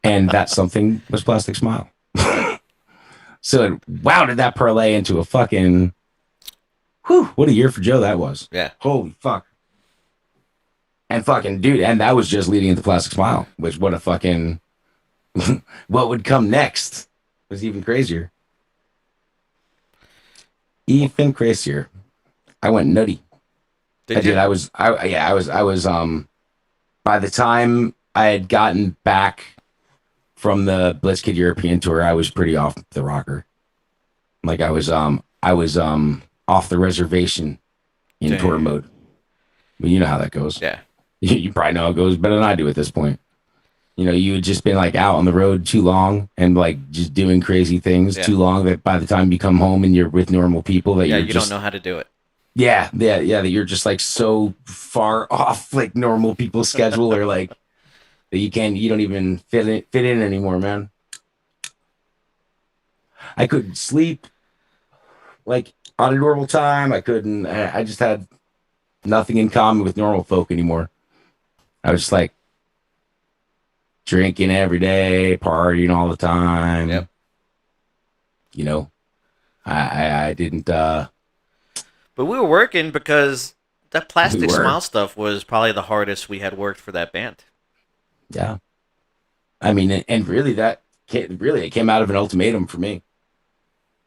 And that something was Plastic Smile. So wow, did that parlay into a fucking what a year for Joe that was. Yeah. Holy fuck. And fucking dude, and that was just leading into Plastic Smile, which what a fucking what would come next was even crazier. Even crazier. I went nutty. I did. I was by the time I had gotten back from the Blitzkid European tour, I was pretty off the rocker. Like I was off the reservation in tour mode. But you know how that goes. Yeah. You probably know how it goes better than I do at this point. You know, you had just been like out on the road too long and like just doing crazy things too long that by the time you come home and you're with normal people that you don't know how to do it. Yeah, that you're just like so far off like normal people's schedule or like that you don't even fit in anymore, man. I couldn't sleep like on a normal time. I just had nothing in common with normal folk anymore. I was just like drinking every day, partying all the time. Yep. You know, I didn't. But we were working because that Plastic Smile stuff was probably the hardest we had worked for that band. Yeah. I mean, and really it came out of an ultimatum for me.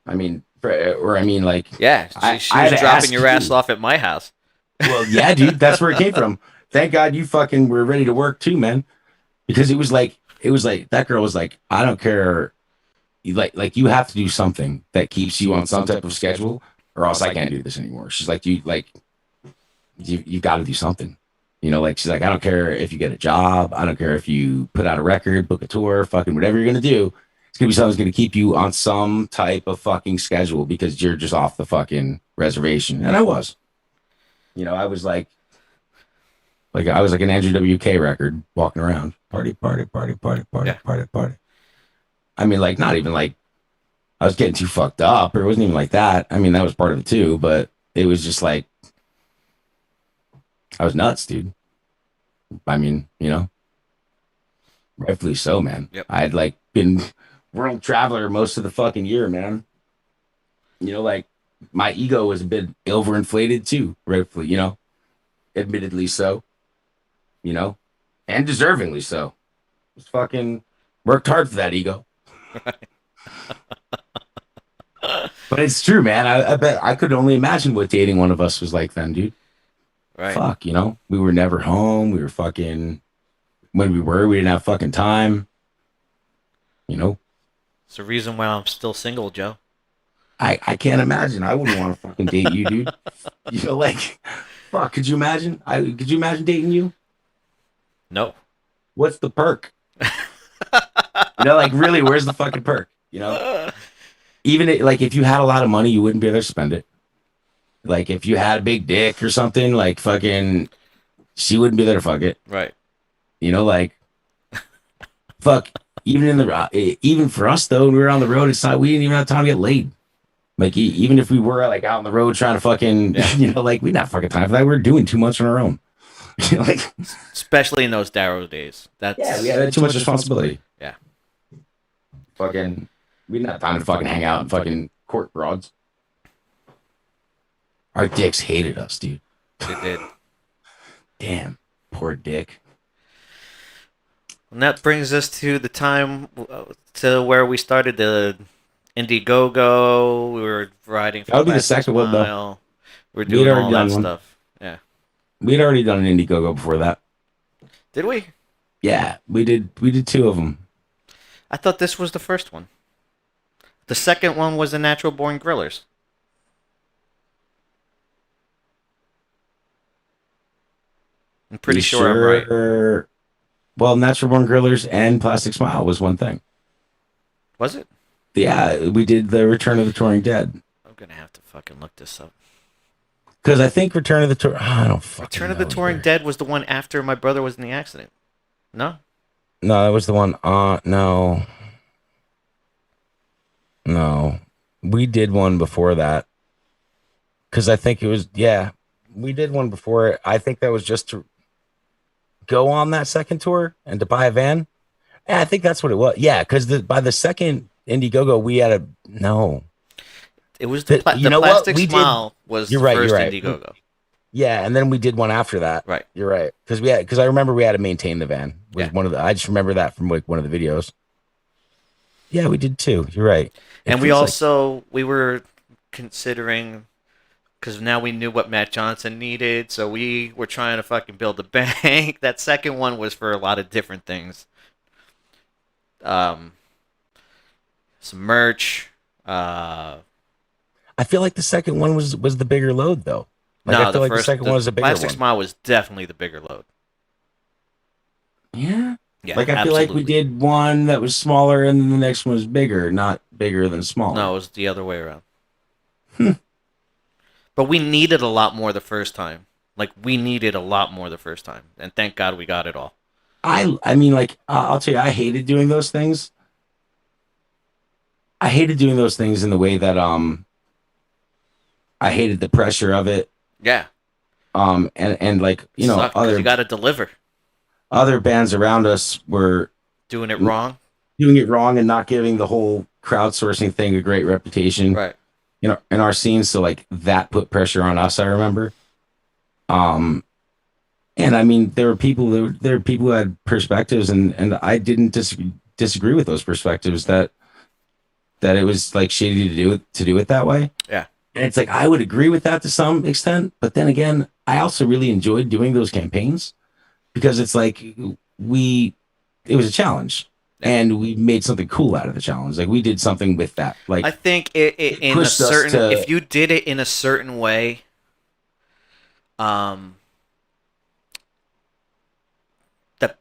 I mean, like. Yeah, she was dropping your ass off at my house. Well, yeah, dude, that's where it came from. Thank God you fucking were ready to work too, man. Because it was like that girl was like, I don't care. You like you have to do something that keeps you on some type of schedule, or else I can't do this anymore. She's like, you got to do something. You know, like she's like, I don't care if you get a job, I don't care if you put out a record, book a tour, fucking whatever you're gonna do. It's gonna be something that's gonna keep you on some type of fucking schedule because you're just off the fucking reservation. And I was. You know, I was like I was like an Andrew WK record walking around. Party. I mean, like, not even like I was getting too fucked up, or it wasn't even like that. I mean, that was part of it too, but it was just like I was nuts, dude. I mean, you know, rightfully so, man. Yep. I had like been world traveler most of the fucking year, man. You know, like my ego was a bit overinflated too, rightfully, you know, admittedly so, you know, and deservingly so. Just fucking worked hard for that ego. But it's true, man. I bet I could only imagine what dating one of us was like then, dude. Right. Fuck, you know, we were never home. We were fucking, when we didn't have fucking time, you know. It's the reason why I'm still single, Joe. I can't imagine. I wouldn't want to fucking date you, dude. You know, like, fuck. Could you imagine? Could you imagine dating you? No. What's the perk? You know, like, really, where's the fucking perk? You know, even like if you had a lot of money, you wouldn't be able to spend it. Like if you had a big dick or something, like fucking, she wouldn't be there to fuck it. Right. You know, like, fuck. Even even for us though, when we were on the road, it's not. We didn't even have time to get laid. Like even if we were like out on the road trying to fucking, you know, like we not fucking time for that. We are doing too much on our own. You know, like, especially in those Darrow days. That's we had too much responsibility. Yeah. Fucking, we didn't have time to fucking hang out and fucking court broads. Our dicks hated us, dude. They did. Damn, poor dick. And that brings us to the time to where we started the Indiegogo. We were riding. That would be the second one, though. We were doing all that stuff. Yeah. We'd already done an Indiegogo before that. Did we? Yeah, we did. We did 2 of them. I thought this was the first one. The second one was the Natural Born Grillers. I'm pretty sure I'm right. Well, Natural Born Grillers and Plastic Smile was one thing. Was it? Yeah, we did the Return of the Touring Dead. I'm gonna have to fucking look this up. Because I think Return of the Touring... I don't fucking Return of the Touring Dead was the one after my brother was in the accident. No? No, that was the one... No. No. We did one before that. Because I think it was... Yeah. We did one before it. I think that was just to go on that second tour and to buy a van. Yeah, I think that's what it was. Yeah, because by the second Indiegogo, we had a... No. It was the Plastic Smile was the first Indiegogo. Yeah, and then we did one after that. Right. You're right. Because I remember we had to maintain the van. I just remember that from like one of the videos. Yeah, we did 2. You're right. And we were considering, because now we knew what Matt Johnson needed, so we were trying to fucking build a bank. That second one was for a lot of different things. Some merch. I feel like the second one was the bigger load, though. Like, no, I feel like the second one was a bigger one. Plastic Smile was definitely the bigger load. Yeah? Yeah, like, I feel like we did one that was smaller, and then the next one was bigger, not bigger than smaller. No, it was the other way around. But we needed a lot more the first time. Like, we needed a lot more the first time. And thank God we got it all. I mean, like, I'll tell you, I hated doing those things. I hated doing those things in the way that, I hated the pressure of it. Yeah. And like, you know, you got to deliver. Other bands around us were doing it wrong and not giving the whole crowdsourcing thing a great reputation. Right. You know, in our scene. So like that put pressure on us, I remember. And I mean, there were people who had perspectives and I didn't disagree with those perspectives that it was like shitty to do it that way. Yeah. And it's like, I would agree with that to some extent. But then again, I also really enjoyed doing those campaigns because it's like it was a challenge and we made something cool out of the challenge. Like we did something with that. Like I think if you did it in a certain way, the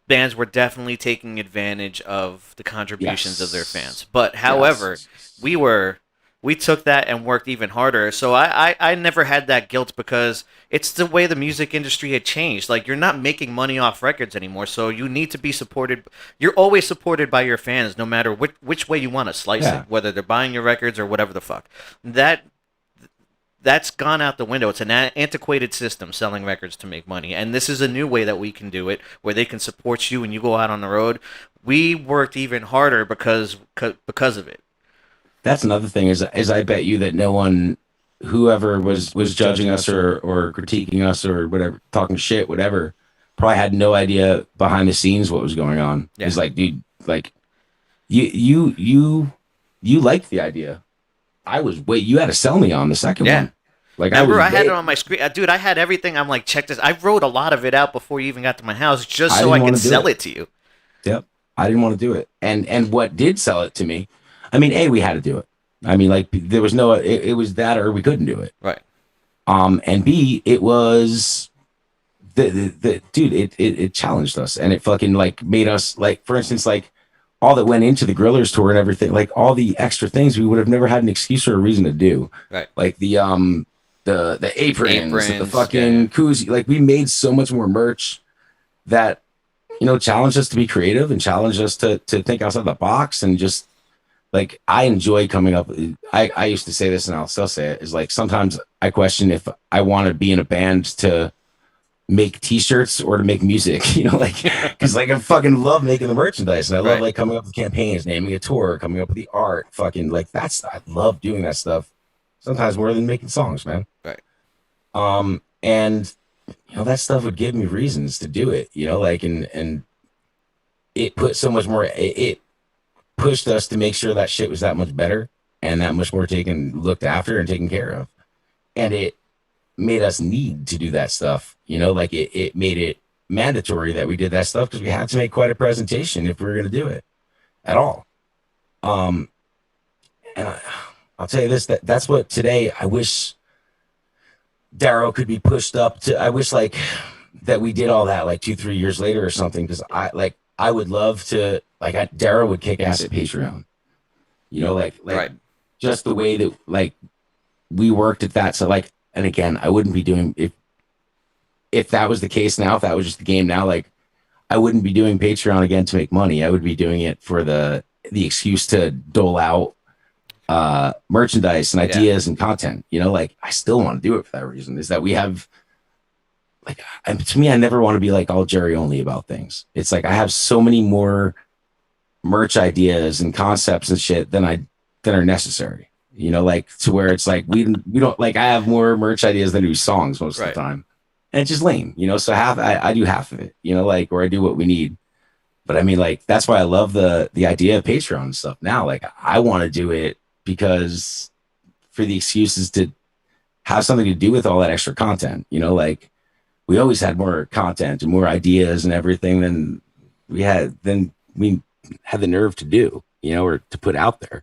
bands were definitely taking advantage of the contributions of their fans. But however, we took that and worked even harder. So I never had that guilt because it's the way the music industry had changed. Like, you're not making money off records anymore, so you need to be supported. You're always supported by your fans, no matter which way you want to slice it, whether they're buying your records or whatever the fuck. That's gone out the window. It's an antiquated system, selling records to make money. And this is a new way that we can do it, where they can support you when you go out on the road. We worked even harder because of it. That's another thing is I bet you that no one, whoever was judging us or critiquing us or whatever, talking shit, whatever, probably had no idea behind the scenes what was going on. Yeah. It's like, dude, like you liked the idea. You had to sell me on the second one. Like, remember, I had it on my screen. Dude, I had everything. I'm like, check this. I wrote a lot of it out before you even got to my house so I could sell it to you. Yep. I didn't want to do it. And what did sell it to me, I mean, we had to do it. I mean, like there was no, it was that or we couldn't do it. Right. And B, it was the dude, it challenged us and it fucking like made us like, for instance, like all that went into the Grillers tour and everything, like all the extra things we would have never had an excuse or a reason to do. Right. Like the aprons, the Aprons. fucking koozie, like we made so much more merch that, challenged us to be creative and challenged us to think outside the box and just like I enjoy coming up. I used to say this and I'll still say it is like sometimes I question if I want to be in a band to make t-shirts or to make music, like because like I fucking love making the merchandise and I love Right. like coming up with campaigns, naming a tour, coming up with the art, fucking like I love doing that stuff sometimes more than making songs, man. Right. And that stuff would give me reasons to do it, like and it put so much more it pushed us to make sure that shit was that much better and that much more looked after and taken care of. And it made us need to do that stuff, like it made it mandatory that we did that stuff because we had to make quite a presentation if we were going to do it at all. And I'll tell you this, that's what today I wish Darrow could be pushed up to. I wish like that we did all that like 2-3 years later or something. Cause I would love to like Darrow would kick ass at Patreon, like Right. just the way that like we worked at that. So like, and again, I wouldn't be doing if that was the case now, if that was just the game now, like I wouldn't be doing Patreon again to make money. I would be doing it for the excuse to dole out merchandise and ideas and content. Like I still want to do it for that reason. Is that we have like to me, I never want to be like all Jerry only about things. It's like I have so many more merch ideas and concepts and shit than are necessary. Like to where it's like we don't like I have more merch ideas than do songs most of the time. And it's just lame, so half I do half of it, like or I do what we need. But I mean, like that's why I love the idea of Patreon and stuff now. Like I want to do it because for the excuses to have something to do with all that extra content, like we always had more content and more ideas and everything than we had the nerve to do, or to put out there.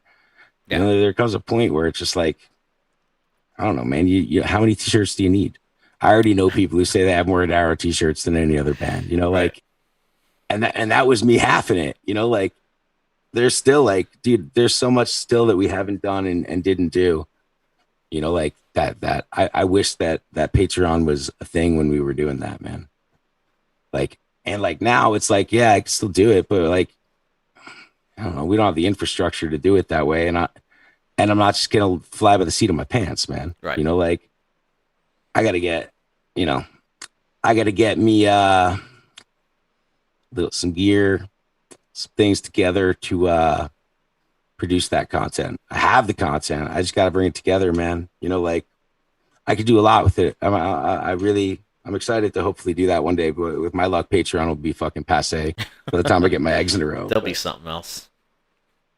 Yeah. There comes a point where it's just like, I don't know, man, you how many t-shirts do you need? I already know people who say they have more Darrow t-shirts than any other band, like, and that was me halving it, like there's still like, dude, there's so much still that we haven't done and didn't do, like that I wish that Patreon was a thing when we were doing that, man. Like, and like now it's like, yeah, I can still do it, but like, I don't know, we don't have the infrastructure to do it that way. And I'm not just gonna fly by the seat of my pants, man. Right. Like I gotta get me some gear, some things together to produce that content. I have the content. I just gotta bring it together, man. Like I could do a lot with it. I'm excited to hopefully do that one day, but with my luck, Patreon will be fucking passe by the time I get my eggs in a row. There'll be something else.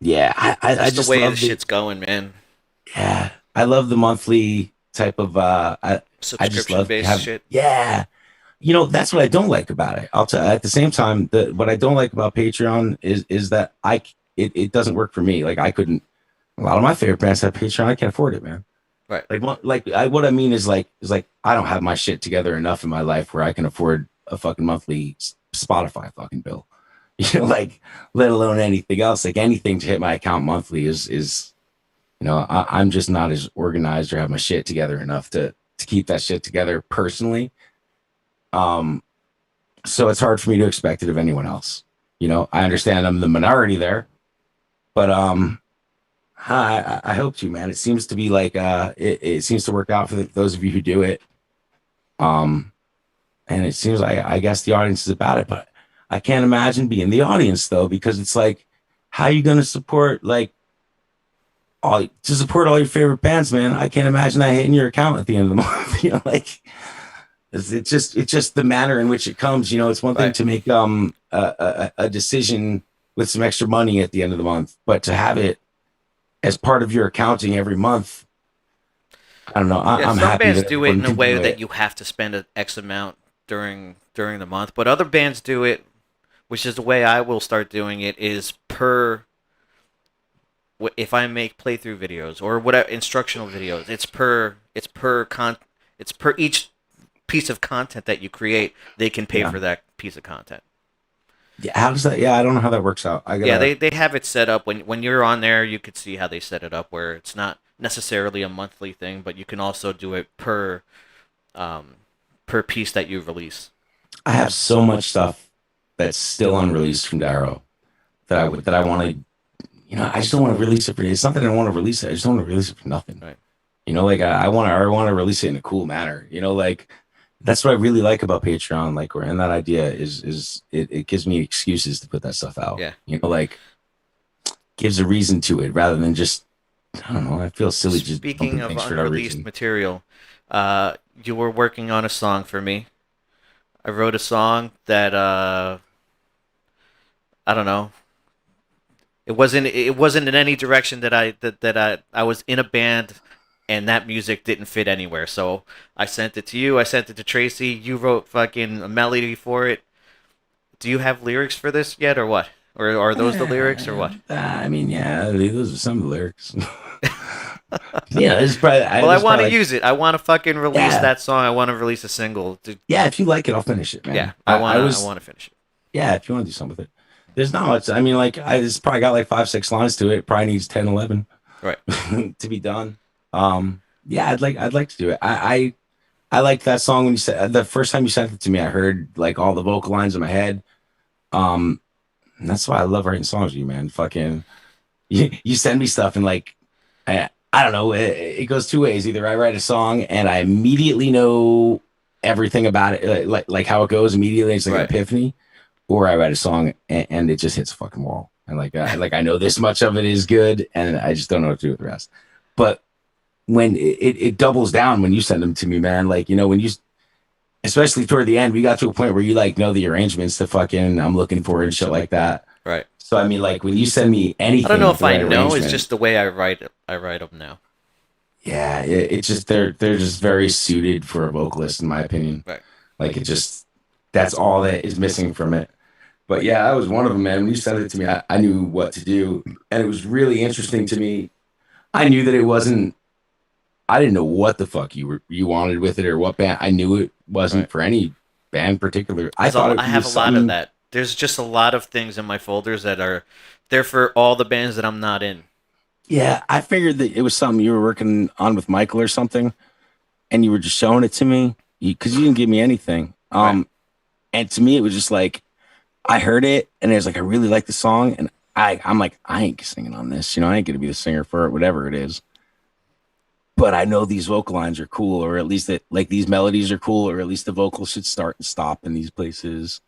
Yeah, I just the way love the shit's going, man. Yeah, I love the monthly type of subscription-based shit. Yeah, that's what I don't like about it. I'll tell. At the same time, what I don't like about Patreon is that it doesn't work for me. Like I couldn't. A lot of my favorite bands have Patreon. I can't afford it, man. Right. What I mean is like I don't have my shit together enough in my life where I can afford a fucking monthly Spotify fucking bill. Like let alone anything else. Like anything to hit my account monthly is I'm just not as organized or have my shit together enough to keep that shit together personally. So it's hard for me to expect it of anyone else. I understand I'm the minority there, but I hope to, man. It seems to be like it seems to work out for those of you who do it. And it seems like I guess the audience is about it, but I can't imagine being the audience though, because it's like, how are you going to support all your favorite bands, man? I can't imagine that hitting your account at the end of the month. Like it's just the manner in which it comes. It's one thing to make a decision with some extra money at the end of the month, but to have it as part of your accounting every month, I don't know. I'm some happy bands that do it in a way that you have to spend an X amount during the month, but other bands do it, which is the way I will start doing it, is per if I make playthrough videos or whatever instructional videos, it's per each piece of content that you create. They can pay Yeah. for that piece of content. Yeah. How does that? Yeah, I don't know how that works out. I Yeah, gotta. they have it set up when you're on there. You could see how they set it up where it's not necessarily a monthly thing, but you can also do it um, per piece that you release. I have so much stuff that's still unreleased from Darrow that I want to. I just don't want to release it for. It's not that I don't want to release it. I just don't want to release it for nothing. Right. Like I want to release it in a cool manner. Like that's what I really like about Patreon. Like, and that idea is it gives me excuses to put that stuff out. Yeah. Like gives a reason to it rather than just I don't know. I feel silly just Speaking dumping of things for no unreleased reason. material, you were working on a song for me. I wrote a song that I don't know. It wasn't in any direction that I was in a band and that music didn't fit anywhere. So I sent it to you. I sent it to Tracy. You wrote fucking a melody for it. Do you have lyrics for this yet, or what? Or are those the lyrics, or what? I mean, yeah, those are some of the lyrics. Yeah, it's probably. Well, I It's want probably to like, use it. I want to fucking release yeah, that song. I want to release a single. yeah. If you like it, I'll finish it, Yeah, man. I I wanna I was, wanna finish it. yeah. If you want to do something with it, there's not much. I mean, like, it's probably got like 5, 6 lines to it. It probably needs 10, 11 Right. to be done. Yeah, I'd like to do it. I liked that song when you said the first time you sent it to me. I heard like all the vocal lines in my head. Um, and that's why I love writing songs with you, man. Fucking, you send me stuff and like, I don't know. It goes two ways. Either I write a song and I immediately know everything about it, like how it goes immediately. It's like an Right. epiphany, or I write a song and it just hits a fucking wall. And like I know this much of it is good, and I just don't know what to do with the rest. But when it doubles down when you send them to me, man. Like when you, especially toward the end, we got to a point where you like know the arrangements to fucking I'm looking for and shit like that. Right. So I mean, like when you send me I don't anything know with if the I right know. It's arrangement, just the way I write it. I write them now. yeah, it's just they're just very suited for a vocalist, in my opinion. Right. Like it just that's all that is missing from it. But yeah, that was one of them, man. When you sent it to me, I knew what to do, and it was really interesting to me. I knew that it wasn't. I didn't know what the fuck you wanted with it or what band. I knew it wasn't Right. for any band particular. I thought I it have was a lot of something. that. There's just a lot of things in my folders that are there for all the bands that I'm not in. Yeah, I figured that it was something you were working on with Michael or something, and you were just showing it to me because you didn't give me anything. Right. And to me, it was just like I heard it, and it was like I really like the song, and I'm like I ain't singing on this. I ain't gonna be the singer for it, whatever it is. But I know these vocal lines are cool, or at least that like these melodies are cool, or at least the vocals should start and stop in these places.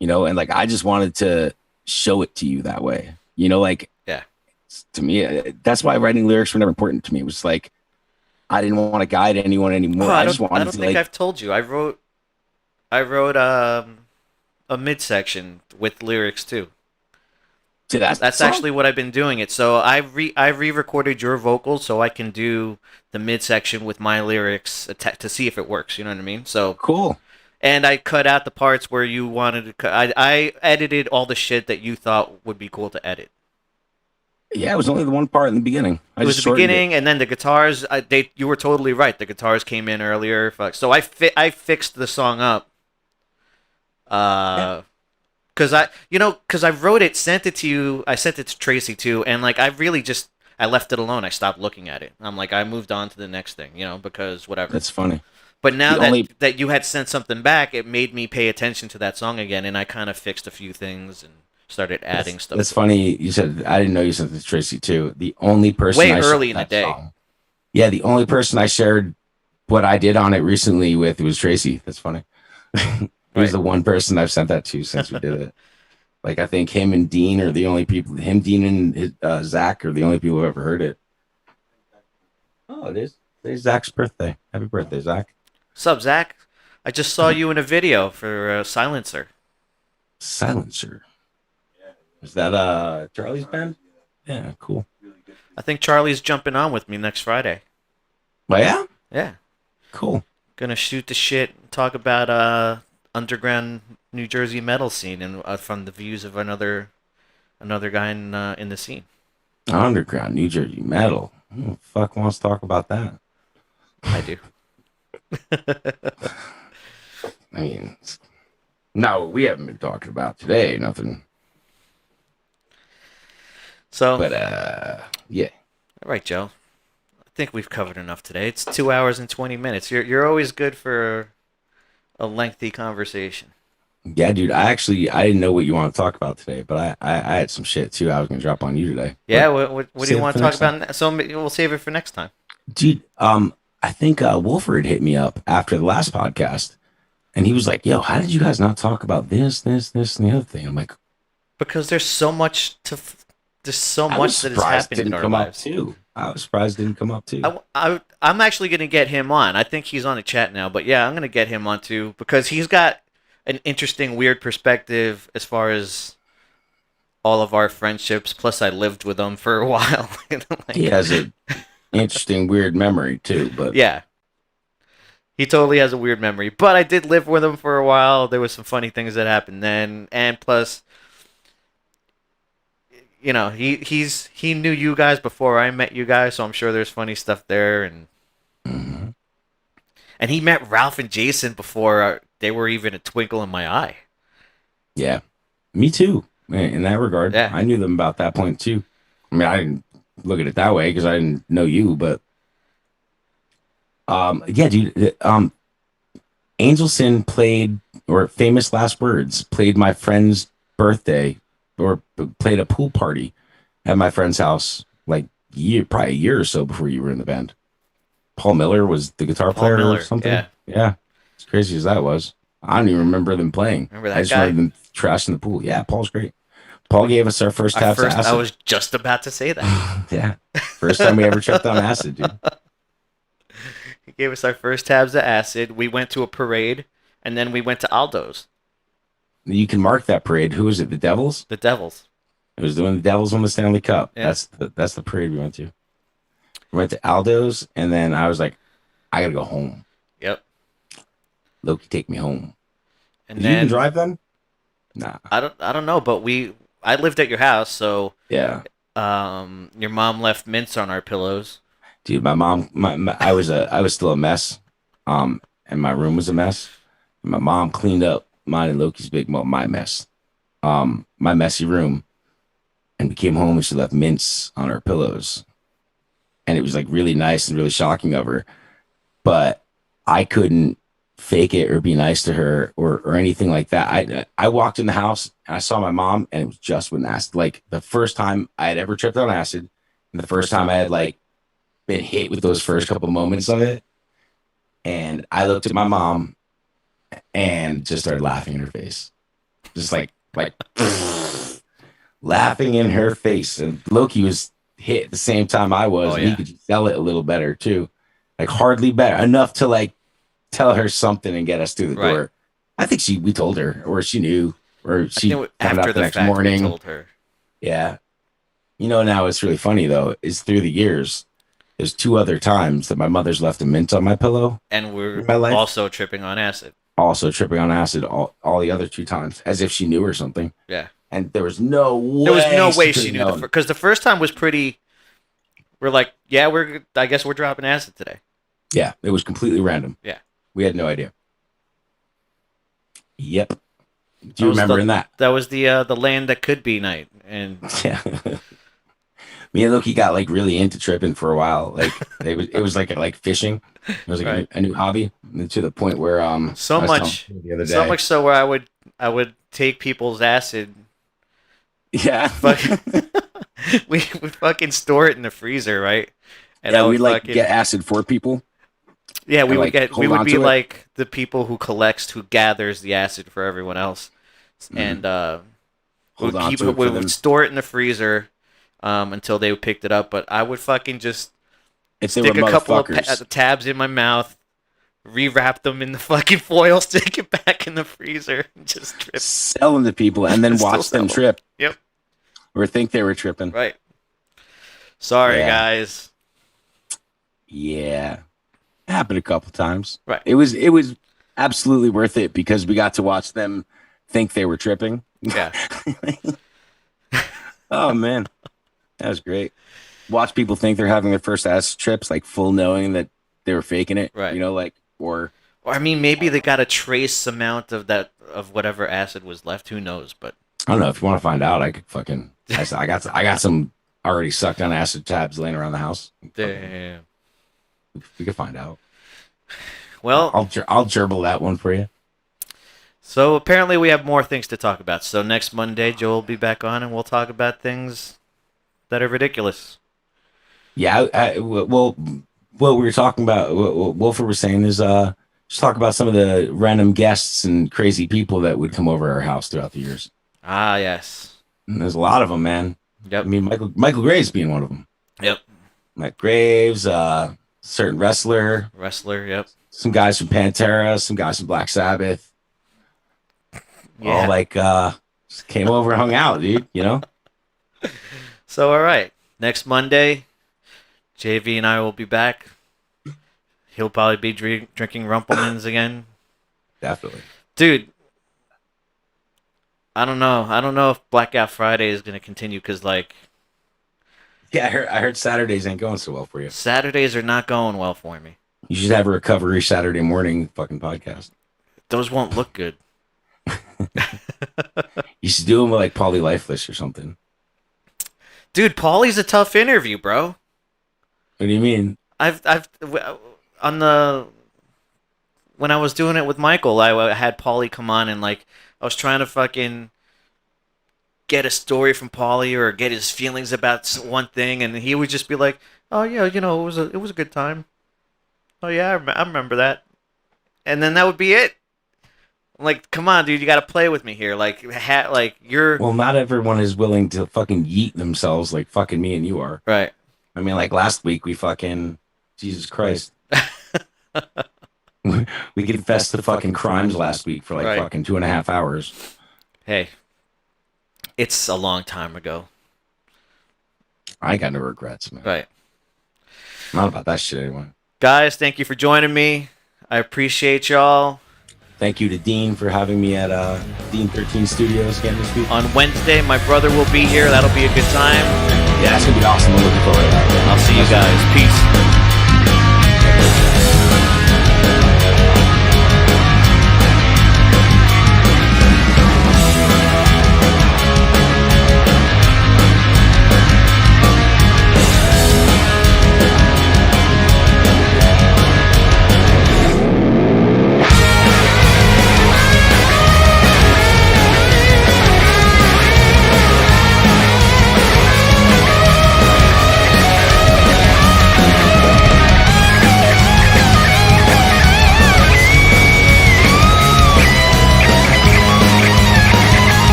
And like I just wanted to show it to you that way. Like Yeah. to me, that's why writing lyrics were never important to me. It was like I didn't want to guide anyone Oh, anymore. I I just don't. I wanted don't to think like, I've told you. I wrote a midsection with lyrics too. to that That's song. actually what I've been doing it. So I re-recorded your vocals so I can do the midsection with my lyrics to see if it works. You know what I mean? So Cool. and I cut out the parts where you wanted to cut. I edited all the shit that you thought would be cool to edit. Yeah, it was only the one part in the beginning. I It was just the shortened it. beginning, and then the guitars. You were totally right. The guitars came in earlier. Fuck. So I fixed the song up. Yeah. Because I wrote it, sent it to you. I sent it to Tracy too, and like I really just I left it alone. I stopped looking at it. I'm like I moved on to the next thing, because whatever. That's funny. But now The that only that you had sent something back, it made me pay attention to that song again, and I kind of fixed a few things and started adding stuff that's to it. funny. You said I didn't know you sent it to Tracy too. The only person Way I early shared in the that day. song. Yeah, the only person I shared what I did on it recently with was Tracy. That's funny. He was Right. the one person I've sent that to since we did it. Like I think him and Dean are the only people. Him, Dean, and Zach are the only people who ever heard it. Oh, it is. Today's Zach's birthday. Happy birthday, Zach. Sup, Zach? I just saw you in a video for Silencer. Silencer. Is that Charlie's band? Yeah, cool. I think Charlie's jumping on with me next Friday. Well, yeah, Yeah. cool. Gonna shoot the shit, talk about underground New Jersey metal scene and from the views of another guy in the scene. Underground New Jersey metal. Who the fuck wants to talk about that? I do. I mean, no, we haven't been talking about today. Nothing. So, But yeah. all right, Joe. I think we've covered enough today. It's 2 hours and 20 minutes. You're always good for a lengthy conversation. Yeah, dude. I didn't know what you want to talk about today, but I had some shit too. I was gonna drop on you today. Yeah. But What do you save it want for to talk next time, about? So we'll save it for next time. dude. I think Wolford hit me up after the last podcast, and he was like, "Yo, how did you guys not talk about this, and the other thing?" I'm like, Because there's so much to. There's so I was much that has surprised it happened in didn't our come up lives. too. I was surprised it didn't come up too. I'm actually going to get him on. I think he's on the chat now, but yeah, I'm going to get him on too because he's got an interesting, weird perspective as far as all of our friendships. Plus, I lived with him for a while. He Like, has a interesting, weird memory too. But yeah, he totally has a weird memory. But I did live with him for a while. There was some funny things that happened then, and plus, he knew you guys before I met you guys, so I'm sure there's funny stuff there, mhm. and he met Ralph and Jason before they were even a twinkle in my eye. Yeah, me too. In that regard, Yeah. I knew them about that point too. I mean, I didn't look at it that way because I didn't know you, but yeah, dude. Angelson played, or Famous Last Words played my friend's birthday, or played a pool party at my friend's house, like probably a year or so before you were in the band. Paul Miller was the guitar Paul player or Miller. something. Yeah. Yeah, as crazy as that was, I don't even remember them playing. Remember I that just remember guy? them trashing the pool. Yeah, Paul's great. Paul gave us our first tabs of I acid. was just about to say that. Yeah, first time we ever tripped on acid, dude. He gave us our first tabs of acid. We went to a parade, and then we went to Aldo's, You can mark that parade. Who was it? The Devils. the Devils. It was when the Devils won the Stanley Cup. Yeah. That's the parade we went to. We went to Aldo's, and then I was like, I gotta go home. Yep. Loki, take me home. And Did you even then drive then? Nah. I don't know, but I lived at your house, so Yeah, your mom left mints on our pillows. dude. My mom, I was still a mess. And my room was a mess. My mom cleaned up mine and Loki's my mess. My messy room. And we came home and she left mints on our pillows. And it was like really nice and really shocking of her. But I couldn't fake it or be nice to her or anything like that. I walked in the house and I saw my mom, and it was just when acid, like the first time I had ever tripped on acid, and the first time I had like been hit with those first couple moments of it. And I looked at my mom and just started laughing in her face, just like laughing in her face. And Loki was hit at the same time I was, Oh, and he yeah. could sell it a little better too, like hardly better enough to like tell her something and get us through the Right. door. I think we told her, or she knew, or I she think found after out the the next fact we morning. told her. Yeah. Now it's really funny though, is through the years, there's two other times that my mother's left a mint on my pillow And we're in my life. also tripping on acid. Also tripping on acid all the other two times, as if she knew or something. Yeah. And there was no way. There was no way could she have knew known. because the first time was pretty. We're like, yeah, I guess we're dropping acid today. Yeah, it was completely random. Yeah. We had no idea. Yep. Do That you was remember in that? That was the land that could be night, and Yeah. Me and Loki got like really into tripping for a while. Like it was like fishing. It was like Right. a new hobby, and to the point where so I was much, telling you the other day. so much so where I would take people's acid. Yeah. We would fucking store it in the freezer, right? And yeah, I would we like fucking, get acid for people. yeah, we and, would like, get we hold would on be to it. like the people who gathers the acid for everyone else, and Hold would on to it we for them. would store it in the freezer until they picked it up. But I would fucking just If they were stick a couple of motherfuckers. tabs in my mouth, rewrap them in the fucking foil, stick it back in the freezer, and just trip. Sell them to people and then Still watch sell them them. trip. Yep. Or think they were tripping. Right. Sorry, Yeah. guys. Yeah. Happened a couple times. Right. It was absolutely worth it because we got to watch them think they were tripping. Yeah. Oh man. That was great. Watch people think they're having their first acid trips, like full knowing that they were faking it. Right. You know, like or I mean, maybe they got a trace amount of that of whatever acid was left. Who knows? But I don't know. If you want to find out, I could fucking. I got some already sucked on acid tabs laying around the house. damn. We could find out. Well, I'll gerbil that one for you. so apparently we have more things to talk about. So next Monday, Joe will be back on, and we'll talk about things that are ridiculous. Yeah. Well, what we were talking about, what Wolfer was saying is, just talk about some of the random guests and crazy people that would come over our house throughout the years. Ah, yes. And there's a lot of them, man. Yep. I mean, Michael Graves being one of them. Yep. Mike Graves, certain wrestler, Yep. some guys from Pantera, some guys from Black Sabbath. Yeah. All like just came over and hung out, dude. You know. So all right, next Monday, JV and I will be back. He'll probably be drinking Rumplemans again. Definitely. Dude, I don't know. I don't know if Blackout Friday is going to continue because, like... Yeah, I heard Saturdays ain't going so well for you. Saturdays are not going well for me. You should have a recovery Saturday morning fucking podcast. Those won't look good. You should do them with, like, Pauly Lifeless or something. Dude, Paulie's a tough interview, bro. What do you mean? When I was doing it with Michael, I had Paulie come on and, like, I was trying to fucking get a story from Paulie or get his feelings about one thing, and he would just be like, "Oh yeah, you know, it was a good time. Oh yeah, I remember that," and then that would be it. I'm like, come on, dude, you got to play with me here. Like, you're. Well, not everyone is willing to fucking yeet themselves like fucking me and you are. Right. I mean, like last week we fucking Jesus Christ. We confessed to fucking crimes last week for like fucking 2.5 hours. Hey, it's a long time ago. I ain't got no regrets, man. Right. Not about that shit anyway. Guys, thank you for joining me. I appreciate y'all. Thank you to Dean for having me at Dean 13 Studios again this week. On Wednesday, my brother will be here. That'll be a good time. Yeah, it's gonna be awesome. I'm looking forward to that. I'll see you guys. Peace.